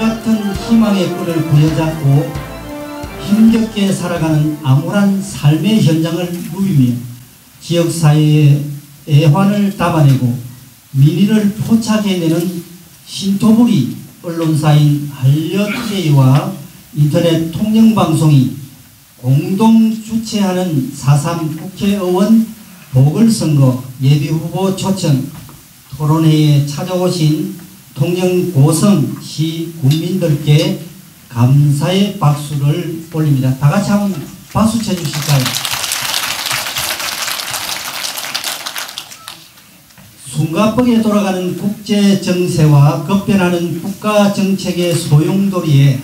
한결같은 희망의 끈을 부여잡고 힘겹게 살아가는 암울한 삶의 현장을 누비며 지역사회의 애환을 담아내고 민의를 포착해내는 신토부리 언론사인 한려투데이와 인터넷 통영방송이 공동 주최하는 4.3 국회의원 보궐선거 예비후보 초청 토론회에 찾아오신 통영 고성시 국민들께 감사의 박수를 올립니다. 다 같이 한번 박수 쳐주실까요? 숨가쁘게 돌아가는 국제 정세와 급변하는 국가 정책의 소용돌이에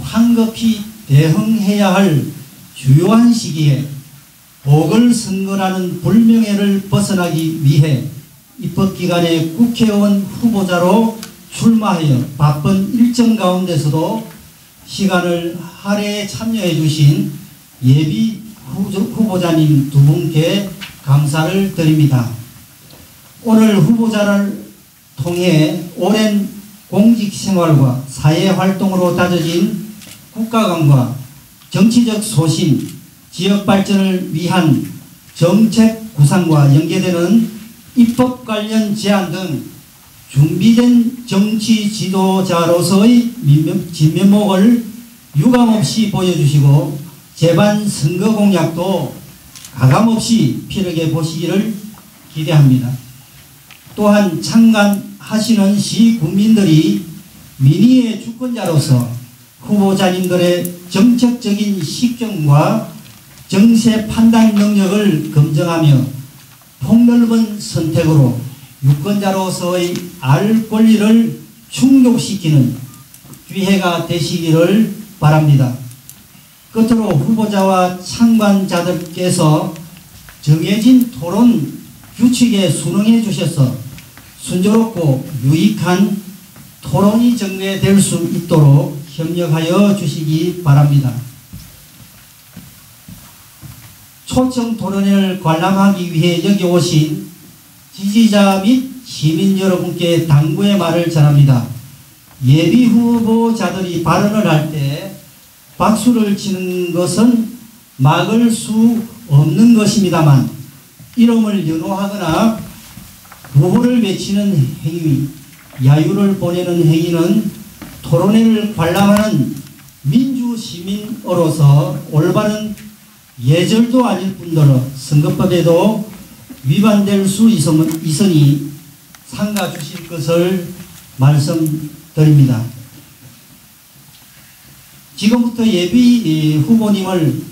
황급히 대응해야 할 주요한 시기에 보궐선거라는 불명예를 벗어나기 위해 입법기관의 국회의원 후보자로 출마하여 바쁜 일정 가운데서도 시간을 할애해 참여해 주신 예비 후보자님 두 분께 감사를 드립니다. 오늘 후보자를 통해 오랜 공직생활과 사회활동으로 다져진 국가관과 정치적 소신, 지역 발전을 위한 정책 구상과 연계되는 입법 관련 제안 등 준비된 정치 지도자로서의 진면목을 유감없이 보여주시고 제반 선거 공약도 가감없이 피력해 보시기를 기대합니다. 또한 참관하시는 시 국민들이 민의의 주권자로서 후보자님들의 정책적인 식견과 정세 판단 능력을 검증하며 폭넓은 선택으로 유권자로서의 알 권리를 충족시키는 기회가 되시기를 바랍니다. 끝으로 후보자와 참관자들께서 정해진 토론 규칙에 순응해 주셔서 순조롭고 유익한 토론이 전개될 수 있도록 협력하여 주시기 바랍니다. 초청 토론회를 관람하기 위해 여기 오신 지지자 및 시민 여러분께 당부의 말을 전합니다. 예비 후보자들이 발언을 할 때 박수를 치는 것은 막을 수 없는 것입니다만 이름을 연호하거나 구호를 외치는 행위, 야유를 보내는 행위는 토론회를 관람하는 민주시민으로서 올바른 예절도 아닐 뿐더러 선거법에도 위반될 수 있으니 삼가 주실 것을 말씀드립니다. 지금부터 예비 후보님을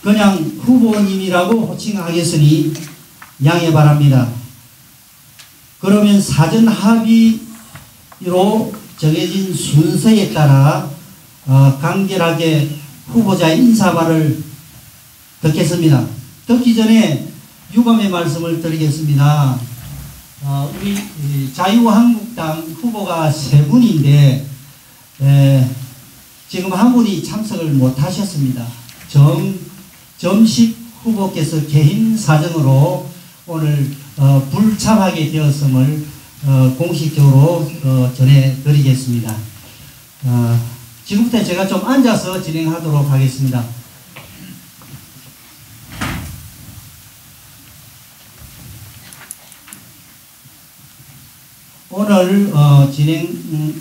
그냥 후보님이라고 호칭하겠으니 양해 바랍니다. 그러면 사전 합의로 정해진 순서에 따라 간결하게 후보자의 인사말을 듣겠습니다. 듣기 전에 유감의 말씀을 드리겠습니다. 우리 자유한국당 후보가 세 분인데 지금 한 분이 참석을 못 하셨습니다. 정식 후보께서 개인 사정으로 오늘 불참하게 되었음을 공식적으로 전해드리겠습니다. 지금부터 제가 좀 앉아서 진행하도록 하겠습니다. 오늘 진행하는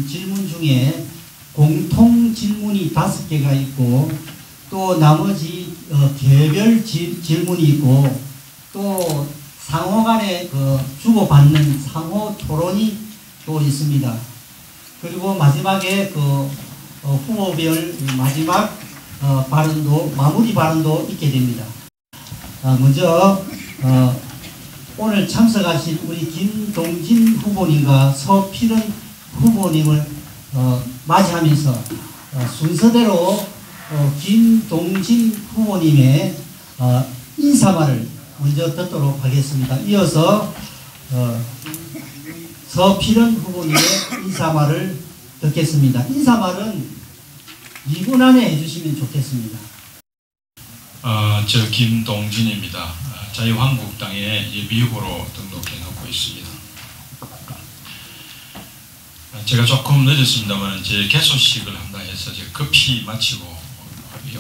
질문 중에 공통 질문이 5개가 있고 또 나머지 개별 질문이 있고 또 상호 간에 주고받는 상호 토론이 또 있습니다. 그리고 마지막에 후보별 마지막 마무리 발언도 있게 됩니다. 먼저 오늘 참석하신 우리 김동진 후보님과 서필은 후보님을 맞이하면서 순서대로 김동진 후보님의 인사말을 먼저 듣도록 하겠습니다. 이어서 서필은 후보님의 인사말을 듣겠습니다. 인사말은 2분 안에 해주시면 좋겠습니다. 저 김동진입니다. 자유한국당의 예비후보로 등록해 놓고 있습니다. 제가 조금 늦었습니다만 제 개소식을 한다 해서 제가 급히 마치고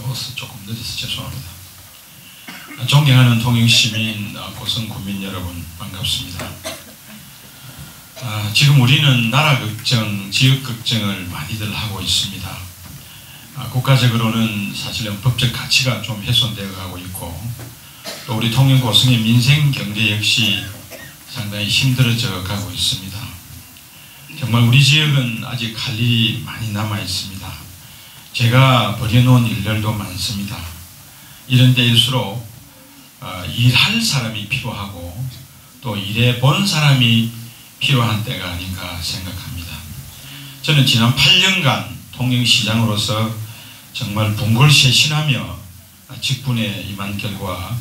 와서 조금 늦어서 죄송합니다. 존경하는 통영시민, 고성구민 여러분 반갑습니다. 지금 우리는 나라 걱정, 지역 걱정을 많이들 하고 있습니다. 국가적으로는 사실은 법적 가치가 좀 훼손되어 가고 있고 또 우리 통영 고성의 민생 경제 역시 상당히 힘들어져 가고 있습니다. 정말 우리 지역은 아직 할 일이 많이 남아 있습니다. 제가 벌여놓은 일들도 많습니다. 이런 때일수록 일할 사람이 필요하고 또 일해 본 사람이 필요한 때가 아닌가 생각합니다. 저는 지난 8년간 통영시장으로서 정말 분골쇄신하며 직분에 임한 결과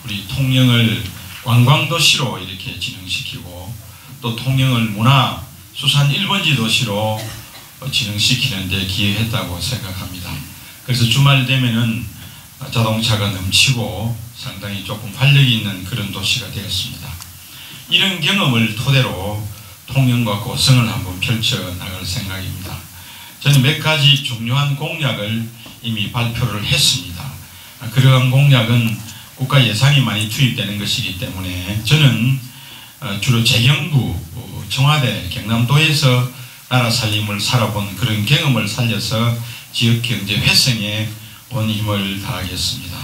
우리 통영을 관광도시로 이렇게 진흥시키고 또 통영을 문화 수산 1번지 도시로 진흥시키는 데 기여했다고 생각합니다. 그래서 주말 되면은 자동차가 넘치고 상당히 조금 활력이 있는 그런 도시가 되었습니다. 이런 경험을 토대로 통영과 고성을 한번 펼쳐나갈 생각입니다. 저는 몇 가지 중요한 공약을 이미 발표를 했습니다. 그러한 공약은 국가 예산이 많이 투입되는 것이기 때문에 저는 주로 재경부, 청와대, 경남도에서 나라 살림을 살아본 그런 경험을 살려서 지역경제 회생에 온 힘을 다하겠습니다.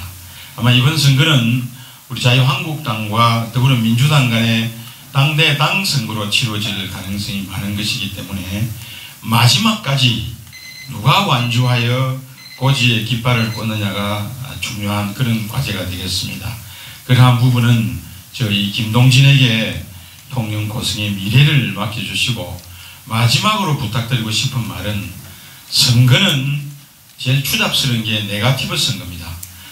아마 이번 선거는 우리 자유한국당과 더불어민주당 간의 당대당 선거로 치러질 가능성이 많은 것이기 때문에 마지막까지 누가 완주하여 고지의 깃발을 꽂느냐가 중요한 그런 과제가 되겠습니다. 그러한 부분은 저희 김동진에게 통영 고성의 미래를 맡겨주시고 마지막으로 부탁드리고 싶은 말은 선거는 제일 추잡스러운 게 네거티브 선거입니다.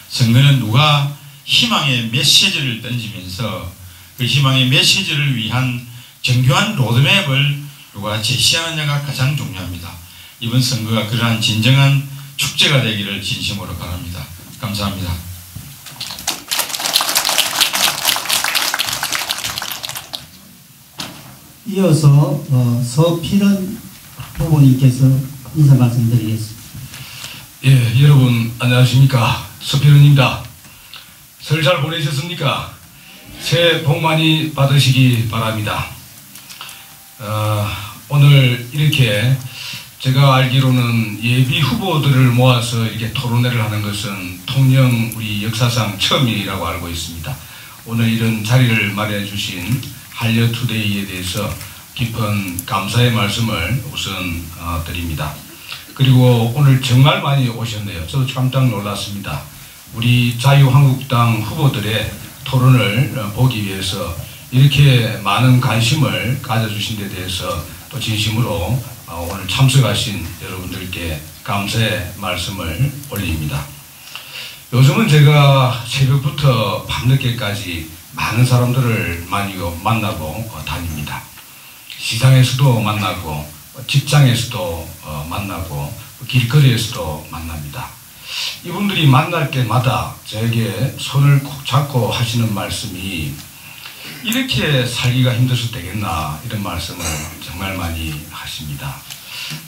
선거는 누가 희망의 메시지를 던지면서 그 희망의 메시지를 위한 정교한 로드맵을 누가 제시하느냐가 가장 중요합니다. 이번 선거가 그러한 진정한 축제가 되기를 진심으로 바랍니다. 감사합니다. 이어서 서필은 후보님께서 인사 말씀드리겠습니다. 예, 여러분 안녕하십니까. 서필은입니다. 설 잘 보내셨습니까? 새해 복 많이 받으시기 바랍니다. 오늘 이렇게 제가 알기로는 예비 후보들을 모아서 이렇게 토론회를 하는 것은 통영 우리 역사상 처음이라고 알고 있습니다. 오늘 이런 자리를 마련해 주신 한려투데이에 대해서 깊은 감사의 말씀을 우선 드립니다. 그리고 오늘 정말 많이 오셨네요. 저도 깜짝 놀랐습니다. 우리 자유한국당 후보들의 토론을 보기 위해서 이렇게 많은 관심을 가져주신 데 대해서 또 진심으로 오늘 참석하신 여러분들께 감사의 말씀을 올립니다. 요즘은 제가 새벽부터 밤늦게까지 많은 사람들을 많이 만나고 다닙니다. 시장에서도 만나고 직장에서도 만나고 길거리에서도 만납니다. 이분들이 만날 때마다 저에게 손을 꼭 잡고 하시는 말씀이 이렇게 살기가 힘들어서 되겠나 이런 말씀을 정말 많이 하십니다.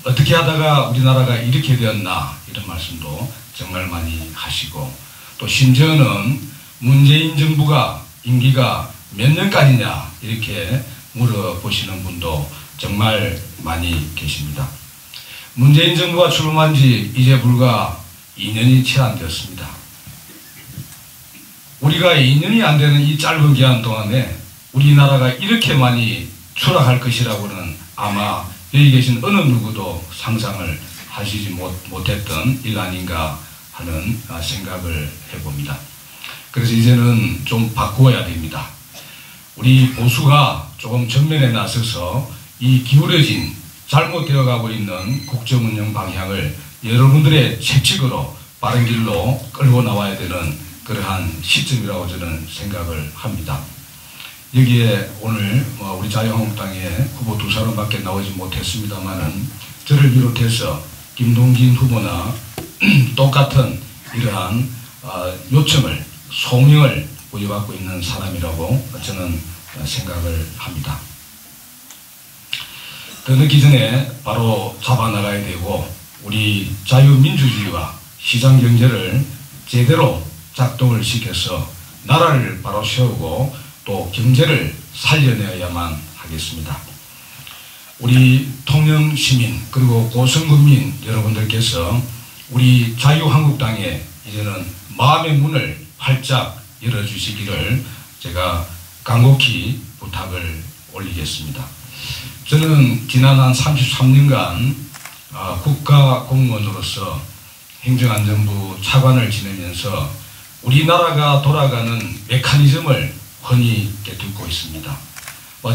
어떻게 하다가 우리나라가 이렇게 되었나 이런 말씀도 정말 많이 하시고 또 심지어는 문재인 정부가 임기가 몇 년까지냐 이렇게 물어보시는 분도 정말 많이 계십니다. 문재인 정부가 출범한 지 이제 불과 2년이 채 안 되었습니다. 우리가 2년이 안 되는 이 짧은 기간 동안에 우리나라가 이렇게 많이 추락할 것이라고는 아마 여기 계신 어느 누구도 상상을 하시지 못했던 일 아닌가 하는 생각을 해봅니다. 그래서 이제는 좀 바꾸어야 됩니다. 우리 보수가 조금 전면에 나서서 이 기울어진 잘못되어 가고 있는 국정운영 방향을 여러분들의 채찍으로 빠른 길로 끌고 나와야 되는 그러한 시점이라고 저는 생각을 합니다. 여기에 오늘 우리 자유한국당의 후보 두 사람밖에 나오지 못했습니다만은 저를 비롯해서 김동진 후보나 똑같은 이러한 요청을 소명을 부여받고 있는 사람이라고 저는 생각을 합니다. 더 늦기 전에 바로 잡아나가야 되고 우리 자유민주주의와 시장경제를 제대로 작동을 시켜서 나라를 바로 세우고 또 경제를 살려내야만 하겠습니다. 우리 통영시민 그리고 고성군민 여러분들께서 우리 자유한국당에 이제는 마음의 문을 활짝 열어주시기를 제가 간곡히 부탁을 올리겠습니다. 저는 지난 한 33년간 국가공무원으로서 행정안전부 차관을 지내면서 우리나라가 돌아가는 메커니즘을 흔히 듣고 있습니다.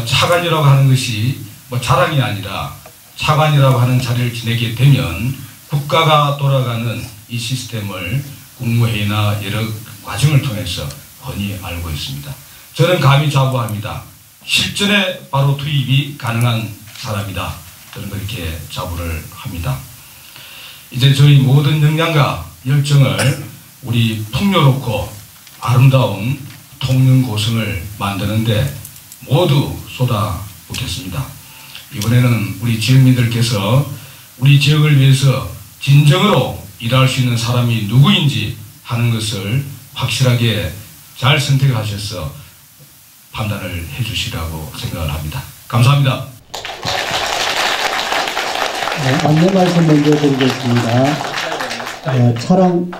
차관이라고 하는 것이 자랑이 아니라 차관이라고 하는 자리를 지내게 되면 국가가 돌아가는 이 시스템을 국무회의나 여러 과정을 통해서 흔히 알고 있습니다. 저는 감히 자부합니다. 실전에 바로 투입이 가능한 사람이다. 저는 그렇게 자부를 합니다. 이제 저희 모든 역량과 열정을 우리 풍요롭고 아름다운 통영고성을 만드는데 모두 쏟아붓겠습니다. 이번에는 우리 지역민들께서 우리 지역을 위해서 진정으로 일할 수 있는 사람이 누구인지 하는 것을 확실하게 잘 선택하셔서 판단을 해주시라고 생각을 합니다. 감사합니다. 안내 말씀 먼저 드리겠습니다. 차량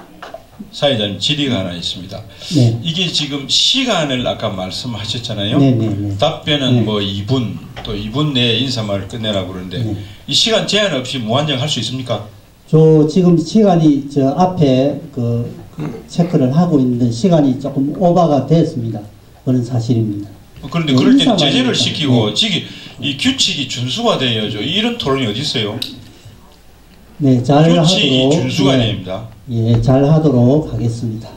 사회자님 질의가 하나 있습니다. 네. 이게 지금 시간을 아까 말씀하셨잖아요. 네네네. 답변은 네. 뭐 2분 또 2분 내에 인사말을 끝내라고 그러는데 네. 이 시간 제한 없이 무한정 할 수 있습니까? 지금 시간이 저 앞에 체크를 하고 있는데 시간이 조금 오버가 됐습니다. 그런 사실입니다. 그런데 그럴 때는 제재를 인사말이니까. 시키고 네. 이 규칙이 준수가 되어야죠. 이런 토론이 어디 있어요? 네, 잘 규칙이 하도록 준수가 됩니다. 예, 잘 하도록 하겠습니다.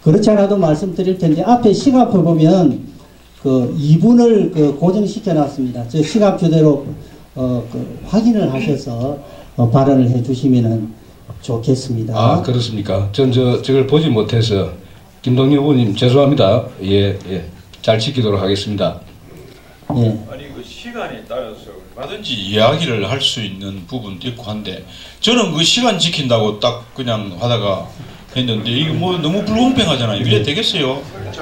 그렇지 않아도 말씀드릴 텐데 앞에 시간표 보면 2분을 고정시켜 놨습니다. 저 시간표대로 확인을 하셔서 발언을 해주시면 좋겠습니다. 아, 그렇습니까? 전 저걸 보지 못해서 김동률 후보님 죄송합니다. 예, 잘 지키도록 하겠습니다. 예. 아니 그 시간에 따라서 얼마든지 이야기를 할 수 있는 부분도 있고 한데 저는 그 시간 지킨다고 딱 그냥 하다가 했는데 이게 뭐 너무 불공평하잖아요. 이래 되겠어요?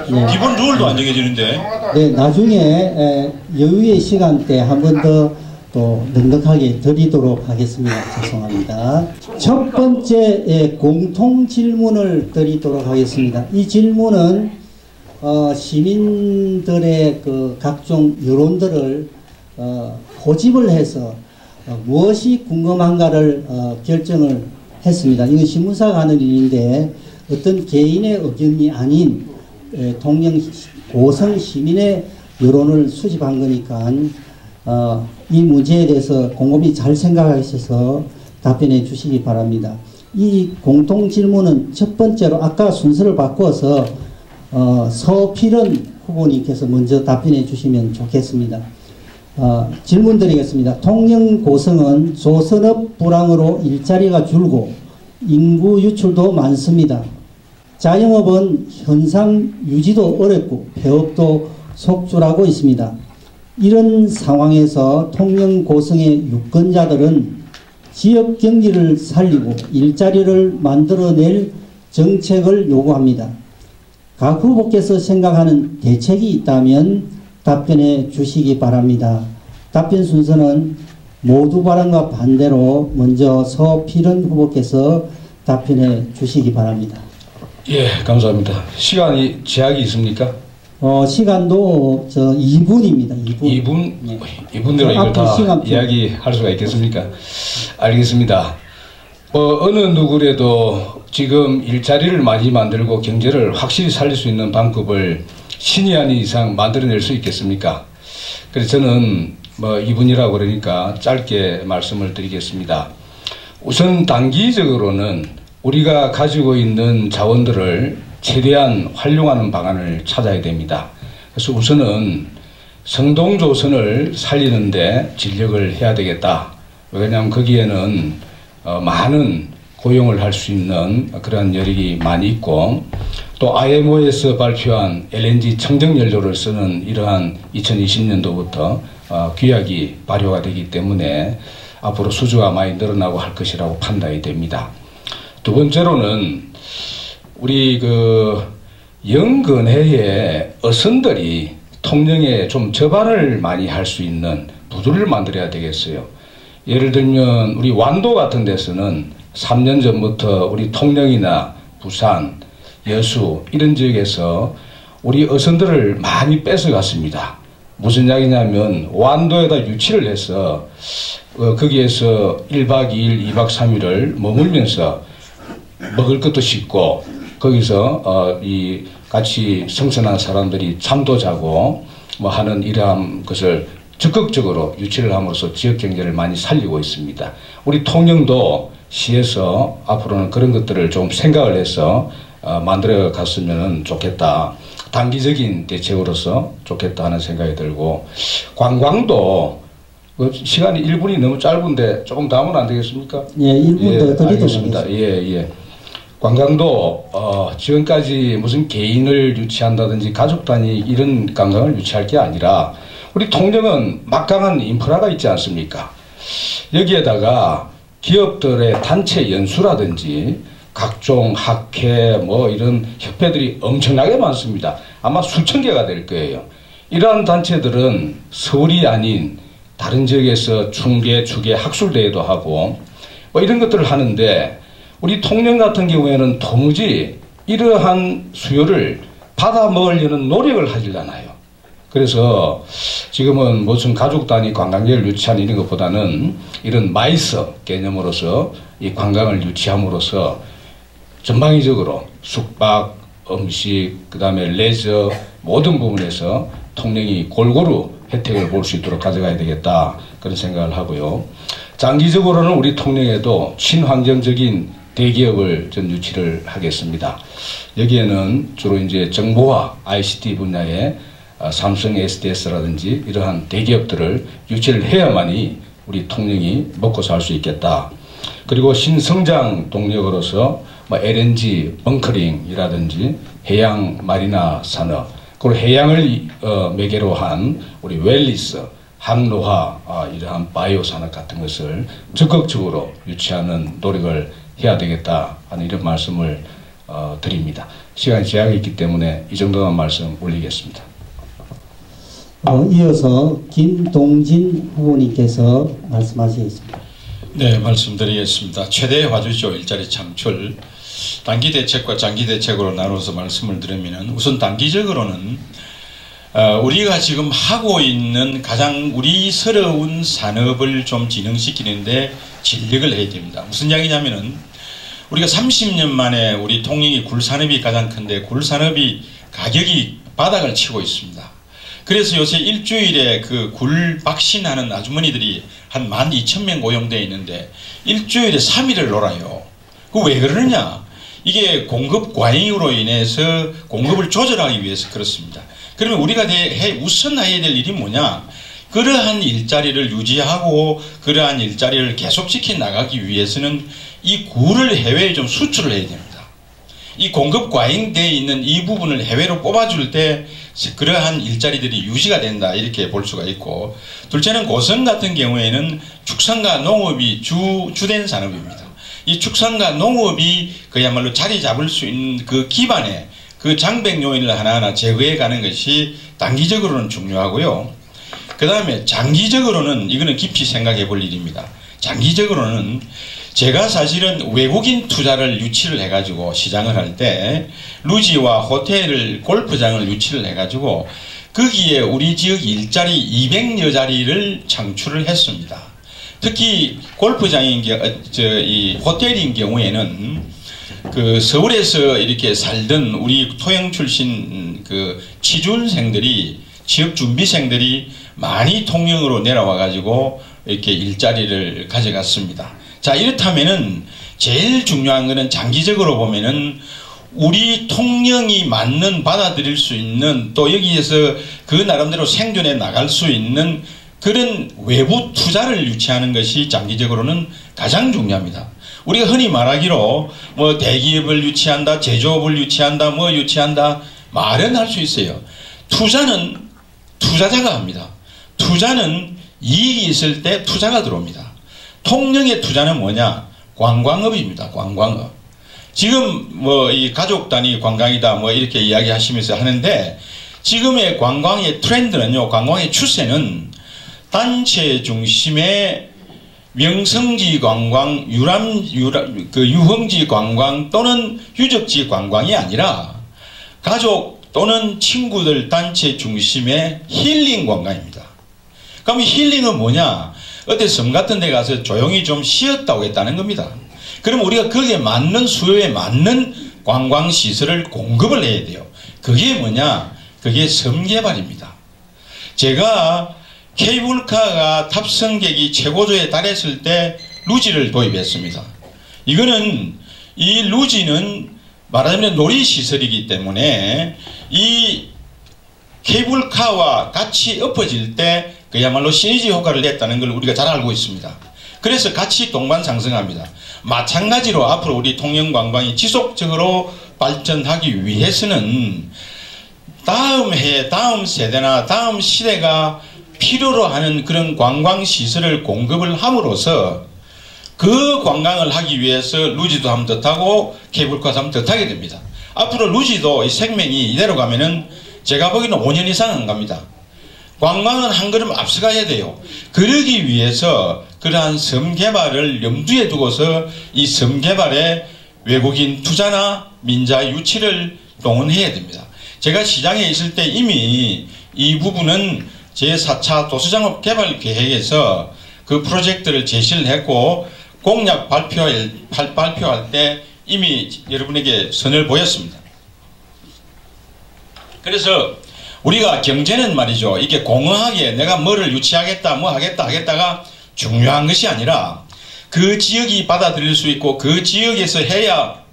네. 기본 룰도 안 정해지는데. 네, 나중에 여유의 시간대 한 번 더 또 넉넉하게 드리도록 하겠습니다. 죄송합니다. 첫 번째 공통 질문을 드리도록 하겠습니다. 이 질문은 시민들의 각종 여론들을 고집을 해서 무엇이 궁금한가를 결정을 했습니다. 이건 신문사가 하는 일인데 어떤 개인의 의견이 아닌 통영 고성 시민의 여론을 수집한 거니까 이 문제에 대해서 곰곰이 잘 생각하셔서 답변해 주시기 바랍니다. 이 공통 질문은 첫 번째로 아까 순서를 바꿔서 서필은 후보님께서 먼저 답변해 주시면 좋겠습니다. 질문 드리겠습니다. 통영 고성은 조선업 불황으로 일자리가 줄고 인구 유출도 많습니다. 자영업은 현상 유지도 어렵고 폐업도 속출하고 있습니다. 이런 상황에서 통영 고성의 유권자들은 지역 경기를 살리고 일자리를 만들어낼 정책을 요구합니다. 각 후보께서 생각하는 대책이 있다면 답변해 주시기 바랍니다. 답변 순서는 모두 발언과 반대로 먼저 서필은 후보께서 답변해 주시기 바랍니다. 예, 감사합니다. 시간이 제약이 있습니까? 시간도 2분입니다. 2분. 네. 2분대로 이걸 다 이야기할 수가 있겠습니까? 알겠습니다. 어느 누구라도 지금 일자리를 많이 만들고 경제를 확실히 살릴 수 있는 방법을 신이 아닌 이상 만들어낼 수 있겠습니까? 그래서 저는 2분이라고 그러니까 짧게 말씀을 드리겠습니다. 우선 단기적으로는 우리가 가지고 있는 자원들을 최대한 활용하는 방안을 찾아야 됩니다. 그래서 우선은 성동조선을 살리는데 진력을 해야 되겠다. 왜냐하면 거기에는 많은 고용을 할 수 있는 그런 여력이 많이 있고 또 IMO에서 발표한 LNG 청정연료를 쓰는 이러한 2020년도부터 규약이 발효가 되기 때문에 앞으로 수주가 많이 늘어나고 할 것이라고 판단이 됩니다. 두 번째로는 우리 그 영근해의 어선들이 통영에 좀 접안을 많이 할 수 있는 부두를 만들어야 되겠어요. 예를 들면 우리 완도 같은 데서는 3년 전부터 우리 통영이나 부산, 여수 이런 지역에서 우리 어선들을 많이 뺏어갔습니다. 무슨 이야기냐면 완도에다 유치를 해서 거기에서 1박 2일, 2박 3일을 머물면서 먹을 것도 싣고 거기서 이 같이 성선한 사람들이 잠도 자고 뭐 하는 이러한 것을 적극적으로 유치를 함으로써 지역 경제를 많이 살리고 있습니다. 우리 통영도 시에서 앞으로는 그런 것들을 좀 생각을 해서 만들어 갔으면 좋겠다. 단기적인 대책으로서 좋겠다 하는 생각이 들고, 관광도 시간이 1분이 너무 짧은데 조금 더 하면 안 되겠습니까? 예, 1분 더 드리도록 알겠습니다. 하겠습니다. 관광도 지금까지 무슨 개인을 유치한다든지 가족 단위 이런 관광을 유치할 게 아니라 우리 통영은 막강한 인프라가 있지 않습니까? 여기에다가 기업들의 단체 연수라든지 각종 학회 뭐 이런 협회들이 엄청나게 많습니다. 아마 수천 개가 될 거예요. 이러한 단체들은 서울이 아닌 다른 지역에서 중계, 주계, 학술대회도 하고 뭐 이런 것들을 하는데, 우리 통영 같은 경우에는 도무지 이러한 수요를 받아 먹으려는 노력을 하질 않아요. 그래서 지금은 무슨 가족 단위 관광객을 유치하는 이런 것보다는 이런 마이서 개념으로서 이 관광을 유치함으로써 전방위적으로 숙박, 음식, 그 다음에 레저 모든 부분에서 통영이 골고루 혜택을 볼 수 있도록 가져가야 되겠다, 그런 생각을 하고요. 장기적으로는 우리 통영에도 친환경적인 대기업을 전 유치를 하겠습니다. 여기에는 주로 이제 정보화 ICT 분야의 삼성 SDS라든지 이러한 대기업들을 유치를 해야만이 우리 통영이 먹고 살 수 있겠다. 그리고 신성장 동력으로서 뭐 LNG 벙커링이라든지 해양 마리나 산업, 그리고 해양을 매개로 한 우리 웰리스, 항로화, 이러한 바이오 산업 같은 것을 적극적으로 유치하는 노력을 해야 되겠다 하는 이런 말씀을 드립니다. 시간이 제약이 있기 때문에 이 정도만 말씀 올리겠습니다. 이어서 김동진 후보님께서 말씀하시겠습니다. 네, 말씀드리겠습니다. 최대 화주죠 일자리 창출, 단기 대책과 장기 대책으로 나눠서 말씀을 드리면, 우선 단기적으로는 우리가 지금 하고 있는 가장 우리스러운 산업을 좀 진흥시키는데 진력을 해야 됩니다. 무슨 이야기냐면은, 우리가 30년 만에 우리 통영이 굴산업이 가장 큰데 굴산업이 가격이 바닥을 치고 있습니다. 그래서 요새 일주일에 그 굴 박신하는 아주머니들이 한 12,000명 고용되어 있는데 일주일에 3일을 놀아요. 그 왜 그러느냐? 이게 공급 과잉으로 인해서 공급을 조절하기 위해서 그렇습니다. 그러면 우리가 우선 해야 될 일이 뭐냐? 그러한 일자리를 유지하고 그러한 일자리를 계속시켜 나가기 위해서는 이 굴을 해외에 좀 수출을 해야 됩니다. 이 공급 과잉되어 있는 이 부분을 해외로 뽑아줄 때 그러한 일자리들이 유지가 된다, 이렇게 볼 수가 있고, 둘째는 고성 같은 경우에는 축산과 농업이 주된 산업입니다. 이 축산과 농업이 그야말로 자리 잡을 수 있는 그 기반에 그 장벽 요인을 하나하나 제거해 가는 것이 단기적으로는 중요하고요. 그 다음에 장기적으로는 이거는 깊이 생각해 볼 일입니다. 장기적으로는 제가 사실은 외국인 투자를 유치를 해가지고 시장을 할 때 루지와 호텔을, 골프장을 유치를 해가지고 거기에 우리 지역 일자리 200여 자리를 창출을 했습니다. 특히 골프장인 이 호텔인 경우에는 그 서울에서 이렇게 살던 우리 토영 출신 그 취준생들이, 지역 준비생들이 많이 통영으로 내려와 가지고 이렇게 일자리를 가져갔습니다. 자, 이렇다면은 제일 중요한 거는 장기적으로 보면은 우리 통영이 맞는 받아들일 수 있는, 또 여기에서 그 나름대로 생존해 나갈 수 있는 그런 외부 투자를 유치하는 것이 장기적으로는 가장 중요합니다. 우리가 흔히 말하기로 뭐 대기업을 유치한다, 제조업을 유치한다, 뭐 유치한다 말은 할 수 있어요. 투자는 투자자가 합니다. 투자는 이익이 있을 때 투자가 들어옵니다. 통영의 투자는 뭐냐? 관광업입니다. 관광업. 지금 뭐 이 가족 단위 관광이다 뭐 이렇게 이야기하시면서 하는데, 지금의 관광의 트렌드는요, 관광의 추세는 단체 중심의 명성지 관광, 유흥지 관광 또는 유적지 관광이 아니라 가족 또는 친구들 단체 중심의 힐링 관광입니다. 그럼 힐링은 뭐냐? 어디 섬 같은 데 가서 조용히 좀 쉬었다 오겠다는 겁니다. 그럼 우리가 거기에 맞는 수요에 맞는 관광시설을 공급을 해야 돼요. 그게 뭐냐? 그게 섬 개발입니다. 제가 케이블카가 탑승객이 최고조에 달했을 때 루지를 도입했습니다. 이거는, 이 루지는 말하자면 놀이시설이기 때문에 이 케이블카와 같이 엎어질 때 그야말로 시너지 효과를 냈다는 걸 우리가 잘 알고 있습니다. 그래서 같이 동반상승합니다. 마찬가지로 앞으로 우리 통영관광이 지속적으로 발전하기 위해서는 다음 해, 다음 세대나 다음 시대가 필요로 하는 그런 관광시설을 공급을 함으로써 그 관광을 하기 위해서 루지도 하면 더 타고 케이블카도 하면 더 타게 됩니다. 앞으로 루지도 이 생명이 이대로 가면은 제가 보기에는 5년 이상 안 갑니다. 관광은 한 걸음 앞서가야 돼요. 그러기 위해서 그러한 섬 개발을 염두에 두고서 이 섬 개발에 외국인 투자나 민자 유치를 동원해야 됩니다. 제가 시장에 있을 때 이미 이 부분은 제4차 도시장업 개발 계획에서 그 프로젝트를 제시를 했고 공약 발표할 때 이미 여러분에게 선을 보였습니다. 그래서 우리가 경제는 말이죠, 이게 공허하게 내가 뭐를 유치하겠다 뭐 하겠다가 중요한 것이 아니라 그 지역이 받아들일 수 있고 그 지역에서 해야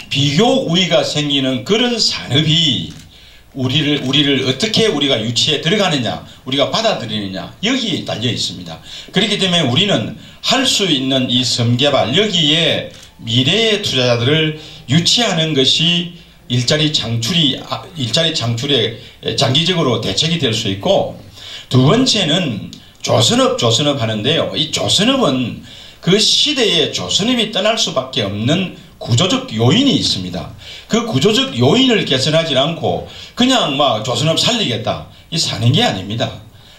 비교 우위가 생기는 그런 산업이 우리를 어떻게 우리가 유치에 들어가느냐, 우리가 받아들이느냐, 여기에 달려 있습니다. 그렇기 때문에 우리는 할 수 있는 이 섬개발, 여기에 미래의 투자자들을 유치하는 것이 일자리 창출에 장기적으로 대책이 될 수 있고, 두 번째는 조선업 하는데요. 이 조선업은 그 시대에 조선업이 떠날 수밖에 없는 구조적 요인이 있습니다. 그 구조적 요인을 개선하지 않고 그냥 막 조선업 살리겠다, 이 사는 게 아닙니다.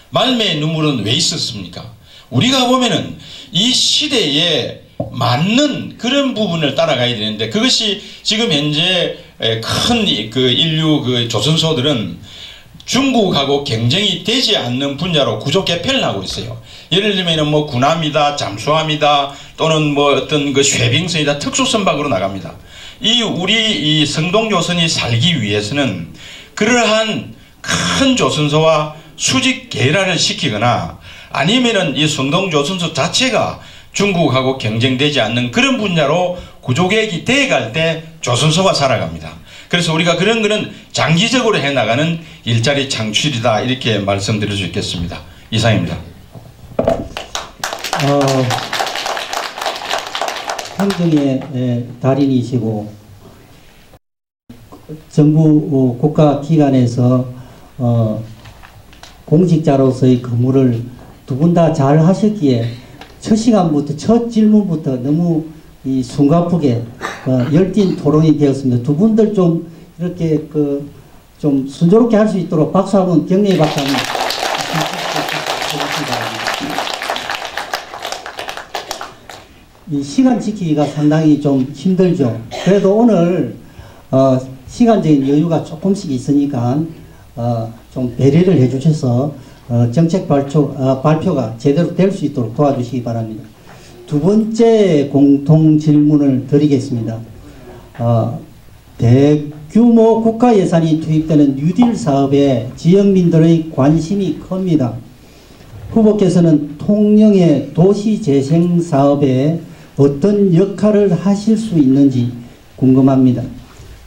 말매의 눈물은 왜 있었습니까? 우리가 보면은 이 시대에 맞는 그런 부분을 따라가야 되는데, 그것이 지금 현재 큰 그 인류 그 조선소들은 중국하고 경쟁이 되지 않는 분야로 구조 개편을 하고 있어요. 예를 들면 뭐 군함이다, 잠수함이다, 또는 뭐 어떤 그 쉐빙선이다, 특수선박으로 나갑니다. 우리 이 성동조선이 살기 위해서는 그러한 큰 조선소와 수직 계란을 시키거나, 아니면은 이 성동조선소 자체가 중국하고 경쟁되지 않는 그런 분야로 구조계획이 돼갈 때 조선소가 살아갑니다. 그래서 우리가 그런 거는 장기적으로 해나가는 일자리 창출이다, 이렇게 말씀드릴 수 있겠습니다. 이상입니다. 행정의 달인이시고 정부 국가기관에서 공직자로서의 근무를 두 분 다 잘 하셨기에 첫 시간부터, 첫 질문부터 너무 이 숨가쁘게 열띤 토론이 되었습니다. 두 분들 좀 이렇게 좀 순조롭게 할 수 있도록 박수 한번, 격려의 박수 한번 해주시기 바랍니다. 이 시간 지키기가 상당히 좀 힘들죠. 그래도 오늘 시간적인 여유가 조금씩 있으니까 좀 배려를 해주셔서 정책 발표가 제대로 될 수 있도록 도와주시기 바랍니다. 두 번째 공통 질문을 드리겠습니다. 대규모 국가 예산이 투입되는 뉴딜 사업에 지역민들의 관심이 큽니다. 후보께서는 통영의 도시재생 사업에 어떤 역할을 하실 수 있는지 궁금합니다.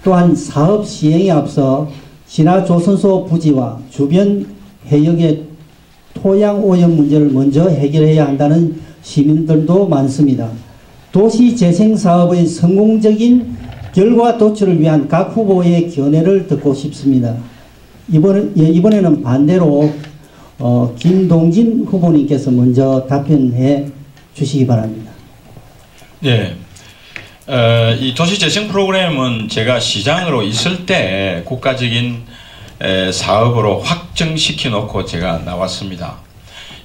또한 사업 시행에 앞서 신화조선소 부지와 주변 해역의 토양오염 문제를 먼저 해결해야 한다는 시민들도 많습니다. 도시재생사업의 성공적인 결과 도출을 위한 각 후보의 견해를 듣고 싶습니다. 이번에는 반대로 김동진 후보님께서 먼저 답변해 주시기 바랍니다. 네. 이 도시재생 프로그램은 제가 시장으로 있을 때 국가적인 사업으로 확정시켜 놓고 제가 나왔습니다.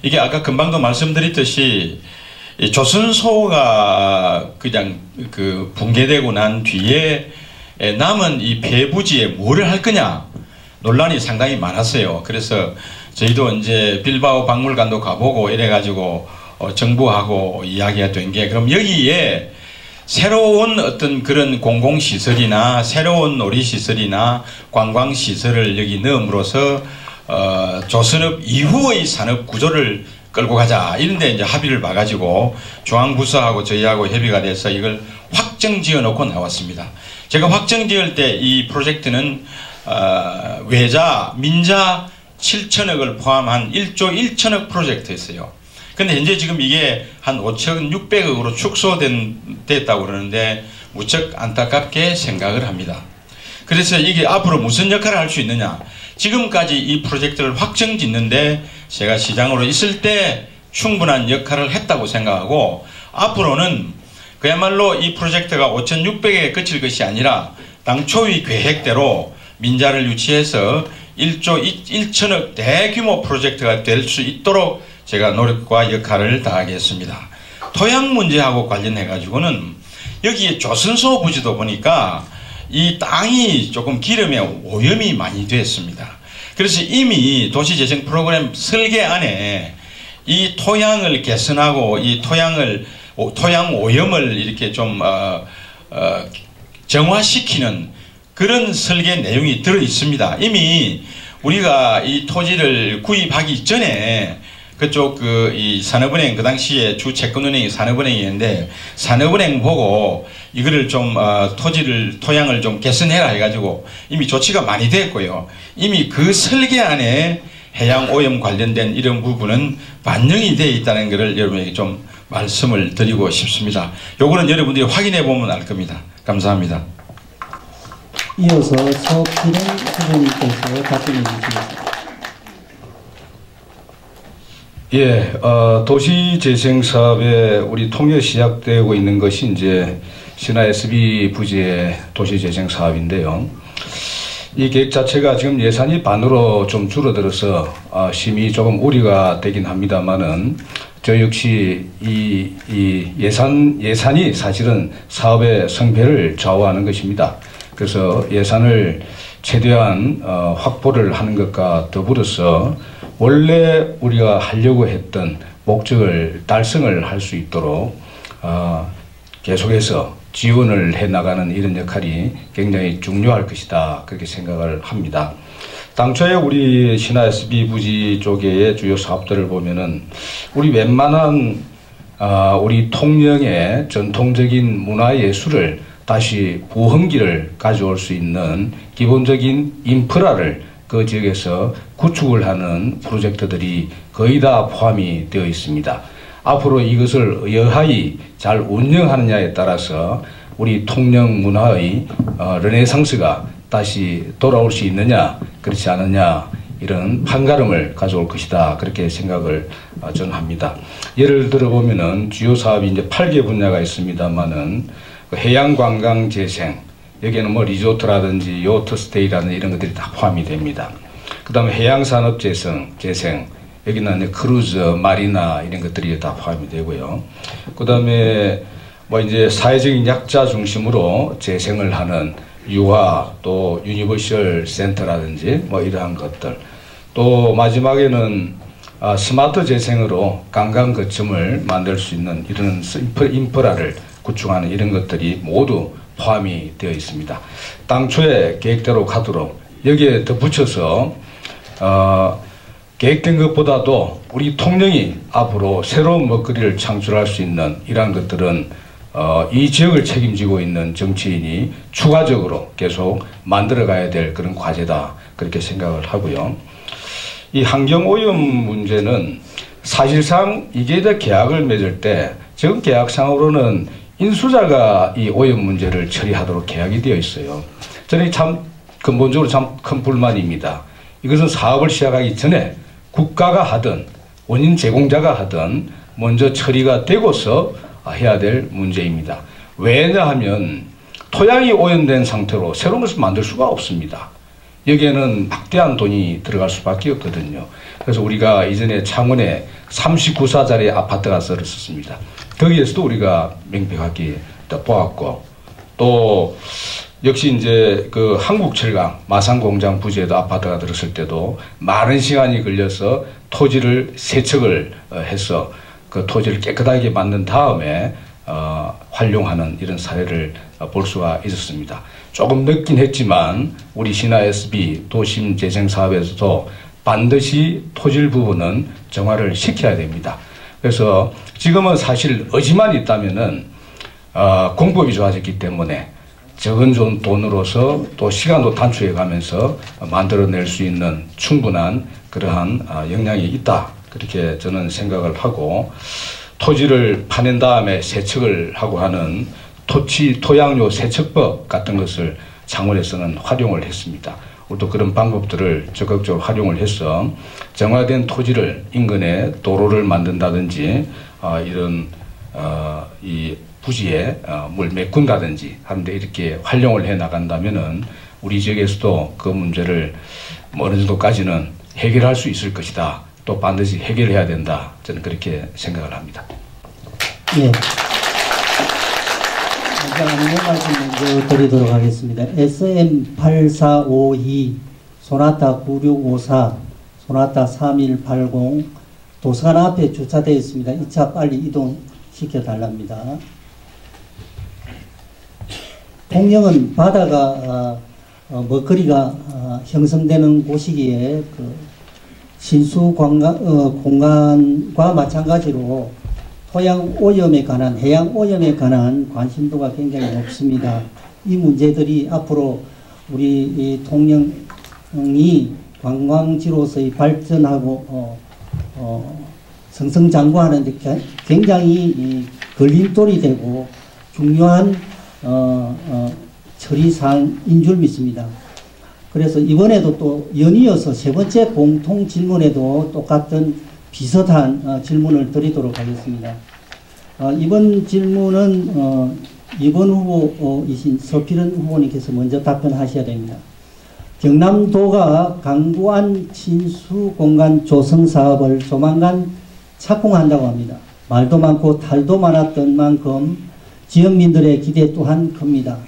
이게 아까 금방도 말씀드렸듯이 조선소가 그냥 그 붕괴되고 난 뒤에 남은 이 폐부지에 뭐를 할 거냐 논란이 상당히 많았어요. 그래서 저희도 이제 빌바오 박물관도 가보고 이래가지고 정부하고 이야기가 된 게, 그럼 여기에 새로운 어떤 그런 공공시설이나 새로운 놀이시설이나 관광시설을 여기 넣음으로써 조선업 이후의 산업 구조를 끌고 가자, 이런데 이제 합의를 봐가지고 중앙부서하고 저희하고 협의가 돼서 이걸 확정 지어 놓고 나왔습니다. 제가 확정 지을 때 이 프로젝트는 외자, 민자 7천억을 포함한 1조 1천억 프로젝트였어요. 근데 현재 지금 이게 한 5,600억으로 축소됐다고 그러는데 무척 안타깝게 생각을 합니다. 그래서 이게 앞으로 무슨 역할을 할 수 있느냐. 지금까지 이 프로젝트를 확정 짓는데 제가 시장으로 있을 때 충분한 역할을 했다고 생각하고, 앞으로는 그야말로 이 프로젝트가 5,600억에 그칠 것이 아니라 당초의 계획대로 민자를 유치해서 1조 1천억 대규모 프로젝트가 될 수 있도록 제가 노력과 역할을 다하겠습니다. 토양 문제하고 관련해 가지고는 여기에 조선소 부지도 보니까 이 땅이 조금 기름에 오염이 많이 됐습니다. 그래서 이미 도시재생 프로그램 설계 안에 이 토양을 개선하고 이 토양 오염을 이렇게 좀 정화시키는 그런 설계 내용이 들어 있습니다. 이미 우리가 이 토지를 구입하기 전에 그쪽 이 산업은행, 그 당시에 주 채권은행이 산업은행이었는데 산업은행 보고 이거를 좀 토양을 좀 개선해라 해가지고 이미 조치가 많이 됐고요. 이미 그 설계 안에 해양 오염 관련된 이런 부분은 반영이 되어 있다는 것을 여러분에게 좀 말씀을 드리고 싶습니다. 요거는 여러분들이 확인해 보면 알 겁니다. 감사합니다. 이어서 서필은 후보님께서 답변해 주시겠습니다. 예, 도시재생 사업에 우리 통역 시작되고 있는 것이 이제 신화 SB 부지의 도시재생 사업인데요. 이 계획 자체가 지금 예산이 반으로 좀 줄어들어서 심히 조금 우려가 되긴 합니다만은 저 역시 이 예산이 사실은 사업의 성패를 좌우하는 것입니다. 그래서 예산을 최대한 확보를 하는 것과 더불어서 원래 우리가 하려고 했던 목적을 달성을 할 수 있도록 계속해서 지원을 해나가는 이런 역할이 굉장히 중요할 것이다, 그렇게 생각을 합니다. 당초에 우리 신화 SB 부지 쪽의 주요 사업들을 보면은 우리 웬만한 우리 통영의 전통적인 문화예술을 다시 부흥기를 가져올 수 있는 기본적인 인프라를 그 지역에서 구축을 하는 프로젝트들이 거의 다 포함이 되어 있습니다. 앞으로 이것을 여하히 잘 운영하느냐에 따라서 우리 통영 문화의 르네상스가 다시 돌아올 수 있느냐 그렇지 않느냐 이런 판가름을 가져올 것이다, 그렇게 생각을 저는 합니다. 예를 들어 보면은 주요 사업이 이제 8개 분야가 있습니다만은 해양관광 재생, 여기에는 뭐 리조트라든지 요트스테이라든지 이런 것들이 다 포함이 됩니다. 그 다음에 해양산업 재생, 여기는 크루즈, 마리나 이런 것들이 다 포함이 되고요. 그 다음에 뭐 이제 사회적인 약자 중심으로 재생을 하는 유화, 또 유니버셜 센터라든지 뭐 이러한 것들, 또 마지막에는 스마트 재생으로 관광 거점을 만들 수 있는 이런 인프라를 구축하는 이런 것들이 모두 포함이 되어 있습니다. 당초에 계획대로 가도록 여기에 덧붙여서 계획된 것보다도 우리 통영이 앞으로 새로운 먹거리를 창출할 수 있는 이러한 것들은 이 지역을 책임지고 있는 정치인이 추가적으로 계속 만들어가야 될 그런 과제다, 그렇게 생각을 하고요. 이 환경오염 문제는 사실상 이게 계약을 맺을 때 지금 계약상으로는 인수자가 이 오염 문제를 처리하도록 계약이 되어 있어요. 저는 참 근본적으로 참 큰 불만입니다. 이것은 사업을 시작하기 전에 국가가 하든 원인 제공자가 하든 먼저 처리가 되고서 해야 될 문제입니다. 왜냐하면 토양이 오염된 상태로 새로운 것을 만들 수가 없습니다. 여기에는 막대한 돈이 들어갈 수밖에 없거든요. 그래서 우리가 이전에 창원에 39사짜리 아파트가 들었었습니다. 거기에서도 우리가 명백하게 보았고, 또 역시 이제 그 한국철강 마산공장 부지에도 아파트가 들었을 때도 많은 시간이 걸려서 토지를 세척을 해서 그 토지를 깨끗하게 만든 다음에 활용하는 이런 사례를 볼 수가 있었습니다. 조금 늦긴 했지만 우리 신화 SB 도심 재생 사업에서도 반드시 토질 부분은 정화를 시켜야 됩니다. 그래서 지금은 사실 의지만 있다면은 공법이 좋아졌기 때문에 적은 돈으로서 또 시간도 단축해 가면서 만들어낼 수 있는 충분한 그러한 역량이 있다, 그렇게 저는 생각을 하고, 토지를 파낸 다음에 세척을 하고 하는 토양요 세척법 같은 것을 창원에서는 활용을 했습니다. 우리도 그런 방법들을 적극적으로 활용을 해서 정화된 토지를 인근에 도로를 만든다든지 이런 이 부지에 물 메꾼다든지 하는데 이렇게 활용을 해 나간다면은 우리 지역에서도 그 문제를 어느 정도까지는 해결할 수 있을 것이다. 또 반드시 해결해야 된다. 저는 그렇게 생각을 합니다. 예. 안내 말씀 먼저 드리도록 하겠습니다. SM8452, 소나타 9654, 소나타 3180 도서관 앞에 주차되어 있습니다. 이 차 빨리 이동시켜 달랍니다. 통영은 바다가 먹거리가 형성되는 곳이기에 그 신수 공간과 마찬가지로 토양 오염에 관한, 해양 오염에 관한 관심도가 굉장히 높습니다. 이 문제들이 앞으로 우리 이 통영이 관광지로서의 발전하고 승승장구하는 데 굉장히 걸림돌이 되고 중요한 처리사항인 줄 믿습니다. 그래서 이번에도 또 연이어서 세 번째 공통 질문에도 똑같은 비슷한 질문을 드리도록 하겠습니다. 이번 질문은 이번 후보이신 서필은 후보님께서 먼저 답변하셔야 됩니다. 경남도가 강구안 친수공간 조성 사업을 조만간 착공한다고 합니다. 말도 많고 탈도 많았던 만큼 지역민들의 기대 또한 큽니다.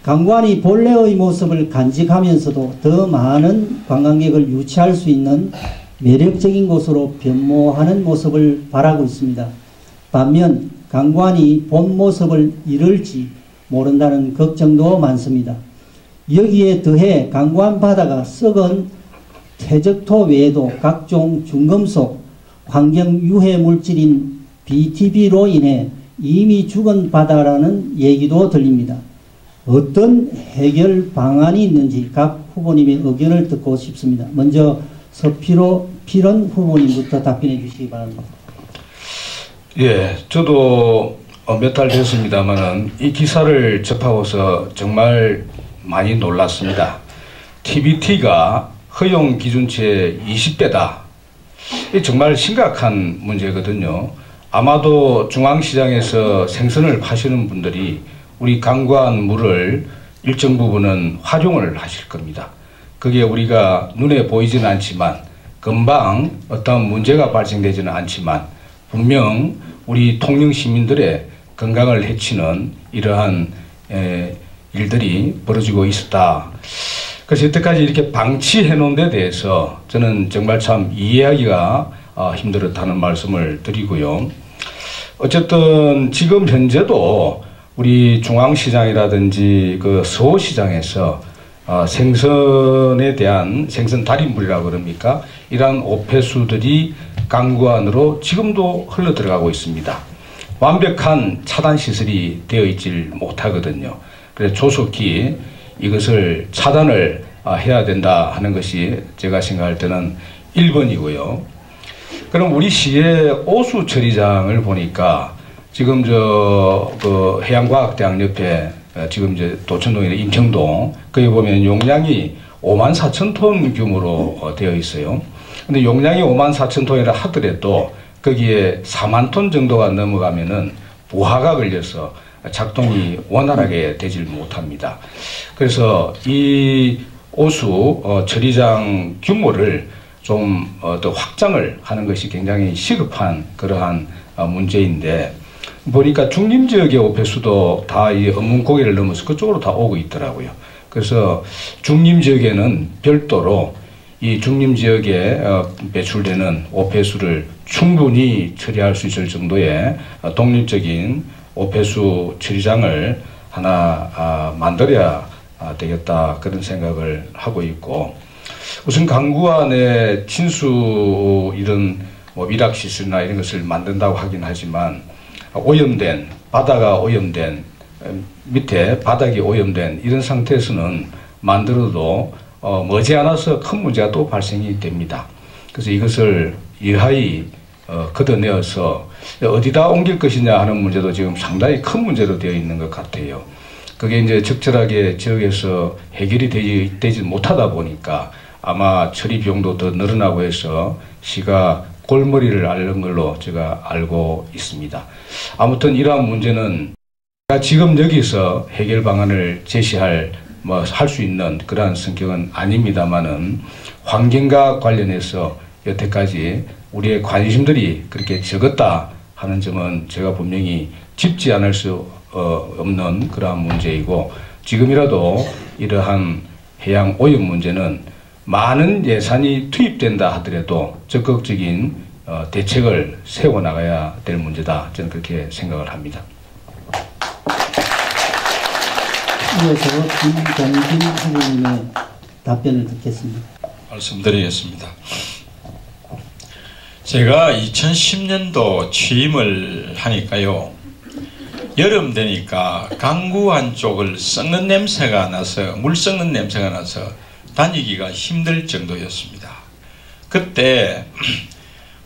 강구안이 본래의 모습을 간직하면서도 더 많은 관광객을 유치할 수 있는 매력적인 곳으로 변모하는 모습을 바라고 있습니다. 반면 강구안이 본 모습을 잃을지 모른다는 걱정도 많습니다. 여기에 더해 강구안 바다가 썩은 퇴적토 외에도 각종 중금속, 환경유해 물질인 BTB로 인해 이미 죽은 바다라는 얘기도 들립니다. 어떤 해결 방안이 있는지 각 후보님의 의견을 듣고 싶습니다. 먼저 서필은 후보님부터 답변해 주시기 바랍니다. 예, 저도 몇 달 됐습니다만은 이 기사를 접하고서 정말 많이 놀랐습니다. TBT가 허용 기준치의 20배다. 이 정말 심각한 문제거든요. 아마도 중앙시장에서 생선을 파시는 분들이 우리 강구안 물을 일정 부분은 활용을 하실 겁니다. 그게 우리가 눈에 보이지는 않지만 금방 어떤 문제가 발생되지는 않지만 분명 우리 통영 시민들의 건강을 해치는 이러한 일들이 벌어지고 있었다. 그래서 여태까지 이렇게 방치해 놓은 데 대해서 저는 정말 참 이해하기가 힘들었다는 말씀을 드리고요. 어쨌든 지금 현재도 우리 중앙시장이라든지 그 서호시장에서 생선에 대한 생선 달인물이라고 그럽니까? 이러한 오폐수들이 강구안으로 지금도 흘러 들어가고 있습니다. 완벽한 차단 시설이 되어 있질 못하거든요. 그래서 조속히 이것을 차단을 해야 된다 하는 것이 제가 생각할 때는 1번이고요. 그럼 우리 시의 오수 처리장을 보니까 지금 그 해양과학대학 옆에 지금 이제 도천동이나 임청동 거기 보면 용량이 54,000톤 규모로 되어 있어요. 근데 용량이 54,000톤이라 하더라도 거기에 4만 톤 정도가 넘어가면은 부하가 걸려서 작동이 원활하게 되질 못합니다. 그래서 이 오수 처리장 규모를 좀 더 확장을 하는 것이 굉장히 시급한 그러한 문제인데, 보니까 중림지역의 오폐수도 다 이 언문 고개를 넘어서 그쪽으로 다 오고 있더라고요. 그래서 중림지역에는 별도로 이 중림지역에 배출되는 오폐수를 충분히 처리할 수 있을 정도의 독립적인 오폐수 처리장을 하나 만들어야 되겠다, 그런 생각을 하고 있고, 우선 강구 안에 친수 이런 밀학시설이나 이런 것을 만든다고 하긴 하지만, 오염된, 바다가 오염된, 밑에 바닥이 오염된 이런 상태에서는 만들어도 머지않아서 큰 문제가 또 발생이 됩니다. 그래서 이것을 일하이 걷어내어서 어디다 옮길 것이냐 하는 문제도 지금 상당히 큰 문제로 되어 있는 것 같아요. 그게 이제 적절하게 지역에서 해결이 되지 못하다 보니까 아마 처리 비용도 더 늘어나고 해서 시가 골머리를 앓는 걸로 제가 알고 있습니다. 아무튼 이러한 문제는 제가 지금 여기서 해결 방안을 제시할 할 수 있는 그러한 성격은 아닙니다만은, 환경과 관련해서 여태까지 우리의 관심들이 그렇게 적었다 하는 점은 제가 분명히 짚지 않을 수 없는 그러한 문제이고, 지금이라도 이러한 해양 오염 문제는 많은 예산이 투입된다 하더라도 적극적인 대책을 세워나가야 될 문제다, 저는 그렇게 생각을 합니다. 이어서 김경진 후보님의 답변을 듣겠습니다. 말씀드리겠습니다. 제가 2010년도 취임을 하니까요, 여름 되니까 강구 한쪽을 썩는 냄새가 나서, 물 썩는 냄새가 나서 다니기가 힘들 정도였습니다. 그때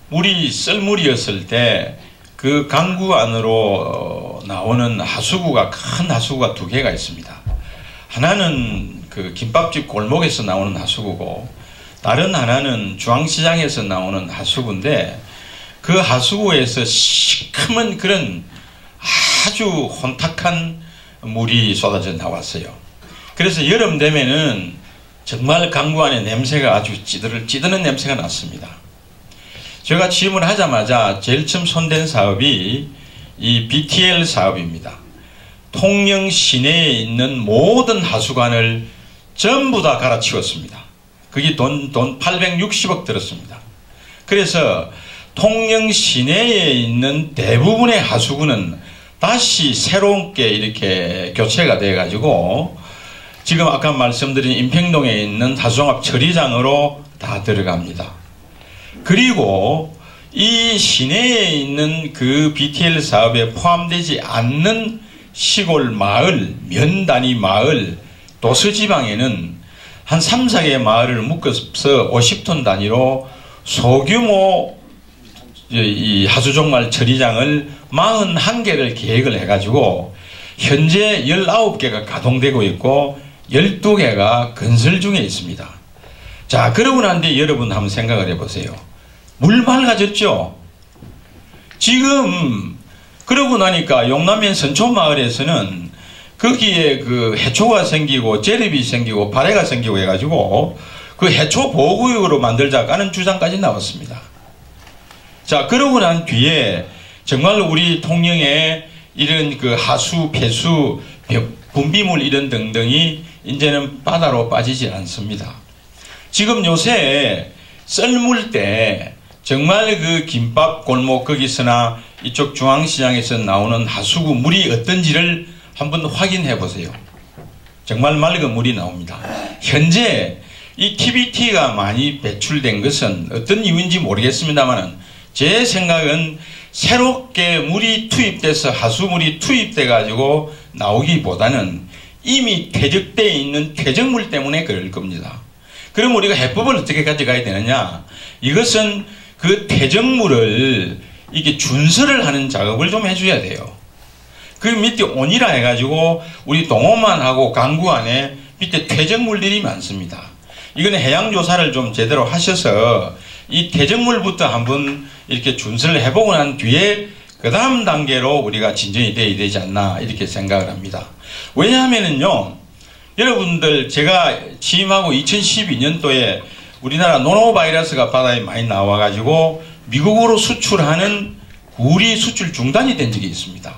물이 썰물이었을 때 그 강구 안으로 나오는 하수구가, 큰 하수구가 2개가 있습니다. 하나는 그 김밥집 골목에서 나오는 하수구고, 다른 하나는 중앙시장에서 나오는 하수구인데, 그 하수구에서 시커먼 그런 아주 혼탁한 물이 쏟아져 나왔어요. 그래서 여름 되면은 정말 강구 안에 냄새가 아주 찌드는 냄새가 났습니다. 제가 취임을 하자마자 제일 처음 손댄 사업이 이 BTL 사업입니다. 통영 시내에 있는 모든 하수관을 전부 다 갈아치웠습니다. 그게 돈 860억 들었습니다. 그래서 통영 시내에 있는 대부분의 하수구는 다시 새롭게 이렇게 교체가 돼 가지고 지금 아까 말씀드린 임평동에 있는 하수종합 처리장으로 다 들어갑니다. 그리고 이 시내에 있는 그 BTL 사업에 포함되지 않는 시골 마을, 면 단위 마을, 도서지방에는 한 3, 4개 마을을 묶어서 50톤 단위로 소규모 이 하수종말 처리장을 41개를 계획을 해가지고 현재 19개가 가동되고 있고 12개가 건설 중에 있습니다. 자, 그러고 난 뒤에 여러분 한번 생각을 해보세요. 물 맑아졌죠? 지금 그러고 나니까 용남면 선촌마을에서는 거기에 그 해초가 생기고 재래비 생기고 발해가 생기고 해가지고 그 해초 보호구역으로 만들자 하는 주장까지 나왔습니다. 자, 그러고 난 뒤에 정말 우리 통영에 이런 그 하수, 폐수, 분비물 이런 등등이 이제는 바다로 빠지지 않습니다. 지금 요새 썰물 때 정말 그 김밥 골목 거기서나 이쪽 중앙시장에서 나오는 하수구 물이 어떤지를 한번 확인해 보세요. 정말 맑은 물이 나옵니다. 현재 이 TBT가 많이 배출된 것은 어떤 이유인지 모르겠습니다만 제 생각은 새롭게 물이 투입돼서 하수물이 투입돼 가지고 나오기보다는 이미 퇴적되어 있는 퇴적물 때문에 그럴 겁니다. 그럼 우리가 해법을 어떻게 가져가야 되느냐? 이것은 그 퇴적물을 이게 준설을 하는 작업을 좀 해줘야 돼요. 그 밑에 온이라 해가지고 우리 동호만하고 강구 안에 밑에 퇴적물들이 많습니다. 이거는 해양조사를 좀 제대로 하셔서 이 퇴적물부터 한번 이렇게 준설을 해보고 난 뒤에 그 다음 단계로 우리가 진전이 돼야 되지 않나 이렇게 생각을 합니다. 왜냐하면은요, 여러분들 제가 취임하고 2012년도에 우리나라 노로바이러스가 바다에 많이 나와가지고 미국으로 수출하는 구리 수출 중단이 된 적이 있습니다.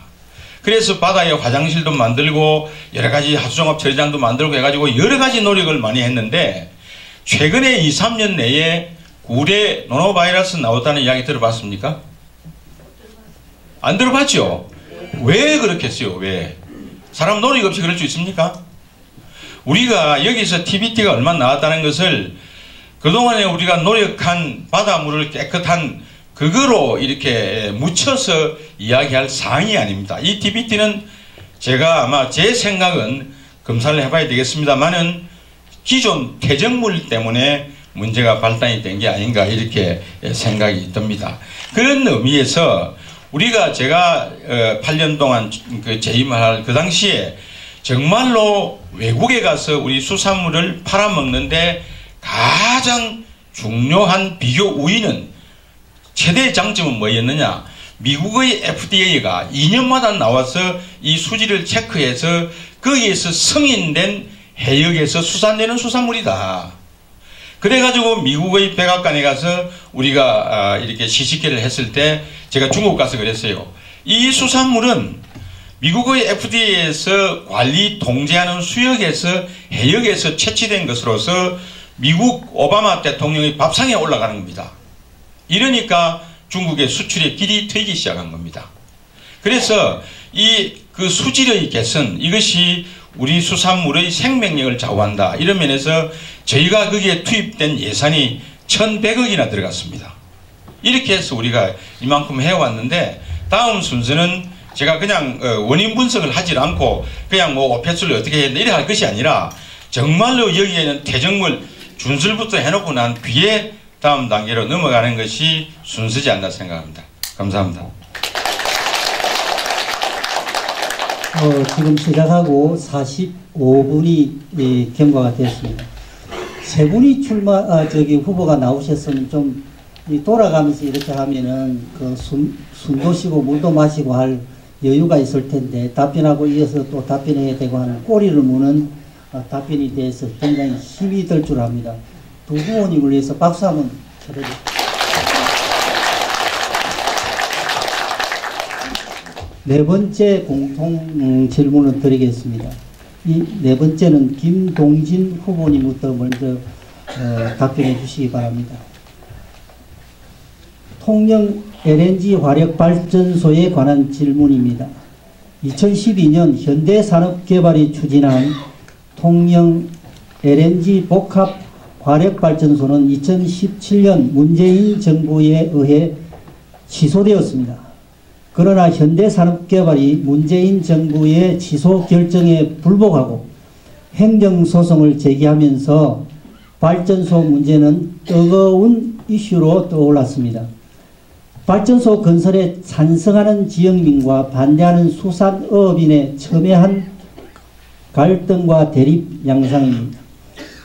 그래서 바다에 화장실도 만들고 여러가지 하수종합 처리장도 만들고 해가지고 여러가지 노력을 많이 했는데 최근에 2, 3년 내에 굴에 노로바이러스 나왔다는 이야기 들어봤습니까? 안 들어봤죠? 왜 그렇겠어요? 왜? 사람 노력 없이 그럴 수 있습니까? 우리가 여기서 TBT가 얼마나 나왔다는 것을 그동안에 우리가 노력한 바닷물을 깨끗한 그거로 이렇게 묻혀서 이야기할 사항이 아닙니다. 이 TBT는 제가 아마 제 생각은 검사를 해봐야 되겠습니다만은 기존 퇴적물 때문에 문제가 발단이 된 게 아닌가 이렇게 생각이 듭니다. 그런 의미에서 우리가 제가 8년 동안 재임을 할 그 당시에 정말로 외국에 가서 우리 수산물을 팔아먹는데 가장 중요한 비교 우위는 최대의 장점은 뭐였느냐? 미국의 FDA가 2년마다 나와서 이 수질을 체크해서 거기에서 승인된 해역에서 수산되는 수산물이다. 그래가지고 미국의 백악관에 가서 우리가 이렇게 시식회를 했을 때 제가 중국 가서 그랬어요. 이 수산물은 미국의 FDA에서 관리 통제하는 수역에서 해역에서 채취된 것으로서 미국 오바마 대통령의 밥상에 올라가는 겁니다. 이러니까 중국의 수출의 길이 트이기 시작한 겁니다. 그래서 그 수질의 개선, 이것이 우리 수산물의 생명력을 좌우한다. 이런 면에서 저희가 거기에 투입된 예산이 1,100억이나 들어갔습니다. 이렇게 해서 우리가 이만큼 해왔는데 다음 순서는 제가 그냥 원인 분석을 하지 않고 그냥 뭐 오폐수를 어떻게 했는데 이래 할 것이 아니라 정말로 여기에는 퇴적물 준설부터 해놓고 난 뒤에 다음 단계로 넘어가는 것이 순서지 않나 생각합니다. 감사합니다. 지금 시작하고 45분이 경과가 됐습니다. 세 분이 후보가 나오셨으면 좀 돌아가면서 이렇게 하면은 숨도 쉬고 물도 마시고 할 여유가 있을 텐데 답변하고 이어서 또 답변해야 되고 하는 꼬리를 무는 답변이 돼서 굉장히 힘이 들 줄 압니다. 두 후보님을 위해서 박수 한번 쳐드립니다. 네 번째 공통 질문을 드리겠습니다. 이 네 번째는 김동진 후보님부터 먼저 답변해 주시기 바랍니다. 통영 LNG 화력발전소에 관한 질문입니다. 2012년 현대산업개발이 추진한 통영 LNG 복합 화력발전소는 2017년 문재인 정부에 의해 취소되었습니다. 그러나 현대산업개발이 문재인 정부의 취소 결정에 불복하고 행정소송을 제기하면서 발전소 문제는 뜨거운 이슈로 떠올랐습니다. 발전소 건설에 찬성하는 지역민과 반대하는 수산업인의 첨예한 갈등과 대립 양상입니다.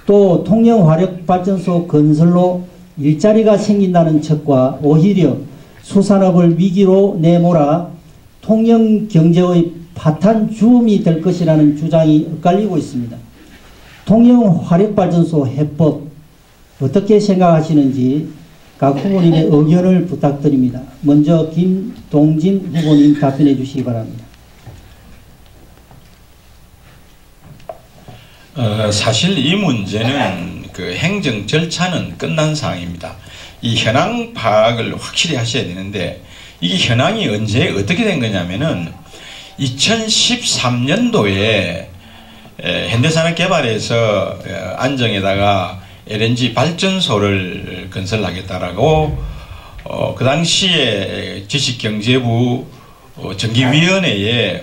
또 통영화력발전소 건설로 일자리가 생긴다는 척과 오히려 수산업을 위기로 내몰아 통영경제의 파탄 주음이 될 것이라는 주장이 엇갈리고 있습니다. 통영화력발전소 해법 어떻게 생각하시는지 각 후보님의 의견을 부탁드립니다. 먼저 김동진 후보님 답변해 주시기 바랍니다. 사실 이 문제는 그 행정 절차는 끝난 상황입니다. 이 현황 파악을 확실히 하셔야 되는데 이게 현황이 언제 어떻게 된 거냐면은 2013년도에 현대산업개발에서 안정에다가 LNG 발전소를 건설하겠다라고 그 당시에 지식경제부 전기위원회에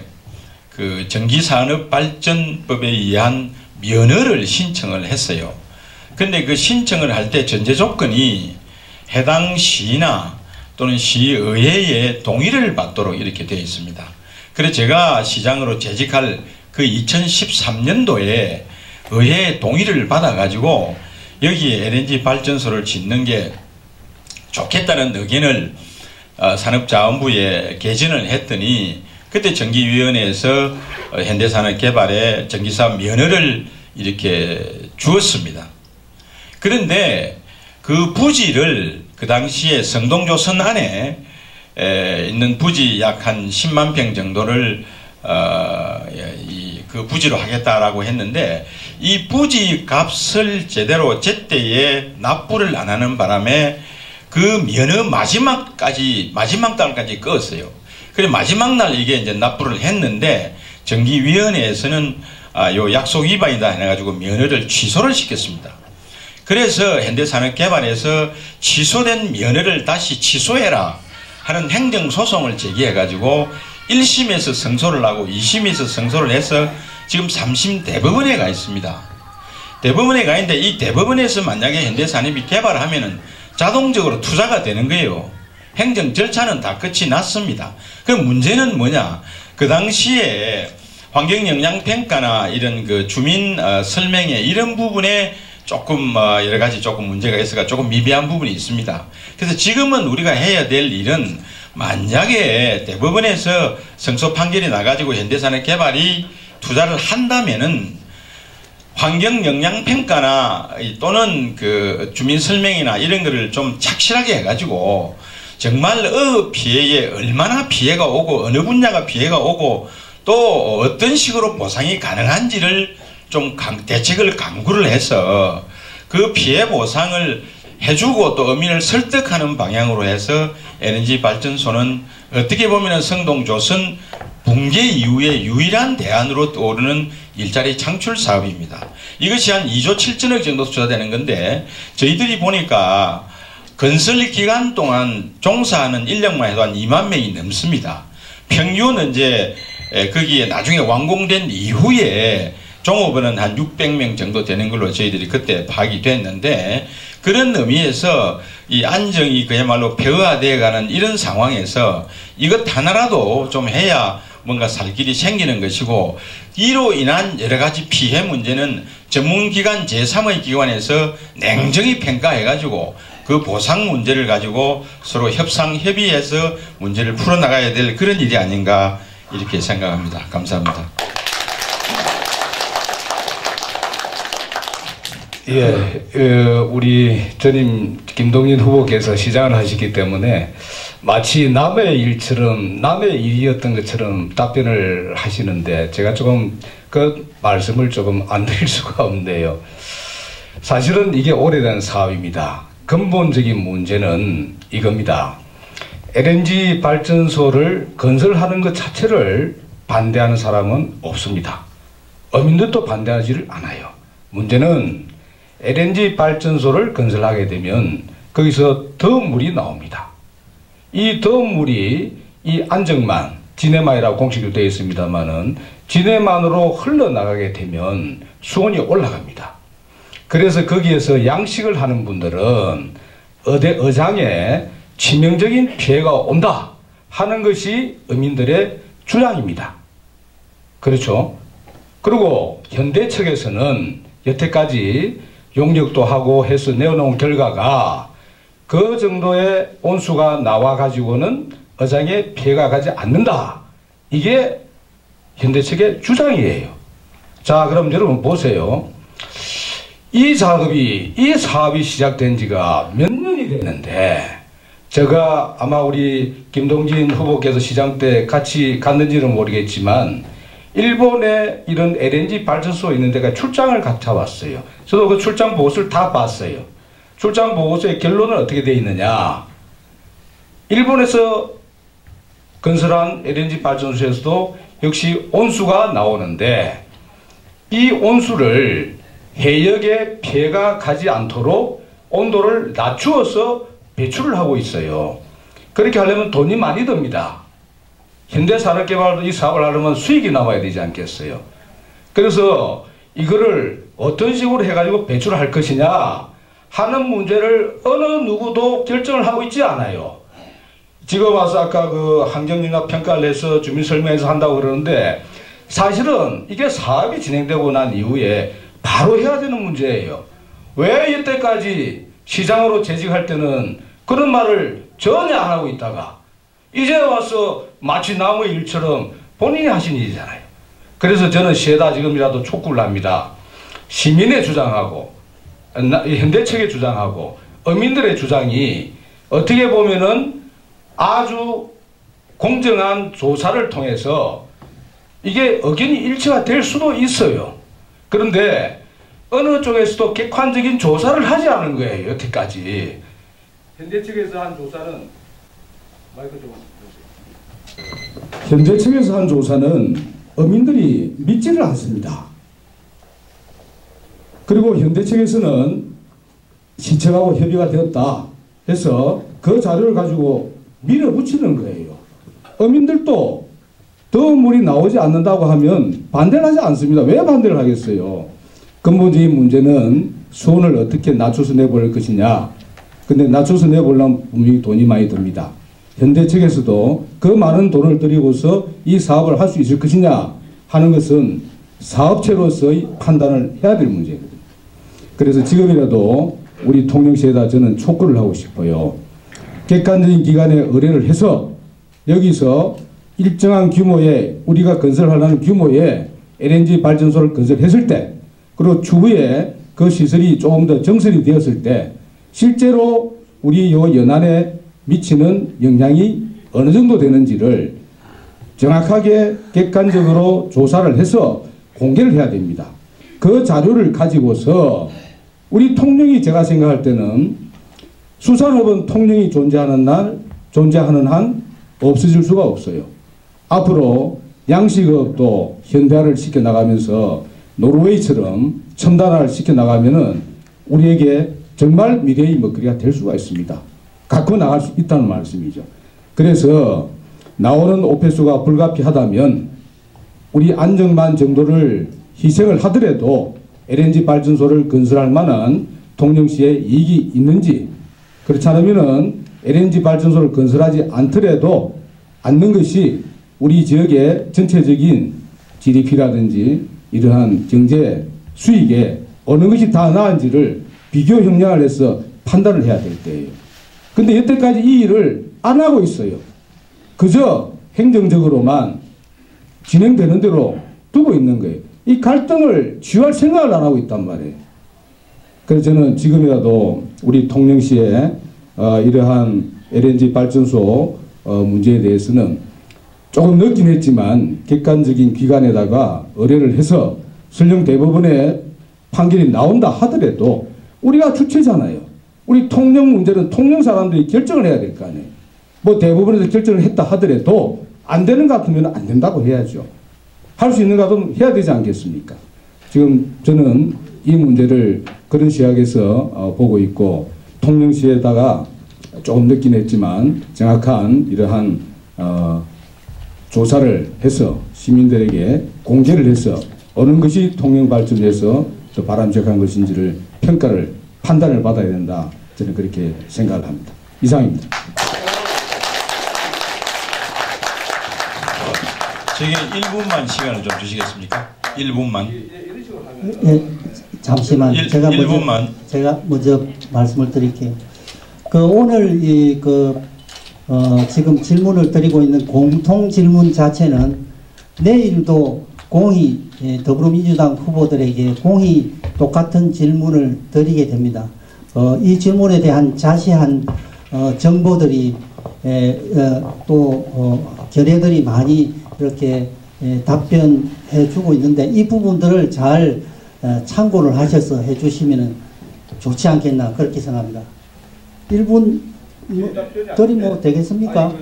그 전기산업발전법에 의한 면허를 신청을 했어요. 근데 그 신청을 할 때 전제 조건이 해당 시나 또는 시의회의 동의를 받도록 이렇게 되어 있습니다. 그래서 제가 시장으로 재직할 그 2013년도에 의회의 동의를 받아가지고 여기에 LNG 발전소를 짓는 게 좋겠다는 의견을 산업자원부에 개진을 했더니 그때 전기위원회에서 현대산업개발에 전기사업 면허를 이렇게 주었습니다. 그런데 그 부지를 그 당시에 성동조선 안에 있는 부지 약 한 10만 평 정도를 그 부지로 하겠다라고 했는데 이 부지 값을 제대로 제때에 납부를 안 하는 바람에 그 면허 마지막 달까지 껐어요. 그래 마지막 날 이게 이제 납부를 했는데 전기위원회에서는 요 약속 위반이다 해가지고 면허를 취소를 시켰습니다. 그래서 현대산업개발에서 취소된 면허를 다시 취소해라 하는 행정소송을 제기해가지고 1심에서 승소를 하고 2심에서 승소를 해서 지금 3심 대법원에 가 있습니다. 대법원에 가 있는데 이 대법원에서 만약에 현대산업이 개발하면은 자동적으로 투자가 되는 거예요. 행정 절차는 다 끝이 났습니다. 그럼 문제는 뭐냐? 그 당시에 환경영향평가나 이런 그 주민 설명회 이런 부분에 조금 여러 가지 조금 문제가 있어가 조금 미비한 부분이 있습니다. 그래서 지금은 우리가 해야 될 일은 만약에 대법원에서 승소 판결이 나가지고 현대산업개발이 투자를 한다면은 환경영향평가나 또는 그 주민설명이나 이런 거를 좀 착실하게 해가지고 정말 피해에 얼마나 피해가 오고 어느 분야가 피해가 오고 또 어떤 식으로 보상이 가능한지를 좀 대책을 강구를 해서 그 피해 보상을 해주고 또 어민을 설득하는 방향으로 해서 에너지 발전소는 어떻게 보면 성동조선 붕괴 이후에 유일한 대안으로 떠오르는 일자리 창출 사업입니다. 이것이 한 2조 7천억 정도 투자되는 건데 저희들이 보니까 건설 기간 동안 종사하는 인력만 해도 한 2만 명이 넘습니다. 평균 이제 거기에 나중에 완공된 이후에 종업원은 한 600명 정도 되는 걸로 저희들이 그때 파악이 됐는데 그런 의미에서 이 안정이 그야말로 폐허화되어 가는 이런 상황에서 이것 하나라도 좀 해야 뭔가 살 길이 생기는 것이고 이로 인한 여러 가지 피해 문제는 전문기관 제3의 기관에서 냉정히 평가해가지고 그 보상 문제를 가지고 서로 협상 협의해서 문제를 풀어나가야 될 그런 일이 아닌가 이렇게 생각합니다. 감사합니다. 예, 우리 전임 김동연 후보께서 시장을 하시기 때문에 마치 남의 일처럼 남의 일이었던 것처럼 답변을 하시는데 제가 조금 그 말씀을 조금 안 드릴 수가 없네요. 사실은 이게 오래된 사업입니다. 근본적인 문제는 이겁니다. LNG 발전소를 건설하는 것 자체를 반대하는 사람은 없습니다. 어민들도 반대하지를 않아요. 문제는 LNG 발전소를 건설하게 되면 거기서 더 물이 나옵니다. 이 더 물이 이 안정만, 진해만이라고 공식으로 되어 있습니다만은 진해만으로 흘러나가게 되면 수온이 올라갑니다. 그래서 거기에서 양식을 하는 분들은 어장에 치명적인 피해가 온다 하는 것이 어민들의 주장입니다. 그렇죠? 그리고 현대 측에서는 여태까지 용역도 하고 해서 내어놓은 결과가 그 정도의 온수가 나와 가지고는 어장에 피해가 가지 않는다. 이게 현대 측의 주장이에요. 자, 그럼 여러분 보세요. 이 사업이 시작된 지가 몇 년이 됐는데 제가 아마 우리 김동진 후보께서 시장 때 같이 갔는지는 모르겠지만 일본에 이런 LNG 발전소 있는 데가 출장을 갔다 왔어요. 저도 그 출장 보고서를 다 봤어요. 출장 보고서의 결론은 어떻게 되어 있느냐. 일본에서 건설한 LNG 발전소에서도 역시 온수가 나오는데 이 온수를 해역에 피해가 가지 않도록 온도를 낮추어서 배출을 하고 있어요. 그렇게 하려면 돈이 많이 듭니다. 현대산업개발도 이 사업을 하려면 수익이 나와야 되지 않겠어요. 그래서 이거를 어떤 식으로 해가지고 배출을 할 것이냐 하는 문제를 어느 누구도 결정을 하고 있지 않아요. 지금 와서 아까 그 환경영향 평가를 해서 주민설명에서 한다고 그러는데 사실은 이게 사업이 진행되고 난 이후에 바로 해야 되는 문제예요. 왜 이때까지 시장으로 재직할 때는 그런 말을 전혀 안 하고 있다가 이제 와서 마치 나무 일처럼 본인이 하신 일이잖아요. 그래서 저는 시에다 지금이라도 촉구를 합니다. 시민의 주장하고 현대 측의 주장하고 어민들의 주장이 어떻게 보면은 아주 공정한 조사를 통해서 이게 의견이 일치가 될 수도 있어요. 그런데 어느 쪽에서도 객관적인 조사를 하지 않은 거예요. 여태까지. 현대 측에서 한 조사는 마이크 좀 현대 측에서 한 조사는 어민들이 믿지를 않습니다. 그리고 현대 측에서는 시청하고 협의가 되었다 해서 그 자료를 가지고 밀어붙이는 거예요. 어민들도 더 물이 나오지 않는다고 하면 반대를 하지 않습니다. 왜 반대를 하겠어요? 근본적인 문제는 수온을 어떻게 낮춰서 내볼 것이냐. 근데 낮춰서 내보려면 분명히 돈이 많이 듭니다. 현대 측에서도 그 많은 돈을 들이고서 이 사업을 할 수 있을 것이냐 하는 것은 사업체로서의 판단을 해야 될 문제거든요. 그래서 지금이라도 우리 통영시에다 저는 촉구를 하고 싶어요. 객관적인 기관에 의뢰를 해서 여기서 일정한 규모의 우리가 건설하려는 규모의 LNG 발전소를 건설했을 때 그리고 추후에 그 시설이 조금 더 정설이 되었을 때 실제로 우리 요 연안에 미치는 영향이 어느 정도 되는지를 정확하게 객관적으로 조사를 해서 공개를 해야 됩니다. 그 자료를 가지고서 우리 통영이 제가 생각할 때는 수산업은 통영이 존재하는 한 없어질 수가 없어요. 앞으로 양식업도 현대화를 시켜나가면서 노르웨이처럼 첨단화를 시켜나가면은 우리에게 정말 미래의 먹거리가 될 수가 있습니다. 갖고 나갈 수 있다는 말씀이죠. 그래서 나오는 오폐수가 불가피하다면 우리 안정만 정도를 희생을 하더라도 LNG 발전소를 건설할 만한 통영시에 이익이 있는지 그렇지 않으면은 LNG 발전소를 건설하지 않더라도 않는 것이 우리 지역의 전체적인 GDP라든지 이러한 경제 수익에 어느 것이 더 나은지를 비교 형량을 해서 판단을 해야 될 때예요. 근데 여태까지 이 일을 안 하고 있어요. 그저 행정적으로만 진행되는 대로 두고 있는 거예요. 이 갈등을 취할 생각을 안 하고 있단 말이에요. 그래서 저는 지금이라도 우리 통영시에 이러한 LNG 발전소 문제에 대해서는 조금 늦긴 했지만 객관적인 기관에다가 의뢰를 해서 설령 대법원의 판결이 나온다 하더라도 우리가 주체잖아요. 우리 통영 문제는 통영 사람들이 결정을 해야 될 거 아니에요. 뭐 대법원에서 결정을 했다 하더라도 안 되는 것 같으면 안 된다고 해야죠. 할 수 있는 것 같으면 해야 되지 않겠습니까? 지금 저는 이 문제를 그런 시각에서 보고 있고 통영시에다가 조금 늦긴 했지만 정확한 이러한 조사를 해서 시민들에게 공개를 해서 어느 것이 통영발전에서 더 바람직한 것인지를 평가를 판단을 받아야 된다. 저는 그렇게 생각을 합니다. 이상입니다. 저에게 1분만 시간을 좀 주시겠습니까? 1분만. 예, 잠시만. 제가 먼저 말씀을 드릴게요. 오늘 지금 질문을 드리고 있는 공통 질문 자체는 내일도 공히 더불어민주당 후보들에게 공히 똑같은 질문을 드리게 됩니다. 이 질문에 대한 자세한 정보들이 또 견해들이 많이 이렇게 답변해 주고 있는데 이 부분들을 잘 참고를 하셔서 해 주시면 좋지 않겠나 그렇게 생각합니다. 1분 드리면 되겠습니까?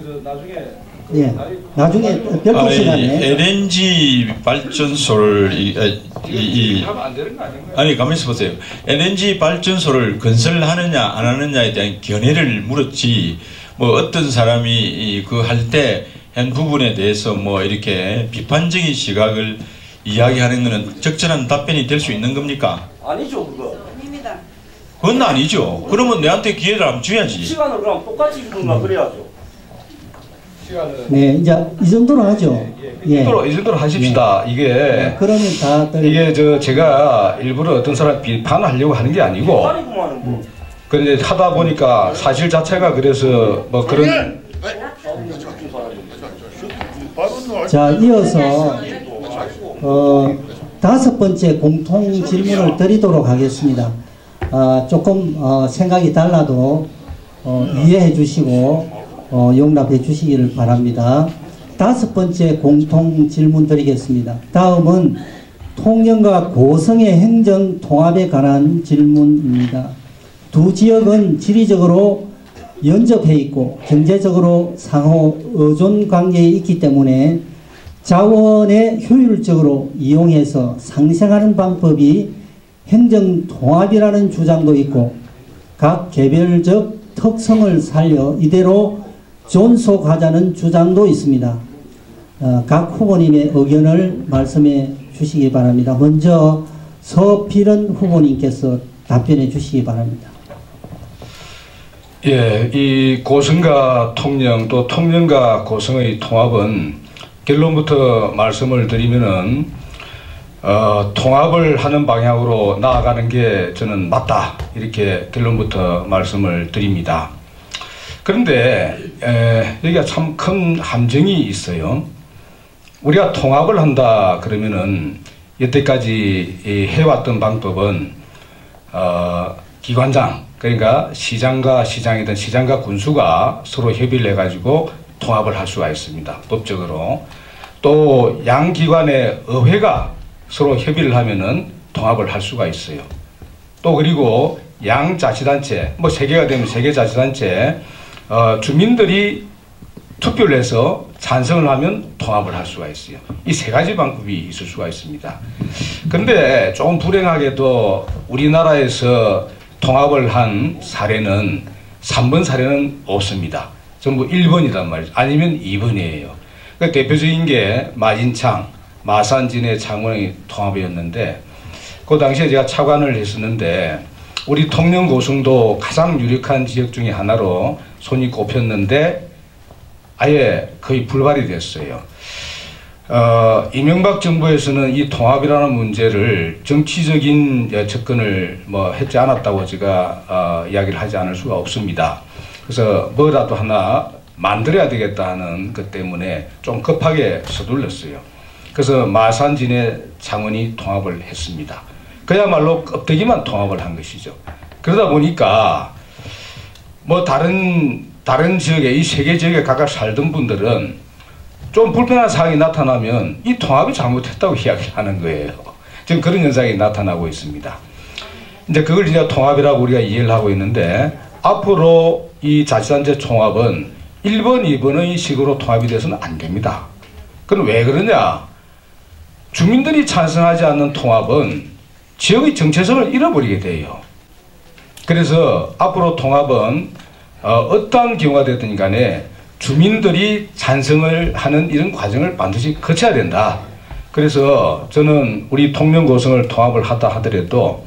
예, 나중에 별도 시간에 LNG 발전소를 아니 가만히 있어 보세요. LNG 발전소를 건설하느냐 안 하느냐에 대한 견해를 물었지 뭐 어떤 사람이 그 할 때 한 부분에 대해서 뭐 이렇게 비판적인 시각을 이야기하는 것은 적절한 답변이 될 수 있는 겁니까? 아니죠, 그거. 아닙니다. 그건 아니죠. 그러면 내한테 기회를 한번 줘야지. 시간을 그럼 똑같이 주든가 그래야죠. 네, 이제 이 정도로 하죠. 이 정도로 하십시다. 이게 그러면 다들 이게 제가 일부러 어떤 사람 비판하려고 하는 게 아니고 아니구만은 뭐. 그런데 하다 보니까 사실 자체가 그래서 뭐 그런 자, 이어서 다섯 번째 공통 질문을 드리도록 하겠습니다. 조금 생각이 달라도 이해해 주시고 용납해 주시기를 바랍니다. 다섯 번째 공통 질문 드리겠습니다. 다음은 통영과 고성의 행정 통합에 관한 질문입니다. 두 지역은 지리적으로 연접해 있고 경제적으로 상호 의존 관계에 있기 때문에 자원을 효율적으로 이용해서 상생하는 방법이 행정 통합이라는 주장도 있고 각 개별적 특성을 살려 이대로 존속하자는 주장도 있습니다. 각 후보님의 의견을 말씀해 주시기 바랍니다. 먼저 서필은 후보님께서 답변해 주시기 바랍니다. 예, 이 고성과 통영 또 통영과 고성의 통합은 결론부터 말씀을 드리면은 통합을 하는 방향으로 나아가는 게 저는 맞다 이렇게 결론부터 말씀을 드립니다. 그런데 여기가 참 큰 함정이 있어요. 우리가 통합을 한다 그러면은 여태까지 해왔던 방법은 기관장 그러니까 시장과 시장이든 시장과 군수가 서로 협의를 해가지고 통합을 할 수가 있습니다. 법적으로. 또 양기관의 의회가 서로 협의를 하면은 통합을 할 수가 있어요. 또 그리고 양자치단체, 뭐 3개가 되면 3개 자치단체, 주민들이 투표를 해서 찬성을 하면 통합을 할 수가 있어요. 이 3가지 방법이 있을 수가 있습니다. 근데 조금 불행하게도 우리나라에서 통합을 한 사례는 3번 사례는 없습니다. 전부 1번이란 말이죠. 아니면 2번이에요. 그 대표적인 게 마진창, 마산진해 창원의 통합이었는데 그 당시에 제가 차관을 했었는데 우리 통영 고성도 가장 유력한 지역 중에 하나로 손이 꼽혔는데 아예 거의 불발이 됐어요. 이명박 정부에서는 이 통합이라는 문제를 정치적인 접근을 했지 않았다고 제가 이야기를 하지 않을 수가 없습니다. 그래서 뭐라도 하나 만들어야 되겠다 하는 것 때문에 좀 급하게 서둘렀어요. 그래서 마산진해 창원이 통합을 했습니다. 그야말로 껍데기만 통합을 한 것이죠. 그러다 보니까 다른 지역에 이 3개 지역에 각각 살던 분들은 좀 불편한 사항이 나타나면 이 통합이 잘못했다고 이야기를 하는 거예요. 지금 그런 현상이 나타나고 있습니다. 이제 그걸 이제 통합이라고 우리가 이해를 하고 있는데 앞으로 이 자치단체 통합은 1번, 2번의 식으로 통합이 돼서는 안 됩니다. 그럼 왜 그러냐? 주민들이 찬성하지 않는 통합은 지역의 정체성을 잃어버리게 돼요. 그래서 앞으로 통합은 어떠한 경우가 됐든 간에 주민들이 찬성을 하는 이런 과정을 반드시 거쳐야 된다. 그래서 저는 우리 통영 고성을 통합을 하다 하더라도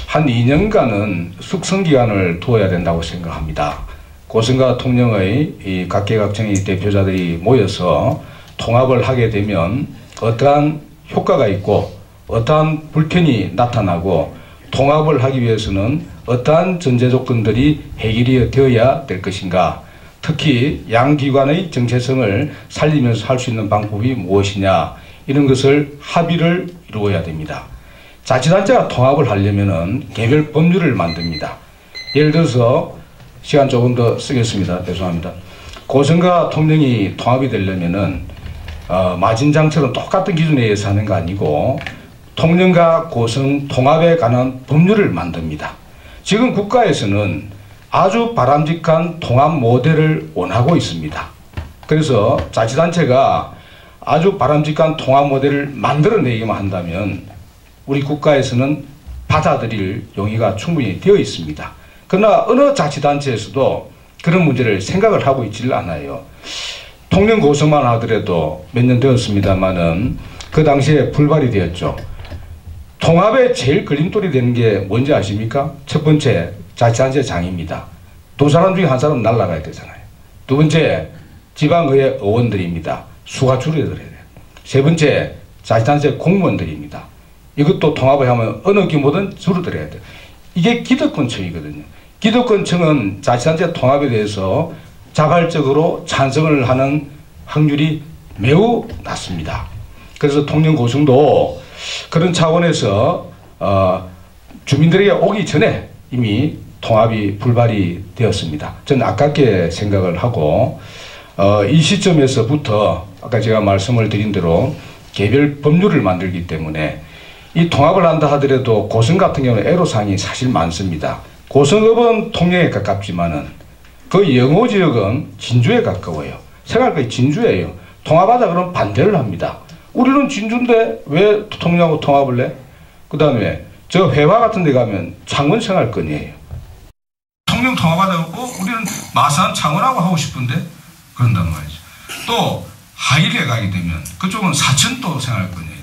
한 2년간은 숙성기간을 두어야 된다고 생각합니다. 고성과 통영의 이 각계각층의 대표자들이 모여서 통합을 하게 되면 어떠한 효과가 있고 어떠한 불편이 나타나고 통합을 하기 위해서는 어떠한 전제 조건들이 해결이 되어야 될 것인가, 특히 양기관의 정체성을 살리면서 할 수 있는 방법이 무엇이냐, 이런 것을 합의를 이루어야 됩니다. 자치단체가 통합을 하려면은 개별 법률을 만듭니다. 예를 들어서 시간 조금 더 쓰겠습니다. 죄송합니다. 고성과 통영이 통합이 되려면은 마진장처럼 똑같은 기준에 의해서 하는 거 아니고 통영과 고성 통합에 관한 법률을 만듭니다. 지금 국가에서는 아주 바람직한 통합 모델을 원하고 있습니다. 그래서 자치단체가 아주 바람직한 통합 모델을 만들어내기만 한다면 우리 국가에서는 받아들일 용의가 충분히 되어 있습니다. 그러나 어느 자치단체에서도 그런 문제를 생각을 하고 있지를 않아요. 통영 고성만 하더라도 몇 년 되었습니다만은 그 당시에 불발이 되었죠. 통합에 제일 걸림돌이 되는 게 뭔지 아십니까? 첫 번째, 자치단체 장입니다. 두 사람 중에 한 사람 날아가야 되잖아요. 두 번째, 지방의회 의원들입니다. 수가 줄어들어야 돼요. 세 번째, 자치단체 공무원들입니다. 이것도 통합을 하면 어느 규모든 줄어들어야 돼요. 이게 기득권층이거든요. 기득권층은 자치단체 통합에 대해서 자발적으로 찬성을 하는 확률이 매우 낮습니다. 그래서 통영 고성도 그런 차원에서 주민들에게 오기 전에 이미 통합이 불발이 되었습니다. 저는 아깝게 생각을 하고 이 시점에서부터 아까 제가 말씀을 드린 대로 개별 법률을 만들기 때문에 이 통합을 한다 하더라도 고성 같은 경우는 애로사항이 사실 많습니다. 고성읍은 통영에 가깝지만은 그 영호 지역은 진주에 가까워요. 생각할까요? 진주예요. 통합하자 그러면 반대를 합니다. 우리는 진주인데 왜 통영하고 통합을 해? 그 다음에 저 회화 같은 데 가면 창원 생활권이에요. 통영 통합하자고 우리는 마산 창원하고 하고 싶은데 그런단 말이죠. 또 하일에 가게 되면 그쪽은 사천도 생활권이에요.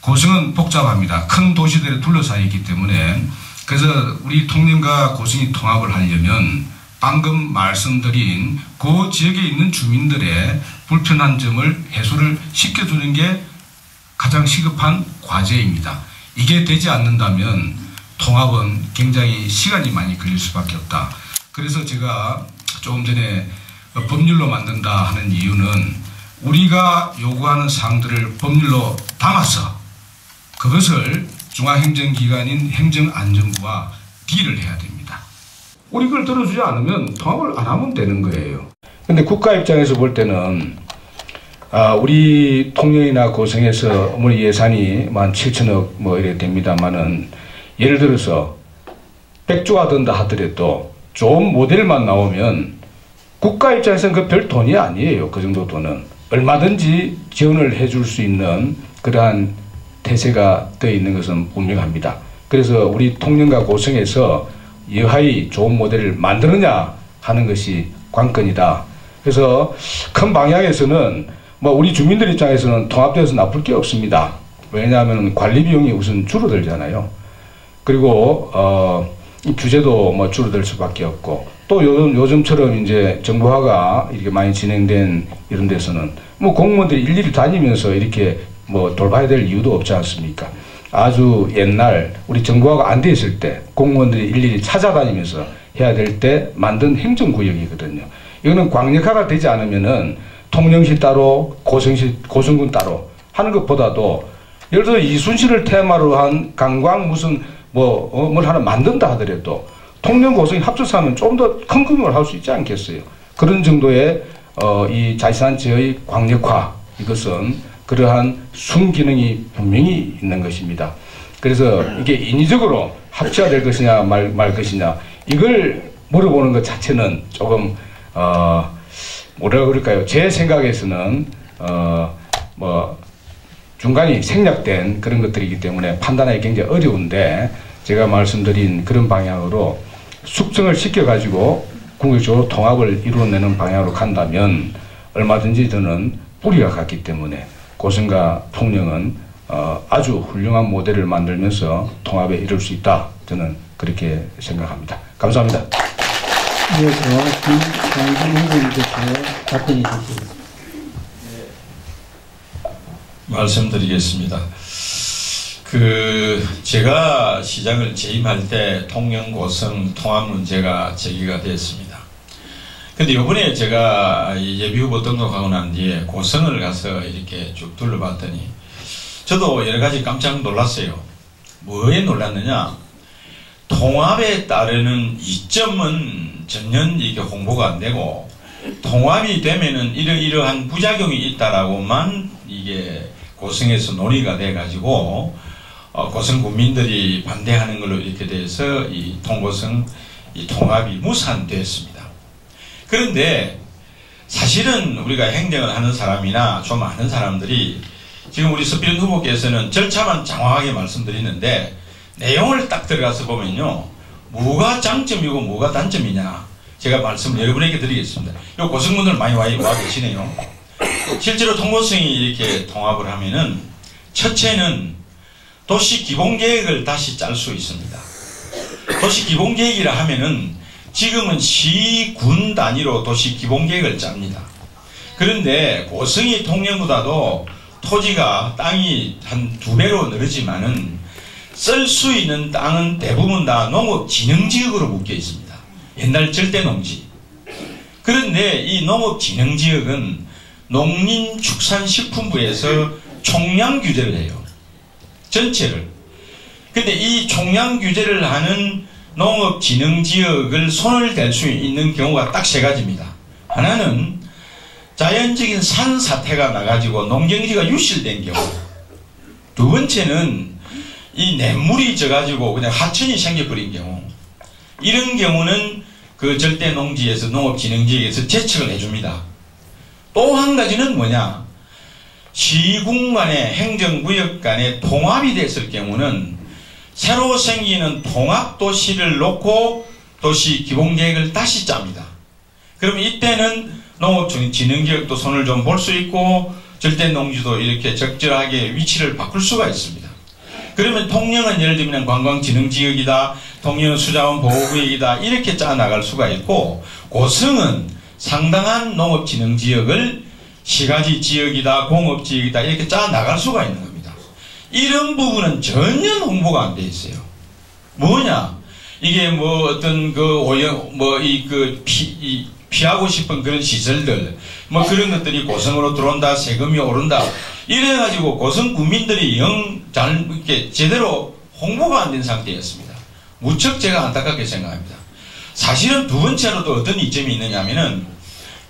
고성은 복잡합니다. 큰 도시들에 둘러싸여 있기 때문에 그래서 우리 통영과 고성이 통합을 하려면 방금 말씀드린 그 지역에 있는 주민들의 불편한 점을 해소를 시켜주는 게 가장 시급한 과제입니다. 이게 되지 않는다면 통합은 굉장히 시간이 많이 걸릴 수밖에 없다. 그래서 제가 조금 전에 법률로 만든다 하는 이유는 우리가 요구하는 사항들을 법률로 담아서 그것을 중앙행정기관인 행정안전부와 딜을 해야 됩니다. 우리 걸 들어주지 않으면 통합을 안 하면 되는 거예요. 근데 국가 입장에서 볼 때는 우리 통영이나 고성에서 우리 예산이 17,000억 뭐 이래 됩니다만은 예를 들어서 100조가 든다 하더라도 좋은 모델만 나오면 국가 입장에서는 그 별 돈이 아니에요. 그 정도 돈은 얼마든지 지원을 해줄 수 있는 그러한 태세가 되어 있는 것은 분명합니다. 그래서 우리 통영과 고성에서 여하이 좋은 모델을 만드느냐 하는 것이 관건이다. 그래서 큰 방향에서는 뭐 우리 주민들 입장에서는 통합돼서 나쁠 게 없습니다. 왜냐하면 관리 비용이 우선 줄어들잖아요. 그리고 이 규제도 뭐 줄어들 수밖에 없고 또 요즘처럼 이제 정보화가 이렇게 많이 진행된 이런 데서는 뭐 공무원들이 일일이 다니면서 이렇게 뭐 돌봐야 될 이유도 없지 않습니까? 아주 옛날 우리 정보화가 안 돼 있을 때 공무원들이 일일이 찾아다니면서 해야 될 때 만든 행정구역이거든요. 이거는 광역화가 되지 않으면은 통영시 따로 고성군 따로 하는 것보다도 예를 들어 이순신을 테마로 한 관광 무슨 뭘 하나 만든다 하더라도 통영 고성이 합쳐서 하면 좀 더 큰 규모를 할 수 있지 않겠어요. 그런 정도의 이 자치단체의 광역화 이것은 그러한 순기능이 분명히 있는 것입니다. 그래서 이게 인위적으로 합치가 될 것이냐 말 것이냐 이걸 물어보는 것 자체는 조금 뭐라 그럴까요? 제 생각에서는 뭐 중간이 생략된 그런 것들이기 때문에 판단하기 굉장히 어려운데 제가 말씀드린 그런 방향으로 숙성을 시켜가지고 궁극적으로 통합을 이루어내는 방향으로 간다면 얼마든지 저는 뿌리가 같기 때문에 고성과 통영은 아주 훌륭한 모델을 만들면서 통합에 이룰 수 있다. 저는 그렇게 생각합니다. 감사합니다. 이어서 김광진 후보님께서 답변해 주시겠습니다. 말씀드리겠습니다. 제가 시장을 재임할 때 통영 고성 통합 문제가 제기가 됐습니다. 근데 이번에 제가 예비후보 등록하고 난 뒤에 고성을 가서 이렇게 쭉 둘러봤더니 저도 여러 가지 깜짝 놀랐어요. 뭐에 놀랐느냐? 통합에 따르는 이점은 전혀 이게 홍보가 안 되고 통합이 되면은 이러이러한 부작용이 있다라고만 이게 고성에서 논의가 돼가지고 고성 국민들이 반대하는 걸로 이렇게 돼서 이 통고성 이 통합이 무산됐습니다. 그런데 사실은 우리가 행정을 하는 사람이나 좀 아는 사람들이 지금 우리 서필은 후보께서는 절차만 장황하게 말씀드리는데 내용을 딱 들어가서 보면요. 뭐가 장점이고 뭐가 단점이냐 제가 말씀을 여러분에게 드리겠습니다. 요 고성분들 많이 와 계시네요. 실제로 통고성이 이렇게 통합을 하면은 첫째는 도시 기본계획을 다시 짤 수 있습니다. 도시 기본계획이라 하면은 지금은 시, 군 단위로 도시 기본계획을 짭니다. 그런데 고성이 통영보다도 토지가 땅이 한 2배로 늘지만은 쓸 수 있는 땅은 대부분 다 농업 진흥지역으로 묶여 있습니다. 옛날 절대농지. 그런데 이 농업진흥지역은 농림축산식품부에서 총량 규제를 해요. 전체를. 근데 이 총량 규제를 하는 농업진흥지역을 손을 댈 수 있는 경우가 딱 세 가지입니다. 하나는 자연적인 산사태가 나가지고 농경지가 유실된 경우. 두 번째는 이 냇물이 져가지고 그냥 하천이 생겨버린 경우. 이런 경우는 그 절대 농지에서 농업진흥지역에서 제척을 해줍니다. 또 한 가지는 뭐냐? 시군 간의 행정구역 간의 통합이 됐을 경우는 새로 생기는 통합도시를 놓고 도시 기본계획을 다시 짭니다. 그럼 이때는 농업진흥지역도 손을 좀 볼 수 있고 절대농지도 이렇게 적절하게 위치를 바꿀 수가 있습니다. 그러면 통영은 예를 들면 관광진흥지역이다, 통영은 수자원보호구역이다 이렇게 짜나갈 수가 있고, 고성은 상당한 농업진흥지역을 시가지 지역이다, 공업지역이다 이렇게 짜나갈 수가 있는 겁니다. 이런 부분은 전혀 홍보가 안 돼 있어요. 뭐냐? 이게 뭐 어떤 그 오염, 피하고 싶은 그런 시설들, 뭐 그런 것들이 고성으로 들어온다, 세금이 오른다, 이래가지고 고성 구민들이 이렇게 제대로 홍보가 안 된 상태였습니다. 무척 제가 안타깝게 생각합니다. 사실은 두 번째로 또 어떤 이점이 있느냐면은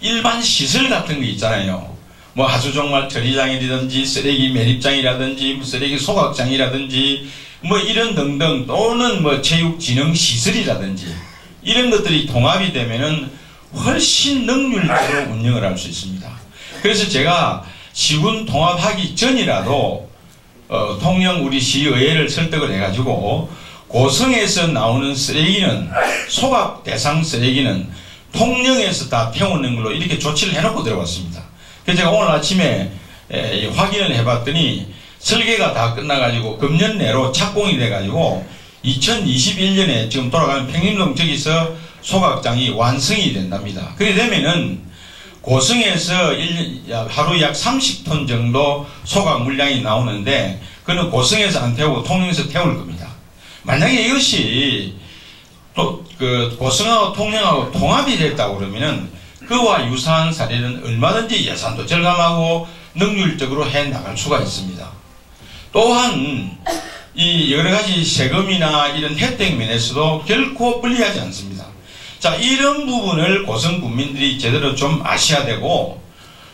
일반 시설 같은 거 있잖아요. 뭐 하수종말 처리장이라든지 쓰레기 매립장이라든지 쓰레기 소각장이라든지 뭐 이런 등등, 또는 뭐 체육진흥시설이라든지 이런 것들이 통합이 되면은 훨씬 능률적으로 운영을 할 수 있습니다. 그래서 제가 시군 통합하기 전이라도 통영 우리 시의회를 설득을 해가지고 고성에서 나오는 쓰레기는, 소각 대상 쓰레기는 통영에서 다 태우는 걸로 이렇게 조치를 해놓고 들어왔습니다. 그래서 제가 오늘 아침에 확인을 해봤더니 설계가 다 끝나가지고 금년 내로 착공이 돼가지고 2021년에 지금 돌아가는 평림동 저기서 소각장이 완성이 된답니다. 그래 되면은 고성에서 하루 약 30톤 정도 소각 물량이 나오는데, 그는 고성에서 안 태우고 통영에서 태울 겁니다. 만약에 이것이 또 그 고성하고 통영하고 통합이 됐다고 그러면은 그와 유사한 사례는 얼마든지 예산도 절감하고 능률적으로 해 나갈 수가 있습니다. 또한 이 여러가지 세금이나 이런 혜택 면에서도 결코 불리하지 않습니다. 자, 이런 부분을 고성 국민들이 제대로 좀 아셔야 되고,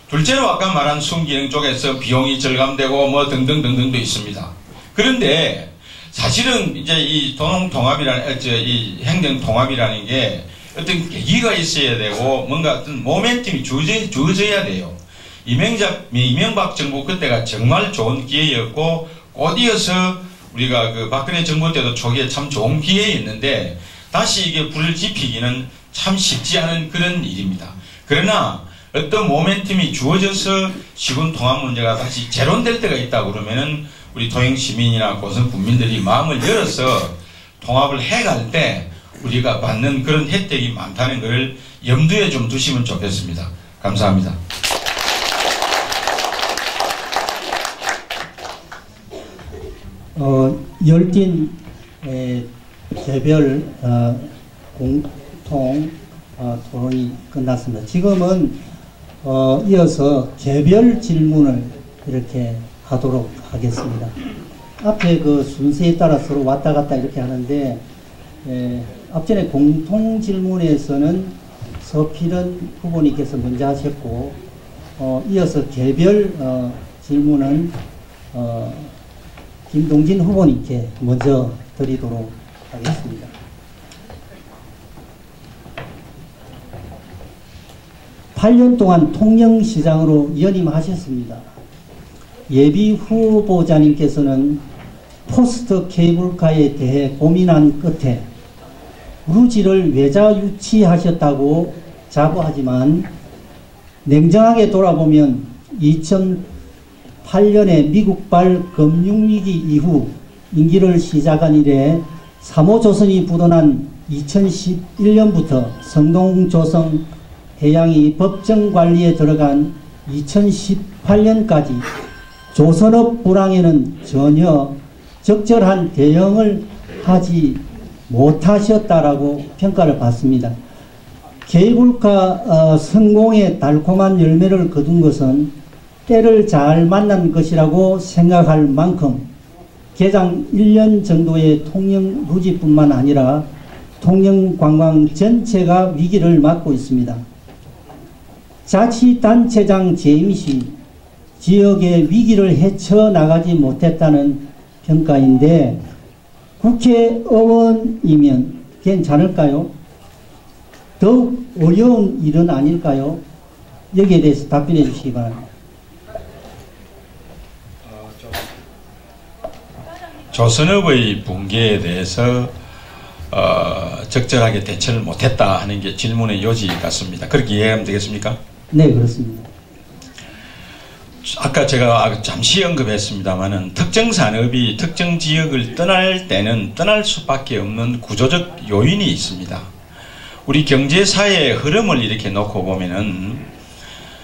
둘째로 아까 말한 순기능 쪽에서 비용이 절감되고 뭐 등등등등도 있습니다. 그런데 사실은 이제 이 이 행정통합이라는 게 어떤 계기가 있어야 되고 뭔가 어떤 모멘텀이 주어져야 돼요. 이명박 정부 그때가 정말 좋은 기회였고, 곧이어서 우리가 그 박근혜 정부 때도 초기에 참 좋은 기회였는데 다시 이게 불을 지피기는 참 쉽지 않은 그런 일입니다. 그러나 어떤 모멘텀이 주어져서 시군 통합 문제가 다시 재론될 때가 있다 그러면은 우리 통영 시민이나 고성 국민들이 마음을 열어서 통합을 해갈 때 우리가 받는 그런 혜택이 많다는 것을 염두에 좀 두시면 좋겠습니다. 감사합니다. 열띤 개별 공통 토론이 끝났습니다. 지금은 이어서 개별 질문을 이렇게 하도록 하겠습니다. 앞에 그 순서에 따라 서로 왔다 갔다 이렇게 하는데, 앞전에 공통 질문에서는 서필은 후보님께서 먼저 하셨고, 이어서 개별 질문은 김동진 후보님께 먼저 드리도록 하겠습니다. (8년) 동안 통영시장으로 연임하셨습니다. 예비 후보자님께서는 포스트 케이블카에 대해 고민한 끝에 루지를 외자 유치하셨다고 자부하지만, 냉정하게 돌아보면 2008년에 미국발 금융위기 이후 임기를 시작한 이래 3호조선이 부도난 2011년부터 성동조선 해양이 법정관리에 들어간 2018년까지 조선업 불황에는 전혀 적절한 대응을 하지 못하셨다라고 평가를 받습니다. 케이블카 성공의 달콤한 열매를 거둔 것은 때를 잘 만난 것이라고 생각할 만큼 개장 1년 정도의 통영 루지뿐만 아니라 통영 관광 전체가 위기를 맞고 있습니다. 자치단체장 재임 시 지역의 위기를 헤쳐나가지 못했다는 평가인데 국회의원이면 괜찮을까요? 더욱 어려운 일은 아닐까요? 여기에 대해서 답변해 주시기 바랍니다. 조선업의 붕괴에 대해서 적절하게 대처를 못했다 하는 게 질문의 요지 같습니다. 그렇게 이해하면 되겠습니까? 네, 그렇습니다. 아까 제가 잠시 언급했습니다마는 특정 산업이 특정 지역을 떠날 때는 떠날 수밖에 없는 구조적 요인이 있습니다. 우리 경제사회의 흐름을 이렇게 놓고 보면은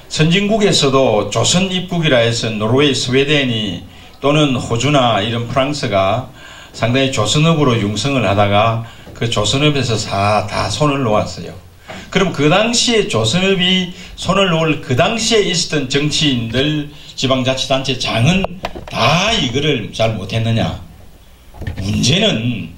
선진국에서도 조선 입국이라 해서 노르웨이, 스웨덴이 또는 호주나 이런 프랑스가 상당히 조선업으로 융성을 하다가 그 조선업에서 다 손을 놓았어요. 그럼 그 당시에 조선업이 손을 놓을 그 당시에 있었던 정치인들, 지방자치단체장은 다 이거를 잘 못했느냐? 문제는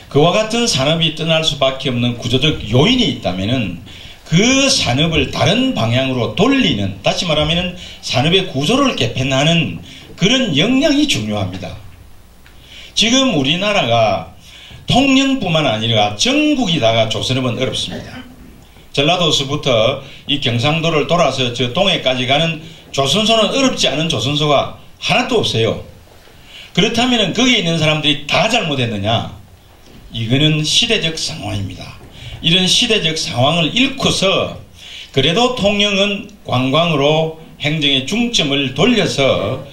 그와 같은 산업이 떠날 수밖에 없는 구조적 요인이 있다면은 그 산업을 다른 방향으로 돌리는, 다시 말하면은 산업의 구조를 개편하는 그런 역량이 중요합니다. 지금 우리나라가 통영뿐만 아니라 전국이다가 조선업은 어렵습니다. 전라도서부터 이 경상도를 돌아서 저 동해까지 가는 조선소는 어렵지 않은 조선소가 하나도 없어요. 그렇다면 거기에 있는 사람들이 다 잘못했느냐? 이거는 시대적 상황입니다. 이런 시대적 상황을 읽고서 그래도 통영은 관광으로 행정의 중점을 돌려서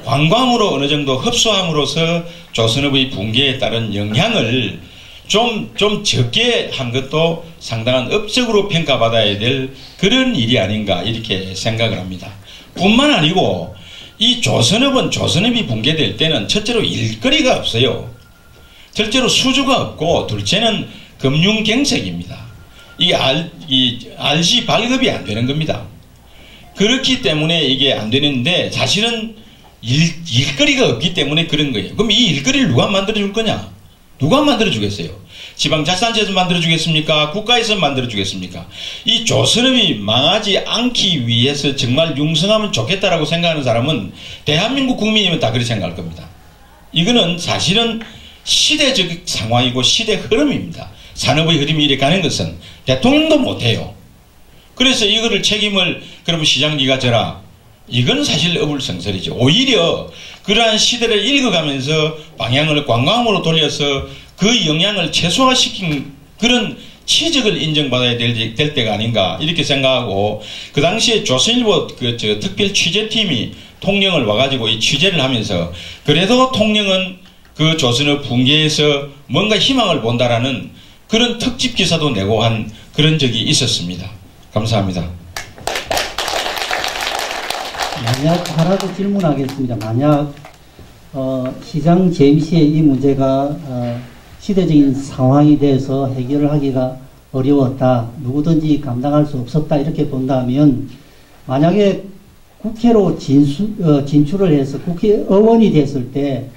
관광으로 어느 정도 흡수함으로써 조선업의 붕괴에 따른 영향을 좀 적게 한 것도 상당한 업적으로 평가받아야 될 그런 일이 아닌가 이렇게 생각을 합니다. 뿐만 아니고 이 조선업이 붕괴될 때는 첫째로 일거리가 없어요. 첫째로 수주가 없고 둘째는 금융경색입니다. 이 RG 발급이 안 되는 겁니다. 그렇기 때문에 이게 안 되는데 사실은 일거리가 없기 때문에 그런 거예요. 그럼 이 일거리를 누가 만들어줄 거냐? 누가 만들어주겠어요? 지방자치단체에서 만들어주겠습니까? 국가에서 만들어주겠습니까? 이 조선업이 망하지 않기 위해서 정말 융성하면 좋겠다라고 생각하는 사람은 대한민국 국민이면 다 그렇게 생각할 겁니다. 이거는 사실은 시대적 상황이고 시대 흐름입니다. 산업의 흐름이 이렇게 가는 것은 대통령도 못해요. 그래서 이거를 책임을 그러면 시장기가 져라. 이건 사실 어불성설이죠. 오히려 그러한 시대를 읽어가면서 방향을 관광으로 돌려서 그 영향을 최소화시킨 그런 취적을 인정받아야 될 때가 아닌가 이렇게 생각하고, 그 당시에 조선일보 특별 취재팀이 통영을 와가지고 이 취재를 하면서 그래도 통영은 그 조선업 붕괴에서 뭔가 희망을 본다라는 그런 특집 기사도 내고 한 그런 적이 있었습니다. 감사합니다. 만약 하나도 질문하겠습니다. 만약 시장 재임 시에 이 문제가 시대적인 상황이 돼서 해결을 하기가 어려웠다, 누구든지 감당할 수 없었다 이렇게 본다면, 만약에 국회로 진출을 해서 국회의원이 됐을 때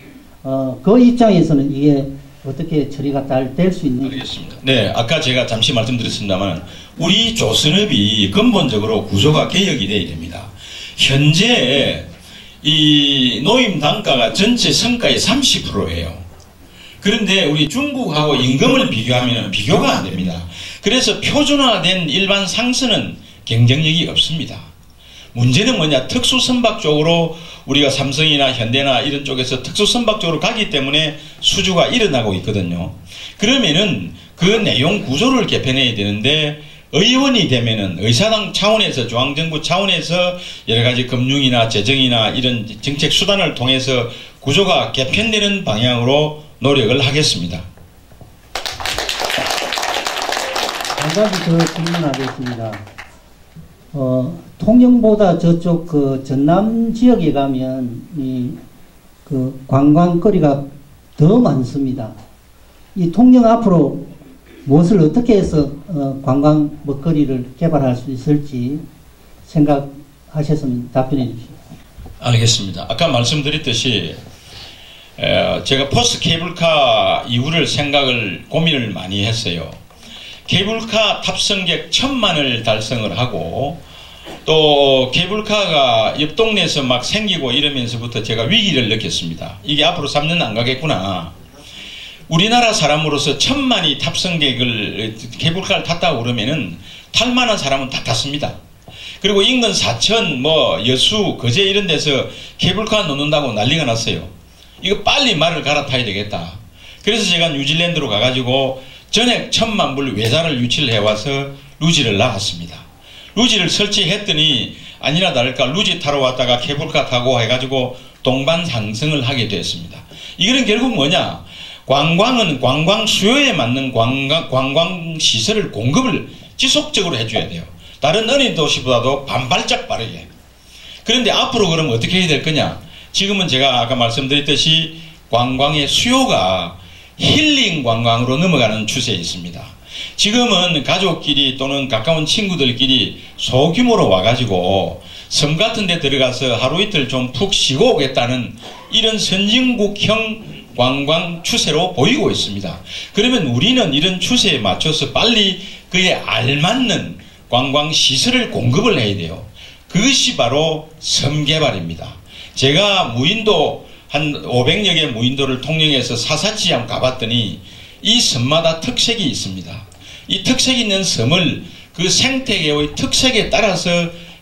그 입장에서는 이게 어떻게 처리가 잘 될 수 있는지. 알겠습니다. 네, 아까 제가 잠시 말씀드렸습니다만 우리 조선업이 근본적으로 구조가 개혁이 돼야 됩니다. 현재 이 노임 단가가 전체 성과의 30%예요. 그런데 우리 중국하고 임금을 비교하면 비교가 안 됩니다. 그래서 표준화된 일반 상선은 경쟁력이 없습니다. 문제는 뭐냐? 특수선박 쪽으로 우리가 삼성이나 현대나 이런 쪽에서 특수선박 쪽으로 가기 때문에 수주가 일어나고 있거든요. 그러면은 그 내용 구조를 개편해야 되는데, 의원이 되면은 의사당 차원에서, 중앙정부 차원에서 여러 가지 금융이나 재정이나 이런 정책 수단을 통해서 구조가 개편되는 방향으로 노력을 하겠습니다. 한 가지 더 질문하겠습니다. 통영보다 저쪽 그 전남 지역에 가면 그 관광거리가 더 많습니다. 이 통영 앞으로 무엇을 어떻게 해서 관광 먹거리를 개발할 수 있을지 생각하셨으면 답변해 주십시오. 알겠습니다. 아까 말씀드렸듯이 제가 포스트 케이블카 이후를 고민을 많이 했어요. 케이블카 탑승객 1000만을 달성을 하고 또 케이블카가 옆 동네에서 막 생기고 이러면서부터 제가 위기를 느꼈습니다. 이게 앞으로 3년 안 가겠구나. 우리나라 사람으로서 1000만이 탑승객을 케이블카를 탔다고 그러면은 탈만한 사람은 다 탔습니다. 그리고 인근 사천, 여수, 거제 이런 데서 케이블카 놓는다고 난리가 났어요. 이거 빨리 말을 갈아타야 되겠다. 그래서 제가 뉴질랜드로 가가지고 전액 1000만 불 외자를 유치를 해와서 루지를 나갔습니다. 루지를 설치했더니 아니나 다를까 루지 타러 왔다가 케이블카 타고 해가지고 동반 상승을 하게 됐습니다. 이거는 결국 뭐냐? 관광은 관광 수요에 맞는 관광 시설을 공급을 지속적으로 해줘야 돼요. 다른 어느 도시보다도 반발짝 빠르게. 그런데 앞으로 그러면 어떻게 해야 될 거냐? 지금은 제가 아까 말씀드렸듯이 관광의 수요가 힐링 관광으로 넘어가는 추세에 있습니다. 지금은 가족끼리 또는 가까운 친구들끼리 소규모로 와가지고 섬 같은 데 들어가서 하루 이틀 좀 푹 쉬고 오겠다는 이런 선진국형 관광 추세로 보이고 있습니다. 그러면 우리는 이런 추세에 맞춰서 빨리 그에 알맞는 관광 시설을 공급을 해야 돼요. 그것이 바로 섬 개발입니다. 제가 무인도 한 500여 개 무인도를 통영에서 사사치 한번 가봤더니 이 섬마다 특색이 있습니다. 이 특색 있는 섬을 그 생태계의 특색에 따라서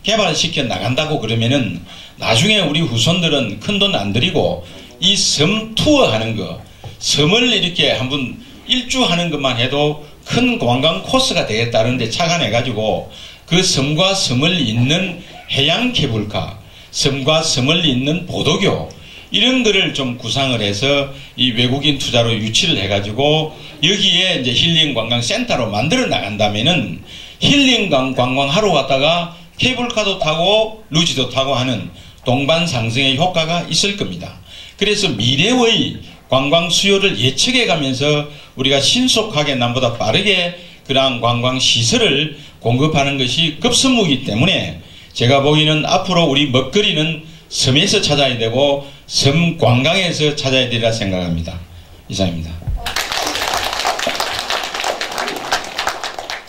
개발시켜 나간다고 그러면은 나중에 우리 후손들은 큰돈 안 들이고 이 섬 투어 하는 거, 섬을 이렇게 한번 일주하는 것만 해도 큰 관광 코스가 되겠다는데 착안해가지고 그 섬과 섬을 잇는 해양 케이블카, 섬과 섬을 잇는 보도교 이런 거를 좀 구상을 해서 이 외국인 투자로 유치를 해가지고 여기에 이제 힐링 관광 센터로 만들어 나간다면은 힐링 관광 하러 갔다가 케이블카도 타고 루지도 타고 하는 동반 상승의 효과가 있을 겁니다. 그래서 미래의 관광 수요를 예측해 가면서 우리가 신속하게 남보다 빠르게 그러한 관광 시설을 공급하는 것이 급선무이기 때문에 제가 보기에는 앞으로 우리 먹거리는 섬에서 찾아야 되고 섬 관광에서 찾아야 되리라 생각합니다. 이상입니다.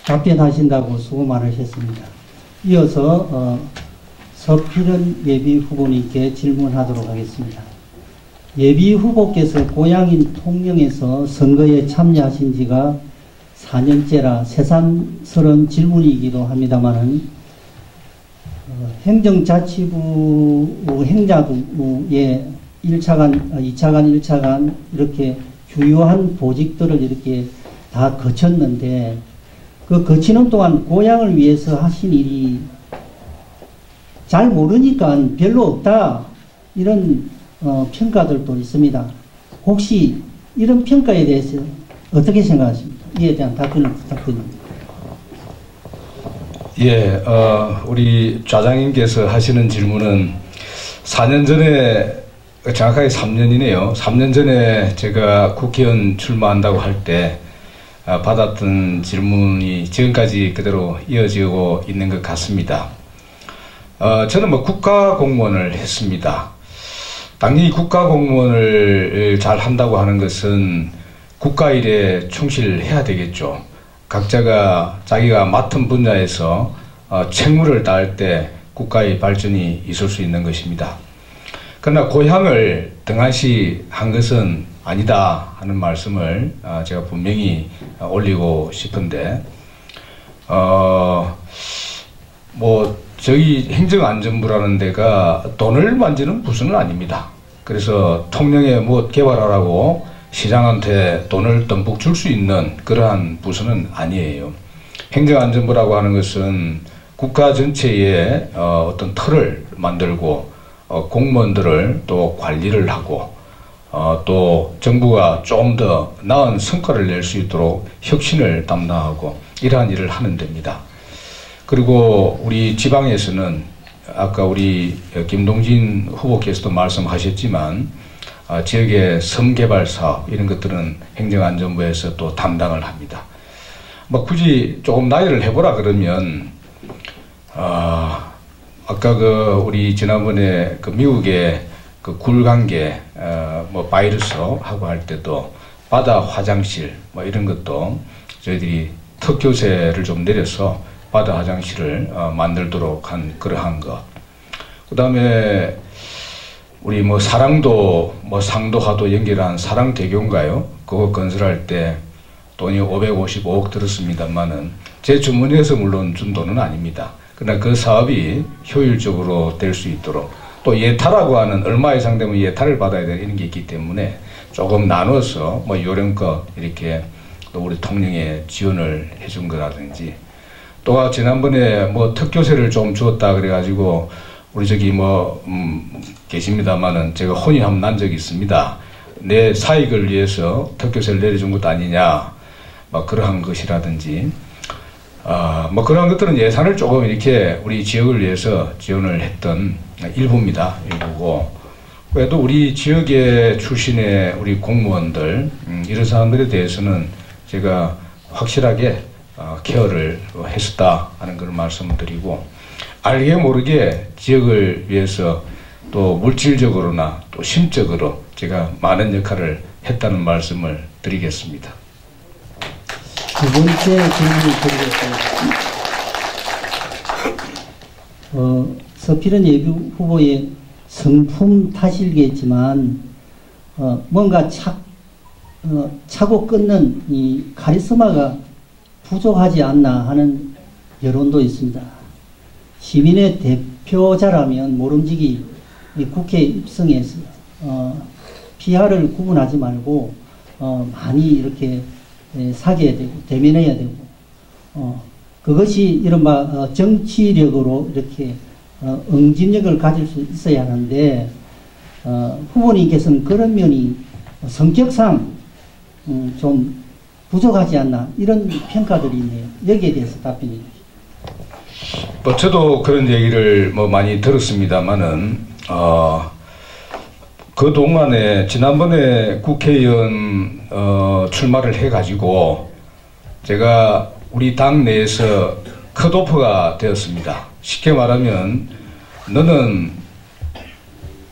답변하신다고 수고 많으셨습니다. 이어서 서필은 예비 후보님께 질문하도록 하겠습니다. 예비 후보께서 고향인 통영에서 선거에 참여하신 지가 4년째라 새삼스러운 질문이기도 합니다만은 행정자치부 행자부의 1차관, 2차관, 1차관 이렇게 주요한 보직들을 이렇게 다 거쳤는데 그 거치는 동안 고향을 위해서 하신 일이 잘 모르니까 별로 없다 이런 평가들도 있습니다. 혹시 이런 평가에 대해서 어떻게 생각하십니까? 이에 대한 답변을 부탁드립니다. 예, 우리 좌장님께서 하시는 질문은 4년 전에, 정확하게 3년이네요. 3년 전에 제가 국회의원 출마한다고 할 때 받았던 질문이 지금까지 그대로 이어지고 있는 것 같습니다. 저는 국가공무원을 했습니다. 당연히 국가공무원을 잘 한다고 하는 것은 국가일에 충실해야 되겠죠. 각자가 자기가 맡은 분야에서 책무를 다할 때 국가의 발전이 있을 수 있는 것입니다. 그러나 고향을 등한시한 것은 아니다 하는 말씀을 제가 분명히 올리고 싶은데 저희 행정안전부라는 데가 돈을 만지는 부서는 아닙니다. 그래서 통영에 개발하라고 시장한테 돈을 듬뿍 줄 수 있는 그러한 부서는 아니에요. 행정안전부라고 하는 것은 국가 전체에 어떤 틀을 만들고 공무원들을 또 관리를 하고 또 정부가 좀 더 나은 성과를 낼 수 있도록 혁신을 담당하고 이러한 일을 하는 데입니다. 그리고 우리 지방에서는 아까 우리 김동진 후보께서도 말씀하셨지만 지역의 섬 개발 사업 이런 것들은 행정안전부에서 또 담당을 합니다. 뭐 굳이 조금 나열을 해보라 그러면 아까 우리 지난번에 미국의 굴관계 뭐 바이러스 하고 할 때도 바다 화장실 뭐 이런 것도 저희들이 특교세를 좀 내려서 바다 화장실을 만들도록 한 그러한 것. 그다음에 우리 뭐 사랑도 뭐 상도하도 연결한 사랑대교인가요? 그거 건설할 때 돈이 555억 들었습니다만은 제 주머니에서 물론 준 돈은 아닙니다. 그러나 그 사업이 효율적으로 될 수 있도록 또 예타라고 하는 얼마 이상 되면 예타를 받아야 되는 게 있기 때문에 조금 나눠서 뭐 요령껏 이렇게 또 우리 통영에 지원을 해준 거라든지 또 지난번에 뭐 특교세를 좀 주었다 그래가지고 우리 저기 뭐 계십니다마는 제가 혼이 한번 난 적이 있습니다. 내 사익을 위해서 특교세를 내려준 것도 아니냐 뭐 그러한 것이라든지 뭐 그런 것들은 예산을 조금 이렇게 우리 지역을 위해서 지원을 했던 일부입니다. 일부고 그래도 우리 지역의 출신의 우리 공무원들 이런 사람들에 대해서는 제가 확실하게 케어를 했었다 하는 그런 말씀을 드리고 알게 모르게 지역을 위해서 또 물질적으로나 또 심적으로 제가 많은 역할을 했다는 말씀을 드리겠습니다. 두 번째 질문을 드리겠습니다. 서필은 예비 후보의 성품 탓이겠지만 뭔가 차고 끊는 이 카리스마가 부족하지 않나 하는 여론도 있습니다. 시민의 대표자라면 모름지기 국회에 입성해서 PR을 구분하지 말고 많이 이렇게 사귀어야 되고 대면해야 되고 그것이 이른바 정치력으로 이렇게 응집력을 가질 수 있어야 하는데 후보님께서는 그런 면이 성격상 좀 부족하지 않나 이런 평가들이 있네요. 여기에 대해서 답변해 주시죠. 뭐 저도 그런 얘기를 뭐 많이 들었습니다만은 그 동안에 지난번에 국회의원 출마를 해가지고 제가 우리 당 내에서 컷오프가 되었습니다. 쉽게 말하면 너는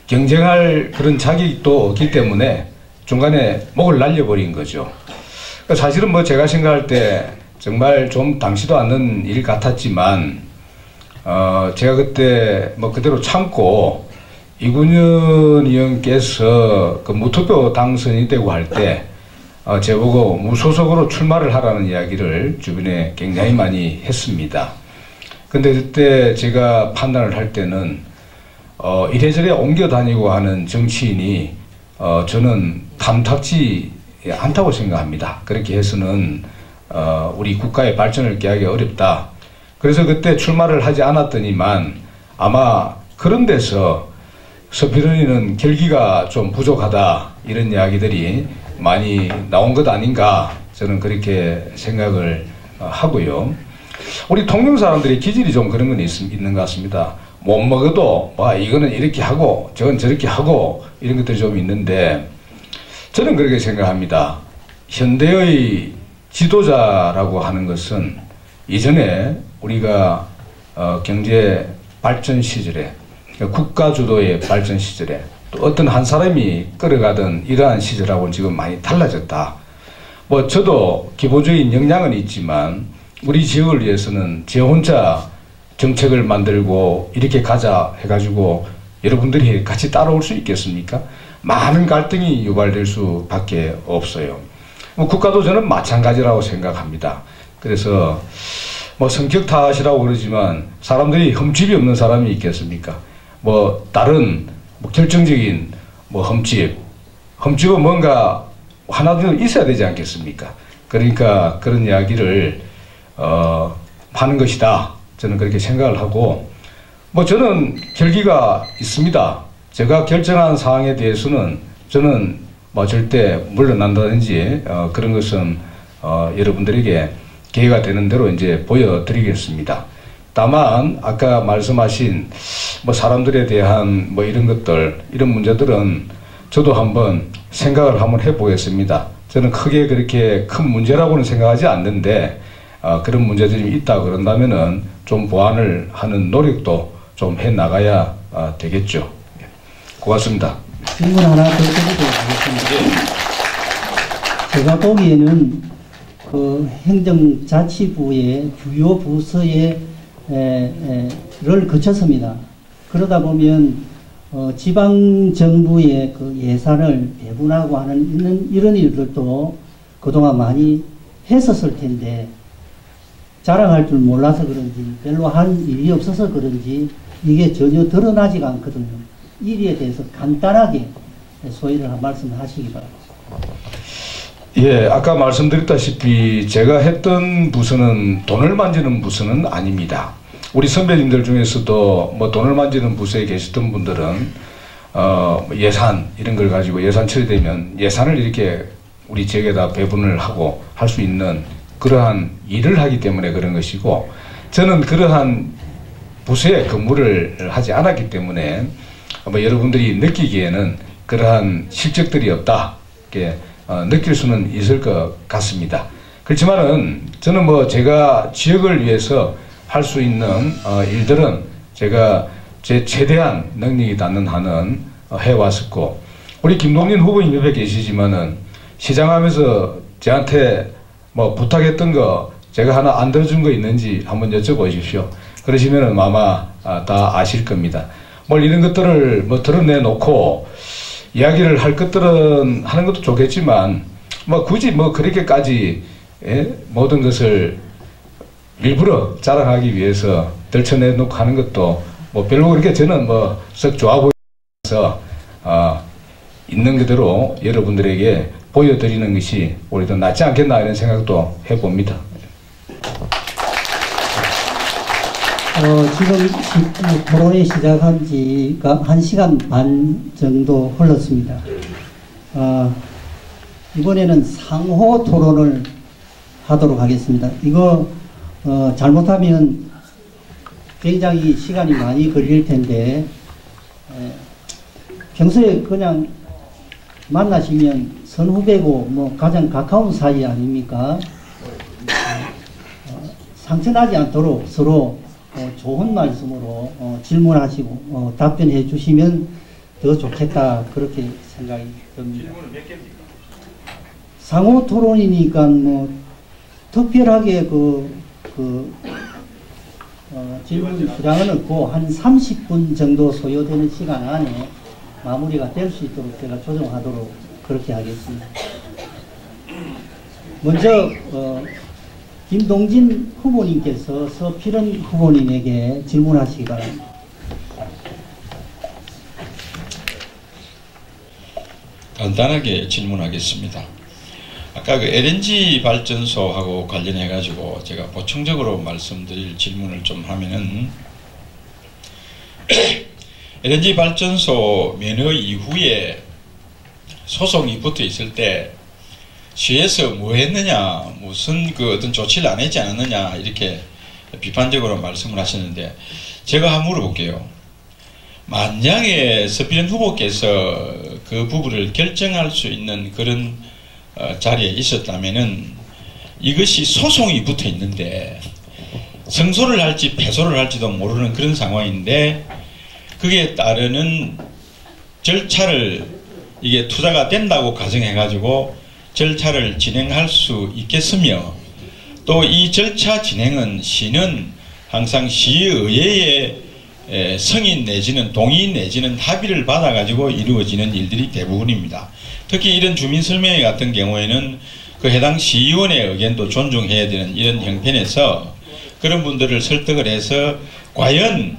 경쟁할 그런 자격도 없기 때문에 중간에 목을 날려버린 거죠. 사실은 뭐 제가 생각할 때 정말 좀 당시도 않는 일 같았지만 제가 그때 뭐 그대로 참고 이군현 의원께서 그 무투표 당선이 되고 할 때 제보고 무소속으로 출마를 하라는 이야기를 주변에 굉장히 많이 했습니다. 근데 그때 제가 판단을 할 때는 이래저래 옮겨 다니고 하는 정치인이 저는 탐탁지 않다고 생각합니다. 그렇게 해서는 우리 국가의 발전을 깨하기 어렵다. 그래서 그때 출마를 하지 않았더니만 아마 그런 데서 서필은이는 결기가 좀 부족하다 이런 이야기들이 많이 나온 것 아닌가 저는 그렇게 생각을 하고요. 우리 통영 사람들의 기질이 좀 그런 건 있는 것 같습니다. 못 먹어도 이거는 이렇게 하고 저건 저렇게 하고 이런 것들이 좀 있는데 저는 그렇게 생각합니다. 현대의 지도자라고 하는 것은 이전에 우리가 경제 발전 시절에 국가 주도의 발전 시절에 또 어떤 한 사람이 끌어가던 이러한 시절하고는 지금 많이 달라졌다. 뭐 저도 기본적인 역량은 있지만 우리 지역을 위해서는 제 혼자 정책을 만들고 이렇게 가자 해가지고 여러분들이 같이 따라올 수 있겠습니까? 많은 갈등이 유발될 수밖에 없어요. 뭐 국가도 저는 마찬가지라고 생각합니다. 그래서 뭐 성격 탓이라고 그러지만 사람들이 흠집이 없는 사람이 있겠습니까? 뭐 다른 뭐 결정적인 뭐 흠집은 뭔가 하나도 있어야 되지 않겠습니까? 그러니까 그런 이야기를 하는 것이다. 저는 그렇게 생각을 하고 뭐 저는 결기가 있습니다. 제가 결정한 사항에 대해서는 저는 뭐 절대 물러난다든지 그런 것은 여러분들에게 기회가 되는 대로 이제 보여드리겠습니다. 다만 아까 말씀하신 뭐 사람들에 대한 뭐 이런 것들 이런 문제들은 저도 한번 생각을 한번 해보겠습니다. 저는 크게 그렇게 큰 문제라고는 생각하지 않는데 그런 문제들이 있다 그런다면은 좀 보완을 하는 노력도 좀 해 나가야 되겠죠. 고맙습니다. 질문 하나 더 드리도록 하겠습니다. 제가 보기에는 그 행정자치부의 주요 부서에 를 거쳤습니다. 그러다 보면 지방정부의 그 예산을 배분하고 하는 이런 일들도 그동안 많이 했었을 텐데 자랑할 줄 몰라서 그런지 별로 한 일이 없어서 그런지 이게 전혀 드러나지가 않거든요. 일에 대해서 간단하게 소위를 한 말씀 하시기 바랍니다. 예, 아까 말씀드렸다시피 제가 했던 부서는 돈을 만지는 부서는 아닙니다. 우리 선배님들 중에서도 뭐 돈을 만지는 부서에 계셨던 분들은 예산 이런 걸 가지고 예산 처리되면 예산을 이렇게 우리 지역에다 배분을 하고 할 수 있는 그러한 일을 하기 때문에 그런 것이고, 저는 그러한 부서에 근무를 하지 않았기 때문에 뭐 여러분들이 느끼기에는 그러한 실적들이 없다 이렇게 느낄 수는 있을 것 같습니다. 그렇지만은 저는 뭐 제가 지역을 위해서 할 수 있는 일들은 제가 제 최대한 능력이 닿는 한은 해왔었고, 우리 김동진 후보님 옆에 계시지만은 시장하면서 저한테 뭐 부탁했던 거 제가 하나 안 들어준 거 있는지 한번 여쭤보십시오. 그러시면은 아마 다 아실 겁니다. 뭐 이런 것들을 뭐 드러내놓고 이야기를 할 것들은 하는 것도 좋겠지만 뭐 굳이 뭐 그렇게까지 모든 것을 일부러 자랑하기 위해서 들춰내놓고 하는 것도 뭐 별로 그렇게 저는 뭐 썩 좋아 보여서 있는 그대로 여러분들에게 보여드리는 것이 오히려 더 낫지 않겠나 이런 생각도 해봅니다. 지금 토론회 시작한 지가 1시간 반 정도 흘렀습니다. 이번에는 상호 토론을 하도록 하겠습니다. 이거 잘못하면 굉장히 시간이 많이 걸릴 텐데 평소에 그냥 만나시면 선후배고 뭐 가장 가까운 사이 아닙니까? 상처나지 않도록 서로 좋은 말씀으로 질문하시고 답변해 주시면 더 좋겠다 그렇게 생각이 듭니다. 질문은 몇 개입니까? 상호 토론이니까 뭐 특별하게 질문 수량은 없고 한 30분 정도 소요되는 시간 안에 마무리가 될 수 있도록 제가 조정하도록 그렇게 하겠습니다. 먼저 김동진 후보님께서 서필은 후보님에게 질문하시기 바랍니다. 간단하게 질문하겠습니다. 아까 그 LNG 발전소하고 관련해 가지고 제가 보충적으로 말씀드릴 질문을 좀 하면은 LNG 발전소 면허 이후에 소송이 붙어 있을 때 시에서 뭐 했느냐, 무슨 그 어떤 조치를 안 했지 않았느냐 이렇게 비판적으로 말씀을 하셨는데 제가 한번 물어볼게요. 만약에 서필은 후보께서 그 부분을 결정할 수 있는 그런 자리에 있었다면은 이것이 소송이 붙어 있는데 승소를 할지 패소를 할지도 모르는 그런 상황인데 그게 따르는 절차를 이게 투자가 된다고 가정해 가지고 절차를 진행할 수 있겠으며 또 이 절차 진행은 시는 항상 시의회의 승인 내지는 동의 내지는 합의를 받아 가지고 이루어지는 일들이 대부분입니다. 특히 이런 주민설명회 같은 경우에는 그 해당 시의원의 의견도 존중해야 되는 이런 형편에서 그런 분들을 설득을 해서 과연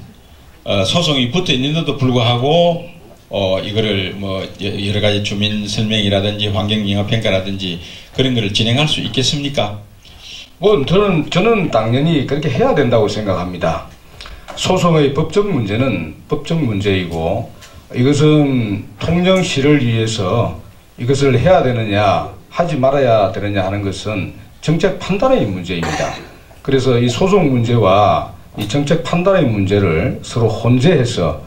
소송이 붙어 있는데도 불구하고 이거를 뭐 여러 가지 주민 설명이라든지 환경영향평가라든지 그런 거를 진행할 수 있겠습니까? 뭐 저는 당연히 그렇게 해야 된다고 생각합니다. 소송의 법적 문제는 법적 문제이고 이것은 통영시를 위해서 이것을 해야 되느냐 하지 말아야 되느냐 하는 것은 정책 판단의 문제입니다. 그래서 이 소송 문제와 이 정책 판단의 문제를 서로 혼재해서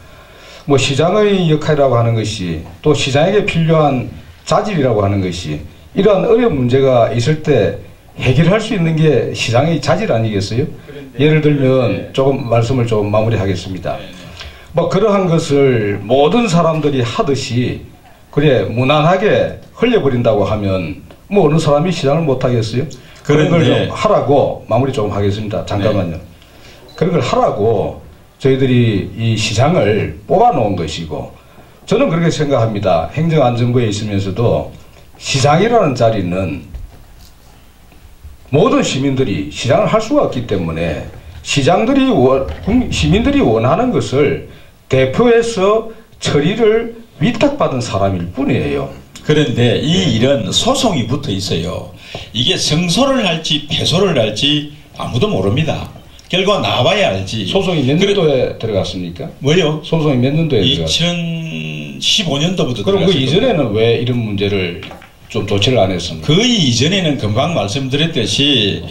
뭐 시장의 역할이라고 하는 것이 또 시장에게 필요한 자질이라고 하는 것이 이러한 어려운 문제가 있을 때 해결할 수 있는 게 시장의 자질 아니겠어요? 예를 들면 조금 말씀을 좀 마무리하겠습니다. 뭐 그러한 것을 모든 사람들이 하듯이 그래 무난하게 흘려버린다고 하면 뭐 어느 사람이 시장을 못 하겠어요? 그런 걸 좀 하라고 마무리 좀 하겠습니다. 잠깐만요. 그런 걸 하라고 저희들이 이 시장을 뽑아놓은 것이고 저는 그렇게 생각합니다. 행정안전부에 있으면서도 시장이라는 자리는 모든 시민들이 시장을 할 수가 없기 때문에 시민들이 원하는 것을 대표해서 처리를 위탁받은 사람일 뿐이에요. 그런데 이 일은 소송이 붙어 있어요. 이게 승소를 할지 패소를 할지 아무도 모릅니다. 결과 나와야 알지. 소송이 몇 년도에 들어갔습니까? 뭐요? 소송이 몇 년도에 들어갔어요? 2015년도부터 그럼 그 이전에는 왜 이런 문제를 좀 조치를 안 했습니까? 그 이전에는 금방 말씀드렸듯이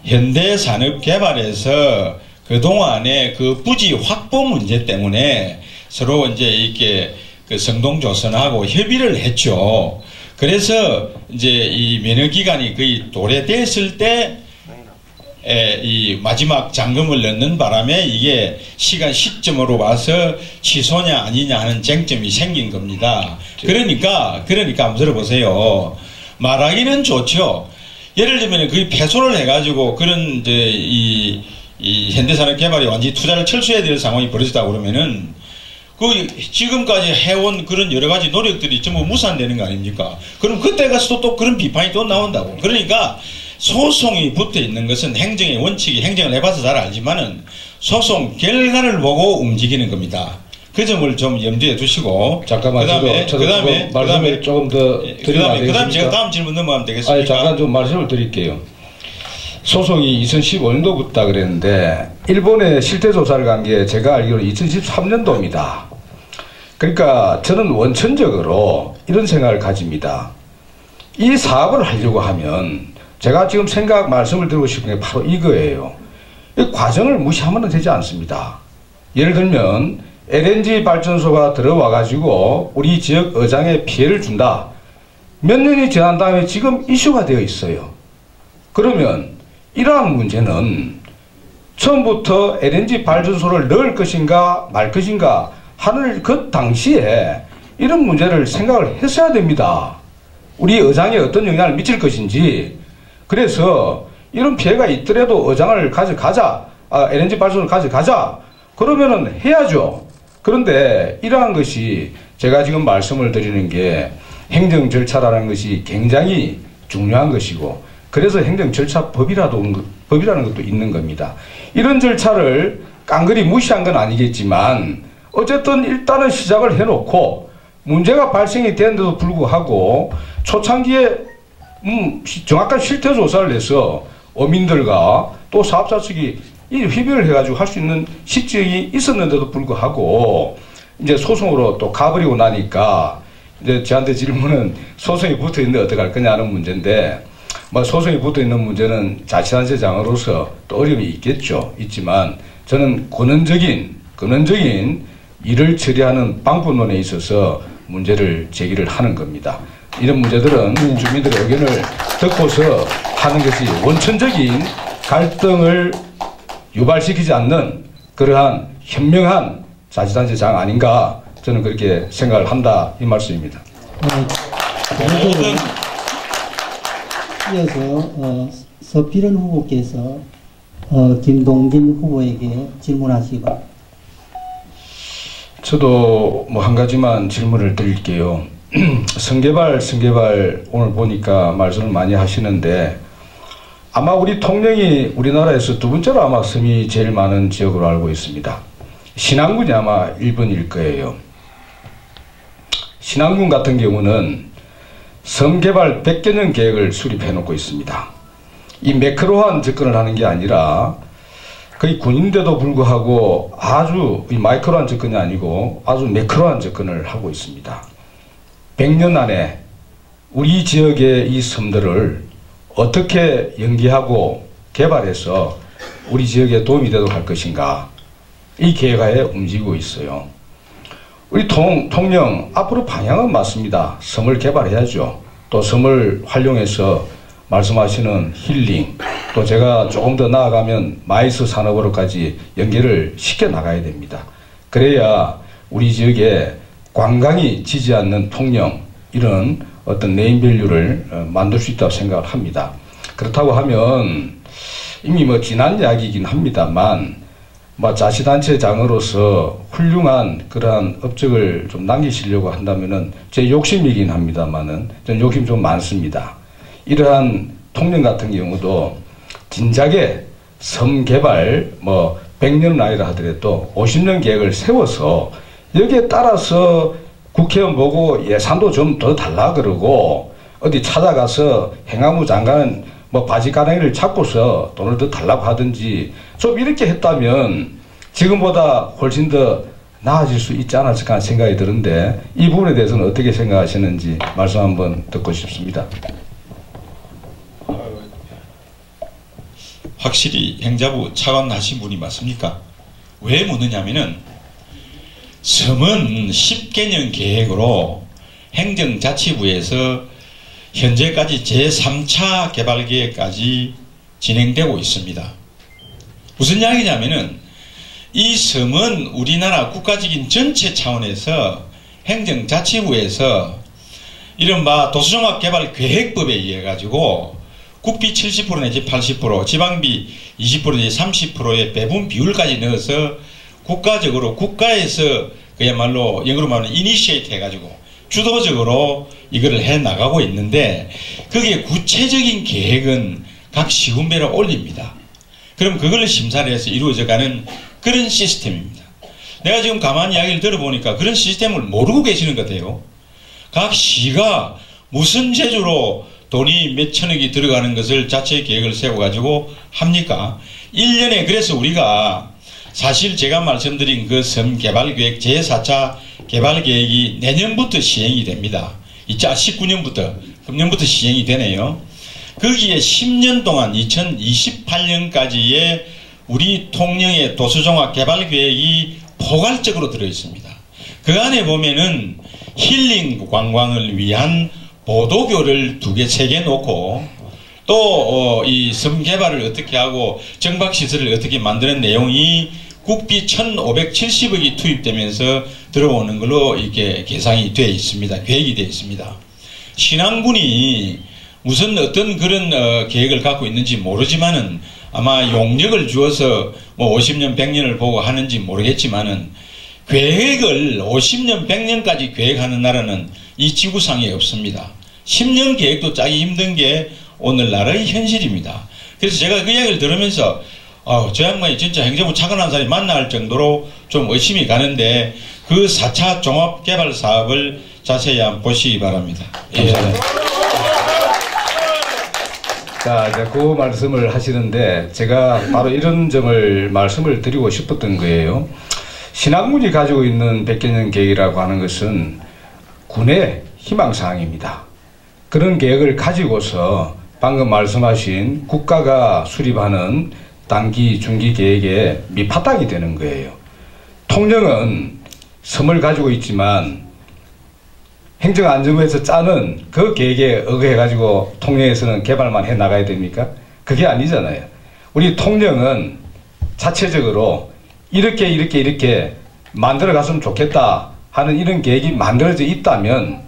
현대산업개발에서 그동안에 그 부지 확보 문제 때문에 서로 이제 이렇게 그 성동조선하고 협의를 했죠. 그래서 이제 이 면허기간이 거의 도래됐을 때 이 마지막 잔금을 넣는 바람에 이게 시점으로 봐서 취소냐 아니냐 하는 쟁점이 생긴 겁니다. 그러니까 한번 들어보세요. 말하기는 좋죠. 예를 들면 거의 패소를 해가지고 그런 이제 이 현대산업개발이 완전히 투자를 철수해야 될 상황이 벌어졌다 그러면은 그 지금까지 해온 그런 여러 가지 노력들이 전부 무산되는 거 아닙니까? 그럼 그때 가서 또 그런 비판이 또 나온다고. 그러니까 소송이 붙어 있는 것은 행정의 원칙이 행정을 해봐서 잘 알지만은 소송 결과를 보고 움직이는 겁니다. 그 점을 좀 염두에 두시고. 잠깐만, 그다음에 말씀을 조금 더 드리면 안 되겠습니까? 그다음 제가 다음 질문 넘어가면 되겠습니까? 아니, 잠깐 좀 말씀을 드릴게요. 소송이 2015년도부터 그랬는데 일본에 실태조사를 간 게 제가 알기로 2013년도입니다. 그러니까 저는 원천적으로 이런 생각을 가집니다. 이 사업을 하려고 하면 제가 지금 말씀을 드리고 싶은 게 바로 이거예요. 이 과정을 무시하면 되지 않습니다. 예를 들면 LNG 발전소가 들어와 가지고 우리 지역 어장에 피해를 준다. 몇 년이 지난 다음에 지금 이슈가 되어 있어요. 그러면 이러한 문제는 처음부터 LNG 발전소를 넣을 것인가 말 것인가 하는 그 당시에 이런 문제를 생각을 했어야 됩니다. 우리 어장에 어떤 영향을 미칠 것인지. 그래서 이런 피해가 있더라도 어장을 가져가자, LNG 발전소를 가져가자, 그러면은 해야죠. 그런데 이러한 것이 제가 지금 말씀을 드리는 게 행정 절차라는 것이 굉장히 중요한 것이고, 그래서 행정 절차 법이라는 것도 있는 겁니다. 이런 절차를 깡그리 무시한 건 아니겠지만 어쨌든 일단은 시작을 해놓고 문제가 발생이 되는데도 불구하고 초창기에 정확한 실태조사를 해서 어민들과 또 사업자 측이 이 협의를 해가지고 할 수 있는 시점이 있었는데도 불구하고 이제 소송으로 또 가버리고 나니까 이제 저한테 질문은 소송이 붙어 있는데 어떡할 거냐는 문제인데, 뭐 소송이 붙어 있는 문제는 자치단체장으로서 또 어려움이 있지만 저는 근원적인 일을 처리하는 방법론에 있어서 문제를 제기를 하는 겁니다. 이런 문제들은 주민들의 의견을 듣고서 하는 것이 원천적인 갈등을 유발시키지 않는 그러한 현명한 자치단체장 아닌가, 저는 그렇게 생각을 한다, 이 말씀입니다. 이어서 서필은 후보께서 김동빈 후보에게 질문하시고. 저도 뭐 한 가지만 질문을 드릴게요. 성개발 오늘 보니까 말씀을 많이 하시는데 아마 우리 통영이 우리나라에서 두 번째로 아마 섬이 제일 많은 지역으로 알고 있습니다. 신안군이 아마 1번일 거예요. 신안군 같은 경우는 섬개발 100개 년 계획을 수립해 놓고 있습니다. 이 매크로한 접근을 하는 게 아니라 거의 군인데도 불구하고 아주 마이크로한 접근이 아니고 아주 매크로한 접근을 하고 있습니다. 100년 안에 우리 지역의 이 섬들을 어떻게 연계하고 개발해서 우리 지역에 도움이 되도록 할 것인가, 이 계획하에 움직이고 있어요. 우리 통영 앞으로 방향은 맞습니다. 섬을 개발해야죠. 또 섬을 활용해서 말씀하시는 힐링, 또 제가 조금 더 나아가면 마이스 산업으로까지 연계를 시켜 나가야 됩니다. 그래야 우리 지역에 관광이 지지 않는 통영, 이런 어떤 네임밸류를 만들 수 있다고 생각을 합니다. 그렇다고 하면 이미 뭐 지난 이야기이긴 합니다만, 자치단체장으로서 훌륭한 그러한 업적을 좀 남기시려고 한다면은 제 욕심이긴 합니다만은 전 욕심 좀 많습니다. 이러한 통영 같은 경우도 진작에 섬 개발 100년은 아니라 하더라도 50년 계획을 세워서 여기에 따라서 국회의원 보고 예산도 좀 더 달라 그러고 어디 찾아가서 행안부 장관 바지가랑이를 잡고서 돈을 더 달라고 하든지 좀 이렇게 했다면 지금보다 훨씬 더 나아질 수 있지 않았을까 하는 생각이 드는데 이 부분에 대해서는 어떻게 생각하시는지 말씀 한번 듣고 싶습니다. 확실히 행자부 차관 하신 분이 맞습니까? 왜 묻느냐면은 섬은 10개년 계획으로 행정자치부에서 현재까지 제3차 개발계획까지 진행되고 있습니다. 무슨 이야기냐면은 이 섬은 우리나라 국가적인 전체 차원에서 행정자치부에서 이른바 도시종합개발계획법에 의해 가지고 국비 70% 내지 80%, 지방비 20% 내지 30%의 배분 비율까지 넣어서 국가적으로 국가에서 그야말로 영어로 말하면 이니시에이트 해가지고 주도적으로 이거를 해 나가고 있는데 그게 구체적인 계획은 각 시군별로 올립니다. 그럼 그걸 심사를 해서 이루어져가는 그런 시스템입니다. 내가 지금 가만히 이야기를 들어보니까 그런 시스템을 모르고 계시는 것 같아요. 각 시가 무슨 재주로 돈이 몇 천억이 들어가는 것을 자체 계획을 세워가지고 합니까? 1년에 그래서 우리가 사실 제가 말씀드린 그 섬 개발계획 제4차 개발계획이 내년부터 시행이 됩니다. 2019년부터 금년부터 시행이 되네요. 거기에 10년 동안 2028년까지의 우리 통영의 도시종합개발계획이 포괄적으로 들어있습니다. 그 안에 보면은 힐링 관광을 위한 보도교를 2개, 3개 놓고 또 이 섬 개발을 어떻게 하고 정박시설을 어떻게 만드는 내용이 국비 1,570억이 투입되면서 들어오는 걸로 이렇게 계산이 되어 있습니다. 계획이 되어 있습니다. 신안군이 무슨 어떤 그런 계획을 갖고 있는지 모르지만은 아마 용역을 주어서 50년, 100년을 보고 하는지 모르겠지만은 계획을 50년, 100년까지 계획하는 나라는 이 지구상에 없습니다. 10년 계획도 짜기 힘든 게 오늘날의 현실입니다. 그래서 제가 그 이야기를 들으면서 저 양반이 진짜 행정부 차관한 사람이 만나 할 정도로 좀 의심이 가는데 그 4차 종합개발 사업을 자세히 한번 보시기 바랍니다. 감사합니다. 자, 이제 그 말씀을 하시는데 제가 바로 이런 점을 말씀을 드리고 싶었던 거예요. 신안군이 가지고 있는 100개년 계획이라고 하는 것은 군의 희망사항입니다. 그런 계획을 가지고서 방금 말씀하신 국가가 수립하는 단기, 중기 계획의 밑바탕이 되는 거예요. 통영은 섬을 가지고 있지만 행정안전부에서 짜는 그 계획에 의거해가지고 통영에서는 개발만 해 나가야 됩니까? 그게 아니잖아요. 우리 통영은 자체적으로 이렇게 만들어 갔으면 좋겠다 하는 이런 계획이 만들어져 있다면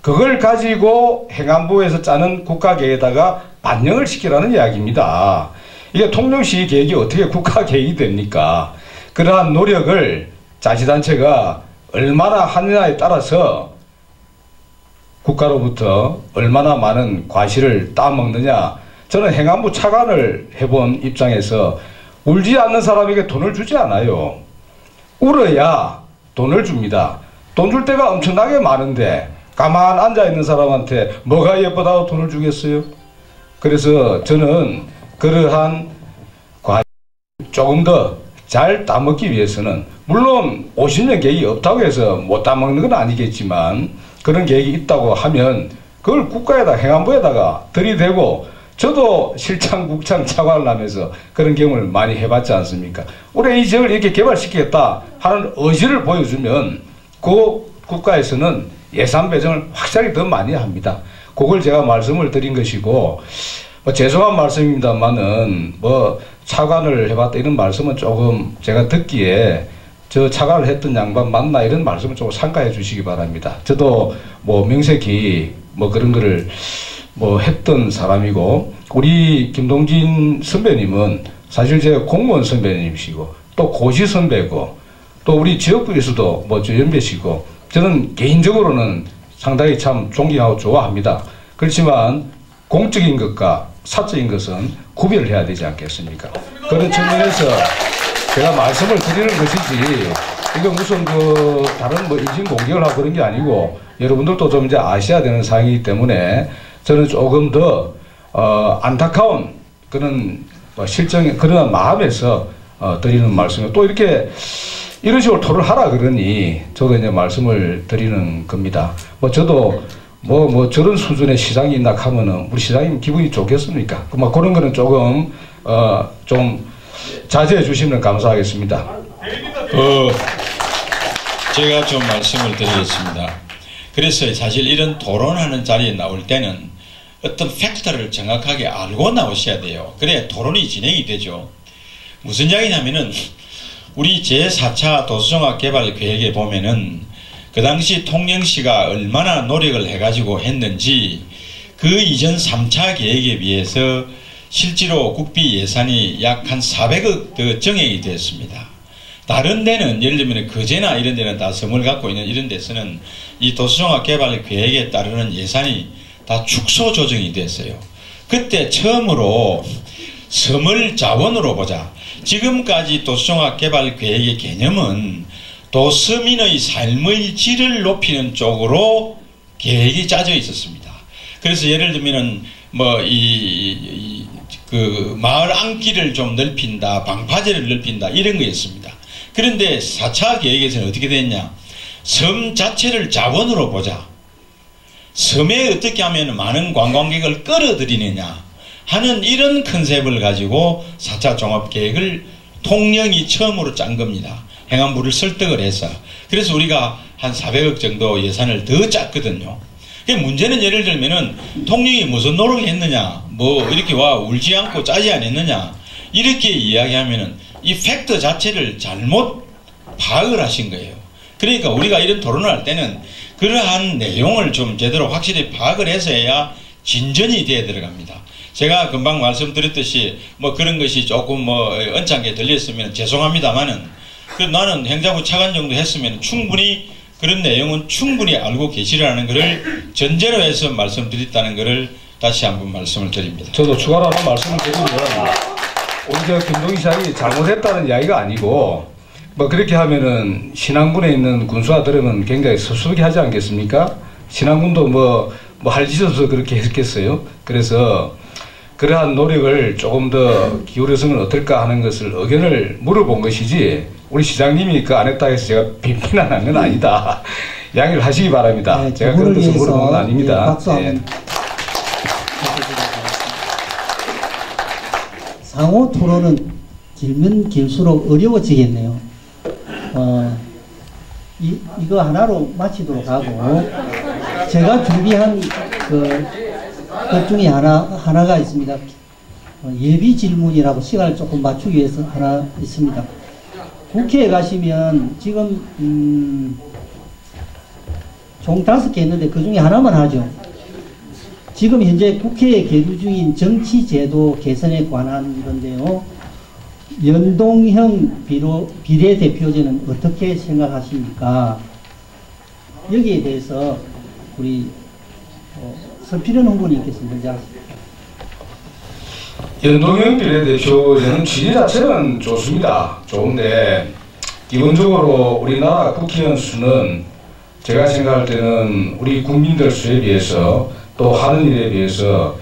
그걸 가지고 행안부에서 짜는 국가계획에다가 반영을 시키라는 이야기입니다. 이게 통영시 계획이 어떻게 국가계획이 됩니까? 그러한 노력을 자치단체가 얼마나 하느냐에 따라서 국가로부터 얼마나 많은 과실을 따먹느냐. 저는 행안부 차관을 해본 입장에서 울지 않는 사람에게 돈을 주지 않아요. 울어야 돈을 줍니다. 돈 줄 때가 엄청나게 많은데 가만 앉아있는 사람한테 뭐가 예쁘다고 돈을 주겠어요? 그래서 저는 그러한 과실 조금 더 잘 따먹기 위해서는 물론 50년 계획이 없다고 해서 못 따먹는 건 아니겠지만 그런 계획이 있다고 하면 그걸 국가에다 행안부에다가 들이대고 저도 실장, 국장, 차관을 하면서 그런 경험을 많이 해봤지 않습니까? 우리 이 지역을 이렇게 개발시키겠다 하는 의지를 보여주면 그 국가에서는 예산 배정을 확실하게 더 많이 합니다. 그걸 제가 말씀을 드린 것이고, 뭐 죄송한 말씀입니다만은 뭐 차관을 해봤다 이런 말씀은 조금 제가 듣기에 저 차관을 했던 양반 맞나 이런 말씀을 조금 삼가해 주시기 바랍니다. 저도 뭐 명색이 뭐 그런 거를 뭐 했던 사람이고, 우리 김동진 선배님은 사실 제가 공무원 선배님이시고 또 고시 선배고 또 우리 지역구에서도 뭐 저 연배시고, 저는 개인적으로는 상당히 참 존경하고 좋아합니다. 그렇지만 공적인 것과 사적인 것은 구별을 해야 되지 않겠습니까? 그런 측면에서 제가 말씀을 드리는 것이지, 이거 무슨 그 다른 뭐 인신 공격을 하고 그런 게 아니고, 여러분들도 좀 이제 아셔야 되는 사항이기 때문에 저는 조금 더 안타까운 그런 실정의 그런 마음에서 드리는 말씀이고, 또 이렇게 이런 식으로 토론하라 그러니 저도 이제 말씀을 드리는 겁니다. 뭐 저도 뭐 저런 수준의 시장이 있나 하면은 우리 시장님 기분이 좋겠습니까? 뭐 그런 거는 조금 좀 자제해 주시면 감사하겠습니다. 제가 좀 말씀을 드리겠습니다. 그래서 사실 이런 토론하는 자리에 나올 때는 어떤 팩트를 정확하게 알고 나오셔야 돼요. 그래야 토론이 진행이 되죠. 무슨 이야기냐면은 우리 제4차 도시종합개발계획에 보면은 그 당시 통영시가 얼마나 노력을 해가지고 했는지, 그 이전 3차 계획에 비해서 실제로 국비 예산이 약 한 400억 더 정액이 됐습니다. 다른 데는 예를 들면 거제나 이런 데는 다 섬을 갖고 있는 이런 데서는 이 도시종합개발계획에 따르는 예산이 다 축소 조정이 됐어요. 그때 처음으로 섬을 자원으로 보자. 지금까지 도시종합개발계획의 개념은 도서민의 삶의 질을 높이는 쪽으로 계획이 짜져 있었습니다. 그래서 예를 들면은 뭐 그 마을 안길을 좀 넓힌다, 방파제를 넓힌다 이런 거였습니다. 그런데 4차 계획에서는 어떻게 됐냐? 섬 자체를 자원으로 보자. 섬에 어떻게 하면 많은 관광객을 끌어들이느냐 하는 이런 컨셉을 가지고 4차 종합계획을 통영이 처음으로 짠 겁니다. 행안부를 설득을 해서. 그래서 우리가 한 400억 정도 예산을 더 짰거든요. 문제는 예를 들면은 통영이 무슨 노력을 했느냐, 뭐 이렇게 와 울지 않고 짜지 않았느냐 이렇게 이야기하면은 이 팩트 자체를 잘못 파악을 하신 거예요. 그러니까 우리가 이런 토론을 할 때는 그러한 내용을 좀 제대로 확실히 파악을 해서 해야 진전이 돼야 들어갑니다. 제가 금방 말씀드렸듯이 뭐 그런 것이 조금 뭐 언짢게 들렸으면 죄송합니다만은, 나는 행자부 차관 정도 했으면 충분히 그런 내용은 충분히 알고 계시라는 것을 전제로 해서 말씀드렸다는 것을 다시 한번 말씀을 드립니다. 저도 추가로 하나 말씀을 드리면, 우리 저 김동희 시장이 잘못했다는 이야기가 아니고, 뭐 그렇게 하면은 신안군에 있는 군수아들은 굉장히 섭섭하게 하지 않겠습니까? 신안군도 뭐 할 짓어서 그렇게 했겠어요. 그래서 그러한 노력을 조금 더 기울여서는 어떨까 하는 것을 의견을 물어본 것이지, 우리 시장님이 그 안 했다 해서 제가 비난한 건 아니다. 양해를 하시기 바랍니다. 네, 제가 그런 뜻으로 물어본 건 아닙니다. 박수 한번. 상호 토론은 길면 길수록 어려워지겠네요. 이거 하나로 마치도록 하고, 제가 준비한 것 중에 하나가 있습니다. 예비 질문이라고 시간을 조금 맞추기 위해서 하나 있습니다. 국회에 가시면 지금 총 5개 있는데 그 중에 하나만 하죠. 지금 현재 국회에 계류 중인 정치제도 개선에 관한 건데요. 연동형 비례대표제는 어떻게 생각하십니까? 여기에 대해서 우리 서필현 후보님께서 먼저 하십시오. 연동형 비례대표제는 취지 자체는 좋습니다. 좋은데 기본적으로 우리나라 국회의원 수는 제가 생각할 때는 우리 국민들 수에 비해서 또 하는 일에 비해서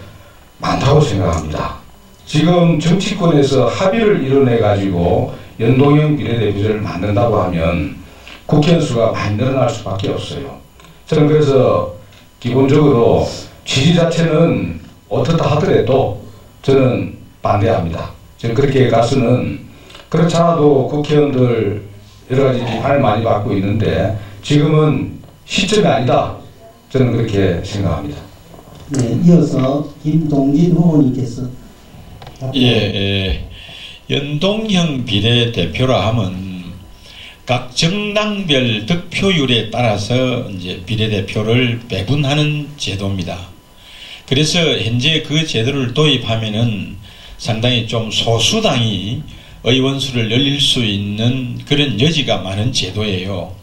많다고 생각합니다. 지금 정치권에서 합의를 이뤄내 가지고 연동형 비례대표제를 만든다고 하면 국회의원 수가 많이 늘어날 수밖에 없어요. 저는 그래서 기본적으로 취지 자체는 어떻다 하더라도 저는 반대합니다. 저는 그렇게 가서는, 그렇지 않아도 국회의원들 여러 가지 비판을 많이 받고 있는데 지금은 시점이 아니다. 저는 그렇게 생각합니다. 네, 이어서 김동진 후보님께서 연동형 비례대표라 하면 각 정당별 득표율에 따라서 이제 비례대표를 배분하는 제도입니다. 그래서 현재 그 제도를 도입하면은 상당히 좀 소수당이 의원수를 늘릴 수 있는 그런 여지가 많은 제도예요.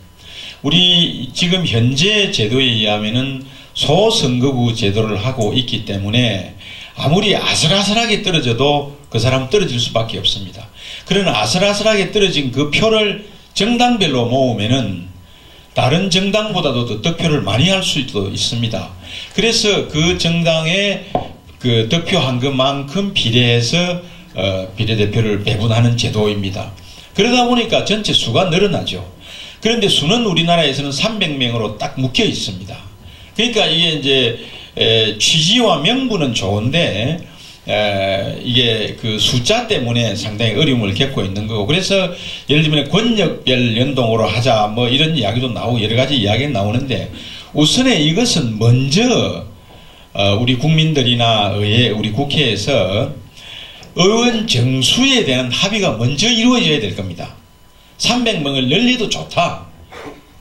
우리 지금 현재 제도에 의하면은 소선거구 제도를 하고 있기 때문에 아무리 아슬아슬하게 떨어져도 그 사람 떨어질 수밖에 없습니다. 그러나 아슬아슬하게 떨어진 그 표를 정당별로 모으면은 다른 정당보다도 더 득표를 많이 할 수도 있습니다. 그래서 그 정당의 그 득표한 것만큼 비례해서 비례대표를 배분하는 제도입니다. 그러다 보니까 전체 수가 늘어나죠. 그런데 수는 우리나라에서는 300명으로 딱 묶여 있습니다. 그러니까 이게 이제 취지와 명분은 좋은데 이게 그 숫자 때문에 상당히 어려움을 겪고 있는 거고, 그래서 예를 들면 권역별 연동으로 하자 뭐 이런 이야기도 나오고 여러 가지 이야기가 나오는데, 우선에 이것은 먼저 우리 국민들이나 우리 국회에서 의원 정수에 대한 합의가 먼저 이루어져야 될 겁니다. 300명을 늘려도 좋다,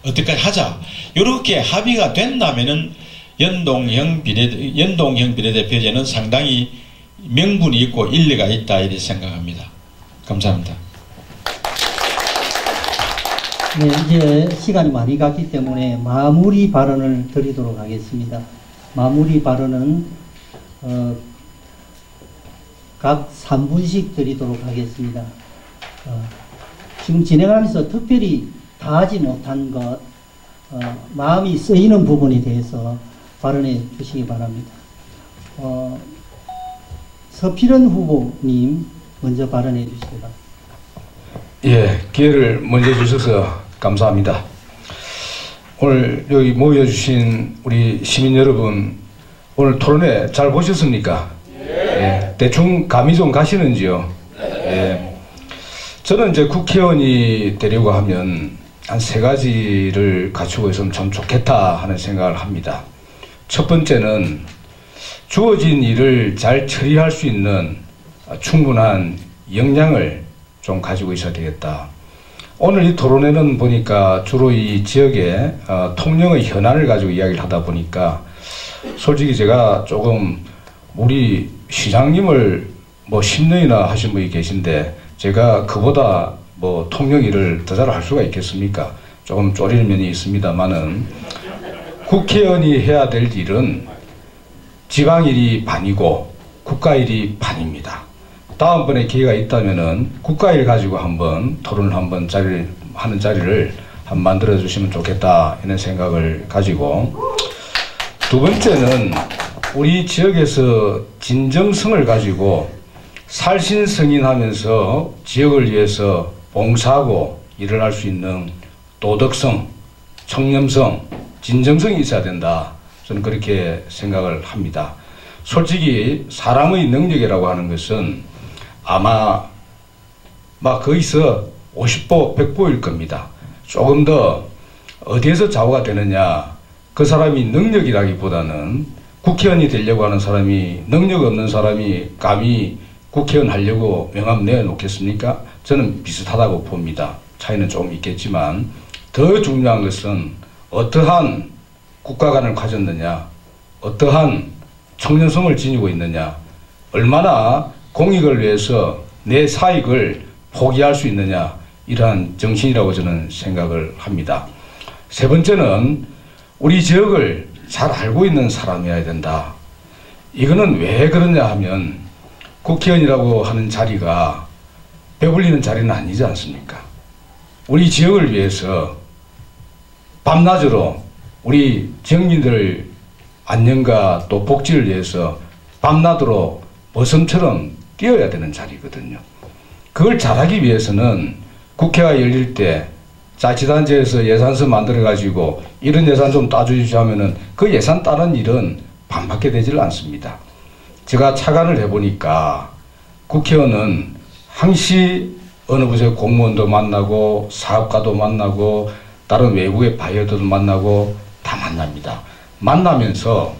어떻게까지 하자, 이렇게 합의가 된다면은 연동형 비례대표제는 상당히 명분이 있고 일리가 있다 이렇게 생각합니다. 감사합니다. 네, 이제 시간이 많이 갔기 때문에 마무리 발언을 드리도록 하겠습니다. 마무리 발언은 각 3분씩 드리도록 하겠습니다. 지금 진행하면서 특별히 다 하지 못한 것, 마음이 쓰이는 부분에 대해서 발언해 주시기 바랍니다. 서필은 후보님 먼저 발언해 주시기 바랍니다. 예, 기회를 먼저 주셔서 감사합니다. 오늘 여기 모여주신 우리 시민 여러분, 오늘 토론회 잘 보셨습니까? 예, 대충 감이 좀 가시는지요? 예. 저는 이제 국회의원이 되려고 하면 한 3가지를 갖추고 있으면 참 좋겠다 하는 생각을 합니다. 첫 번째는 주어진 일을 잘 처리할 수 있는 충분한 역량을 좀 가지고 있어야 되겠다. 오늘 이 토론회는 보니까 주로 이 지역의 통영의 현안을 가지고 이야기를 하다 보니까 솔직히 제가 조금 우리 시장님을 뭐 10년이나 하신 분이 계신데 제가 그보다 뭐 통영 일을 더 잘 할 수가 있겠습니까? 조금 쪼리는 면이 있습니다만은 국회의원이 해야 될 일은 지방일이 반이고 국가일이 반입니다. 다음번에 기회가 있다면은 국가일 가지고 한번 토론을 한번 하는 자리를 한번 만들어 주시면 좋겠다 이런 생각을 가지고, 두 번째는 우리 지역에서 진정성을 가지고 살신성인하면서 지역을 위해서 봉사하고 일을 할 수 있는 도덕성, 청렴성, 진정성이 있어야 된다. 저는 그렇게 생각을 합니다. 솔직히 사람의 능력이라고 하는 것은 아마 막 거기서 50보, 100보일 겁니다. 조금 더 어디에서 좌우가 되느냐, 그 사람이 능력이라기보다는 국회의원이 되려고 하는 사람이 능력 없는 사람이 감히 국회의원 하려고 명함 내놓겠습니까? 저는 비슷하다고 봅니다. 차이는 조금 있겠지만 더 중요한 것은 어떠한 국가관을 가졌느냐, 어떠한 청년성을 지니고 있느냐, 얼마나 공익을 위해서 내 사익을 포기할 수 있느냐, 이러한 정신이라고 저는 생각을 합니다. 세 번째는 우리 지역을 잘 알고 있는 사람이어야 된다. 이거는 왜 그러냐 하면 국회의원이라고 하는 자리가 배불리는 자리는 아니지 않습니까? 우리 지역을 위해서 밤낮으로 우리 지역민들 안녕과 또 복지를 위해서 밤낮으로 머슴처럼 뛰어야 되는 자리거든요. 그걸 잘하기 위해서는 국회가 열릴 때 자치단체에서 예산서 만들어 가지고 이런 예산 좀 따주십시오 하면은 그 예산 따는 일은 반밖에 되질 않습니다. 제가 착안을 해보니까 국회의원은 항시 어느 부서의 공무원도 만나고 사업가도 만나고 다른 외국의 바이어들도 만나고 다 만납니다. 만나면서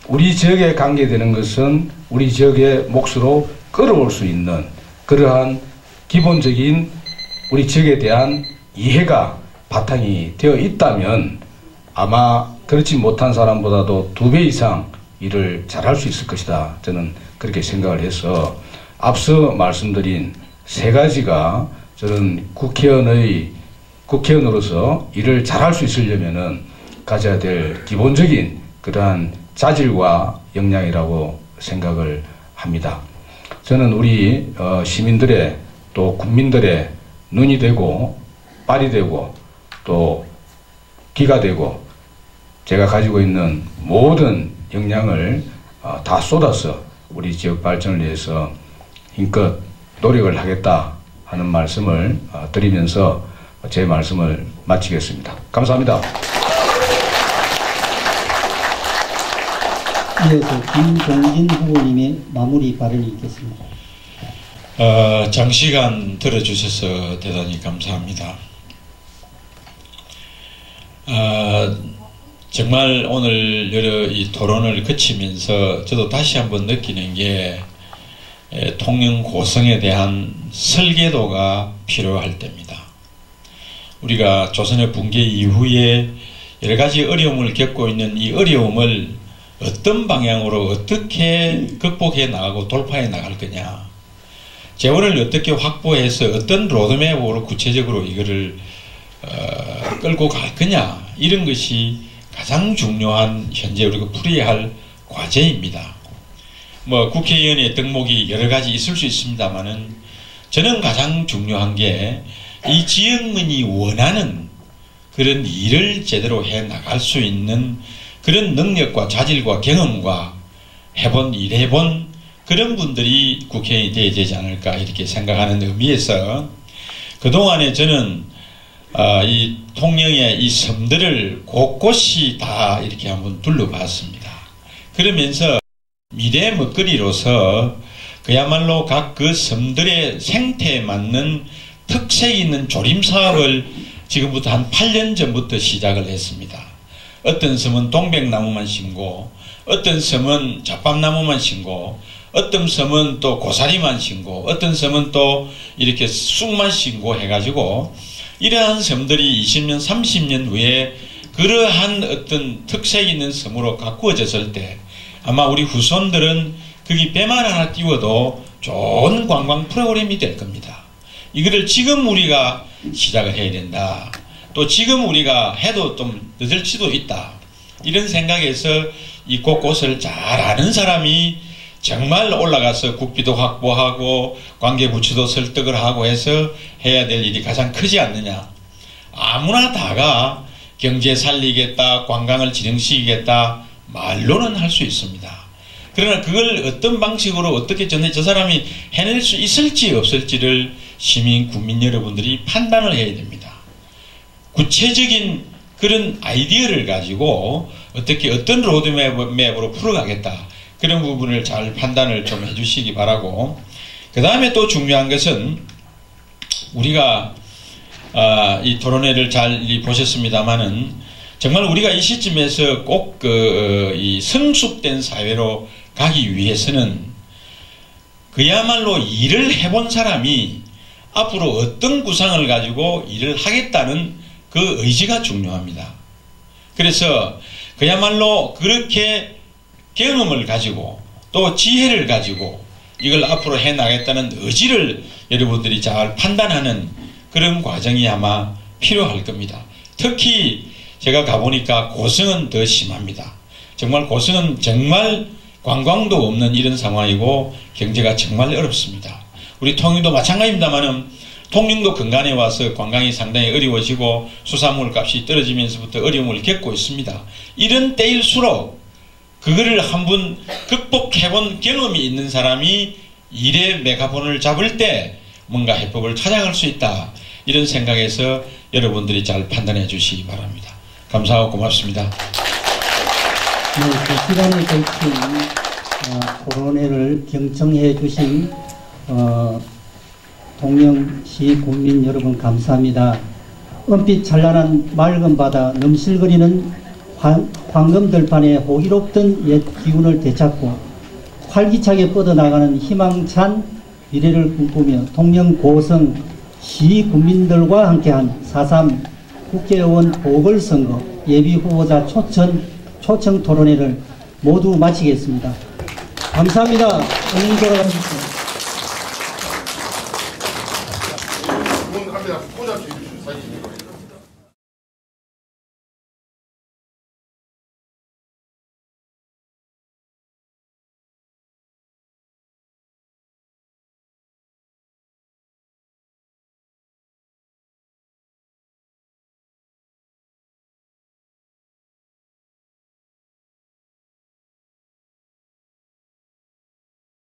우리 지역에 관계되는 것은 우리 지역의 몫으로 끌어올 수 있는 그러한 기본적인 우리 지역에 대한 이해가 바탕이 되어 있다면 아마 그렇지 못한 사람보다도 2배 이상 일을 잘할 수 있을 것이다. 저는 그렇게 생각을 해서 앞서 말씀드린 3가지가 저는 국회의원으로서 일을 잘할 수 있으려면은 가져야 될 기본적인 그러한 자질과 역량이라고 생각을 합니다. 저는 우리 시민들의 또 국민들의 눈이 되고 발이 되고 또 귀가 되고 제가 가지고 있는 모든 역량을 다 쏟아서 우리 지역 발전을 위해서 힘껏 노력을 하겠다 하는 말씀을 드리면서 제 말씀을 마치겠습니다. 감사합니다. 이어서 김동진 후보님의 마무리 발언이 있겠습니다. 장시간 들어주셔서 대단히 감사합니다. 정말 오늘 여러 이 토론을 거치면서 저도 다시 한번 느끼는 게 통영 고성에 대한 설계도가 필요할 때입니다. 우리가 조선의 붕괴 이후에 여러 가지 어려움을 겪고 있는 이 어려움을 어떤 방향으로 어떻게 극복해 나가고 돌파해 나갈 거냐, 재원을 어떻게 확보해서 어떤 로드맵으로 구체적으로 이거를 끌고 갈 거냐, 이런 것이 가장 중요한 현재 우리가 풀어야 할 과제입니다. 뭐 국회의원의 덕목이 여러 가지 있을 수 있습니다만은 저는 가장 중요한 게 이 지역민이 원하는 그런 일을 제대로 해 나갈 수 있는 그런 능력과 자질과 경험과 일해본 그런 분들이 국회의원이 되어야 되지 않을까 이렇게 생각하는 의미에서 그동안에 저는 이 통영의 이 섬들을 곳곳이 다 이렇게 한번 둘러봤습니다. 그러면서 미래 먹거리로서 그야말로 각 그 섬들의 생태에 맞는 특색 있는 조림 사업을 지금부터 한 8년 전부터 시작을 했습니다. 어떤 섬은 동백나무만 심고, 어떤 섬은 잡밥나무만 심고, 어떤 섬은 또 고사리만 심고, 어떤 섬은 또 이렇게 쑥만 심고 해가지고 이러한 섬들이 20년, 30년 후에 그러한 어떤 특색 있는 섬으로 가꾸어졌을 때 아마 우리 후손들은 거기 배만 하나 띄워도 좋은 관광 프로그램이 될 겁니다. 이거를 지금 우리가 시작을 해야 된다. 또 지금 우리가 해도 좀 늦을 수도 있다. 이런 생각에서 이 곳곳을 잘 아는 사람이 정말 올라가서 국비도 확보하고 관계부처도 설득을 하고 해서 해야 될 일이 가장 크지 않느냐. 아무나 다가 경제 살리겠다, 관광을 진흥시키겠다 말로는 할 수 있습니다. 그러나 그걸 어떤 방식으로 어떻게 저 사람이 해낼 수 있을지 없을지를 시민, 국민 여러분들이 판단을 해야 됩니다. 구체적인 그런 아이디어를 가지고 어떻게 어떤 로드맵으로 풀어가겠다. 그런 부분을 잘 판단을 좀 해주시기 바라고, 그 다음에 또 중요한 것은 우리가 이 토론회를 잘 보셨습니다만은 정말 우리가 이 시점에서 꼭 이 성숙된 사회로 가기 위해서는 그야말로 일을 해본 사람이 앞으로 어떤 구상을 가지고 일을 하겠다는 그 의지가 중요합니다. 그래서 그야말로 그렇게 경험을 가지고 또 지혜를 가지고 이걸 앞으로 해나가겠다는 의지를 여러분들이 잘 판단하는 그런 과정이 아마 필요할 겁니다. 특히 제가 가보니까 고성은 더 심합니다. 정말 고성은 정말 관광도 없는 이런 상황이고 경제가 정말 어렵습니다. 우리 통영도 마찬가지입니다만은 통영도 근간에 와서 관광이 상당히 어려워지고 수산물 값이 떨어지면서부터 어려움을 겪고 있습니다. 이런 때일수록 그거를 한번 극복해본 경험이 있는 사람이 일의 메가폰을 잡을 때 뭔가 해법을 찾아갈 수 있다. 이런 생각에서 여러분들이 잘 판단해 주시기 바랍니다. 감사하고 고맙습니다. 네, 그 시간에 걸친 토론회를 경청해 주신 통영시 국민 여러분 감사합니다. 은빛 찬란한 맑은 바다, 넘실거리는 황금들판에 호기롭던 옛 기운을 되찾고 활기차게 뻗어나가는 희망찬 미래를 꿈꾸며 통영 고성 시 국민들과 함께한 4.3 국회의원 보궐선거 예비후보자 초청 토론회를 모두 마치겠습니다. 감사합니다. 안녕히 돌아가십시오.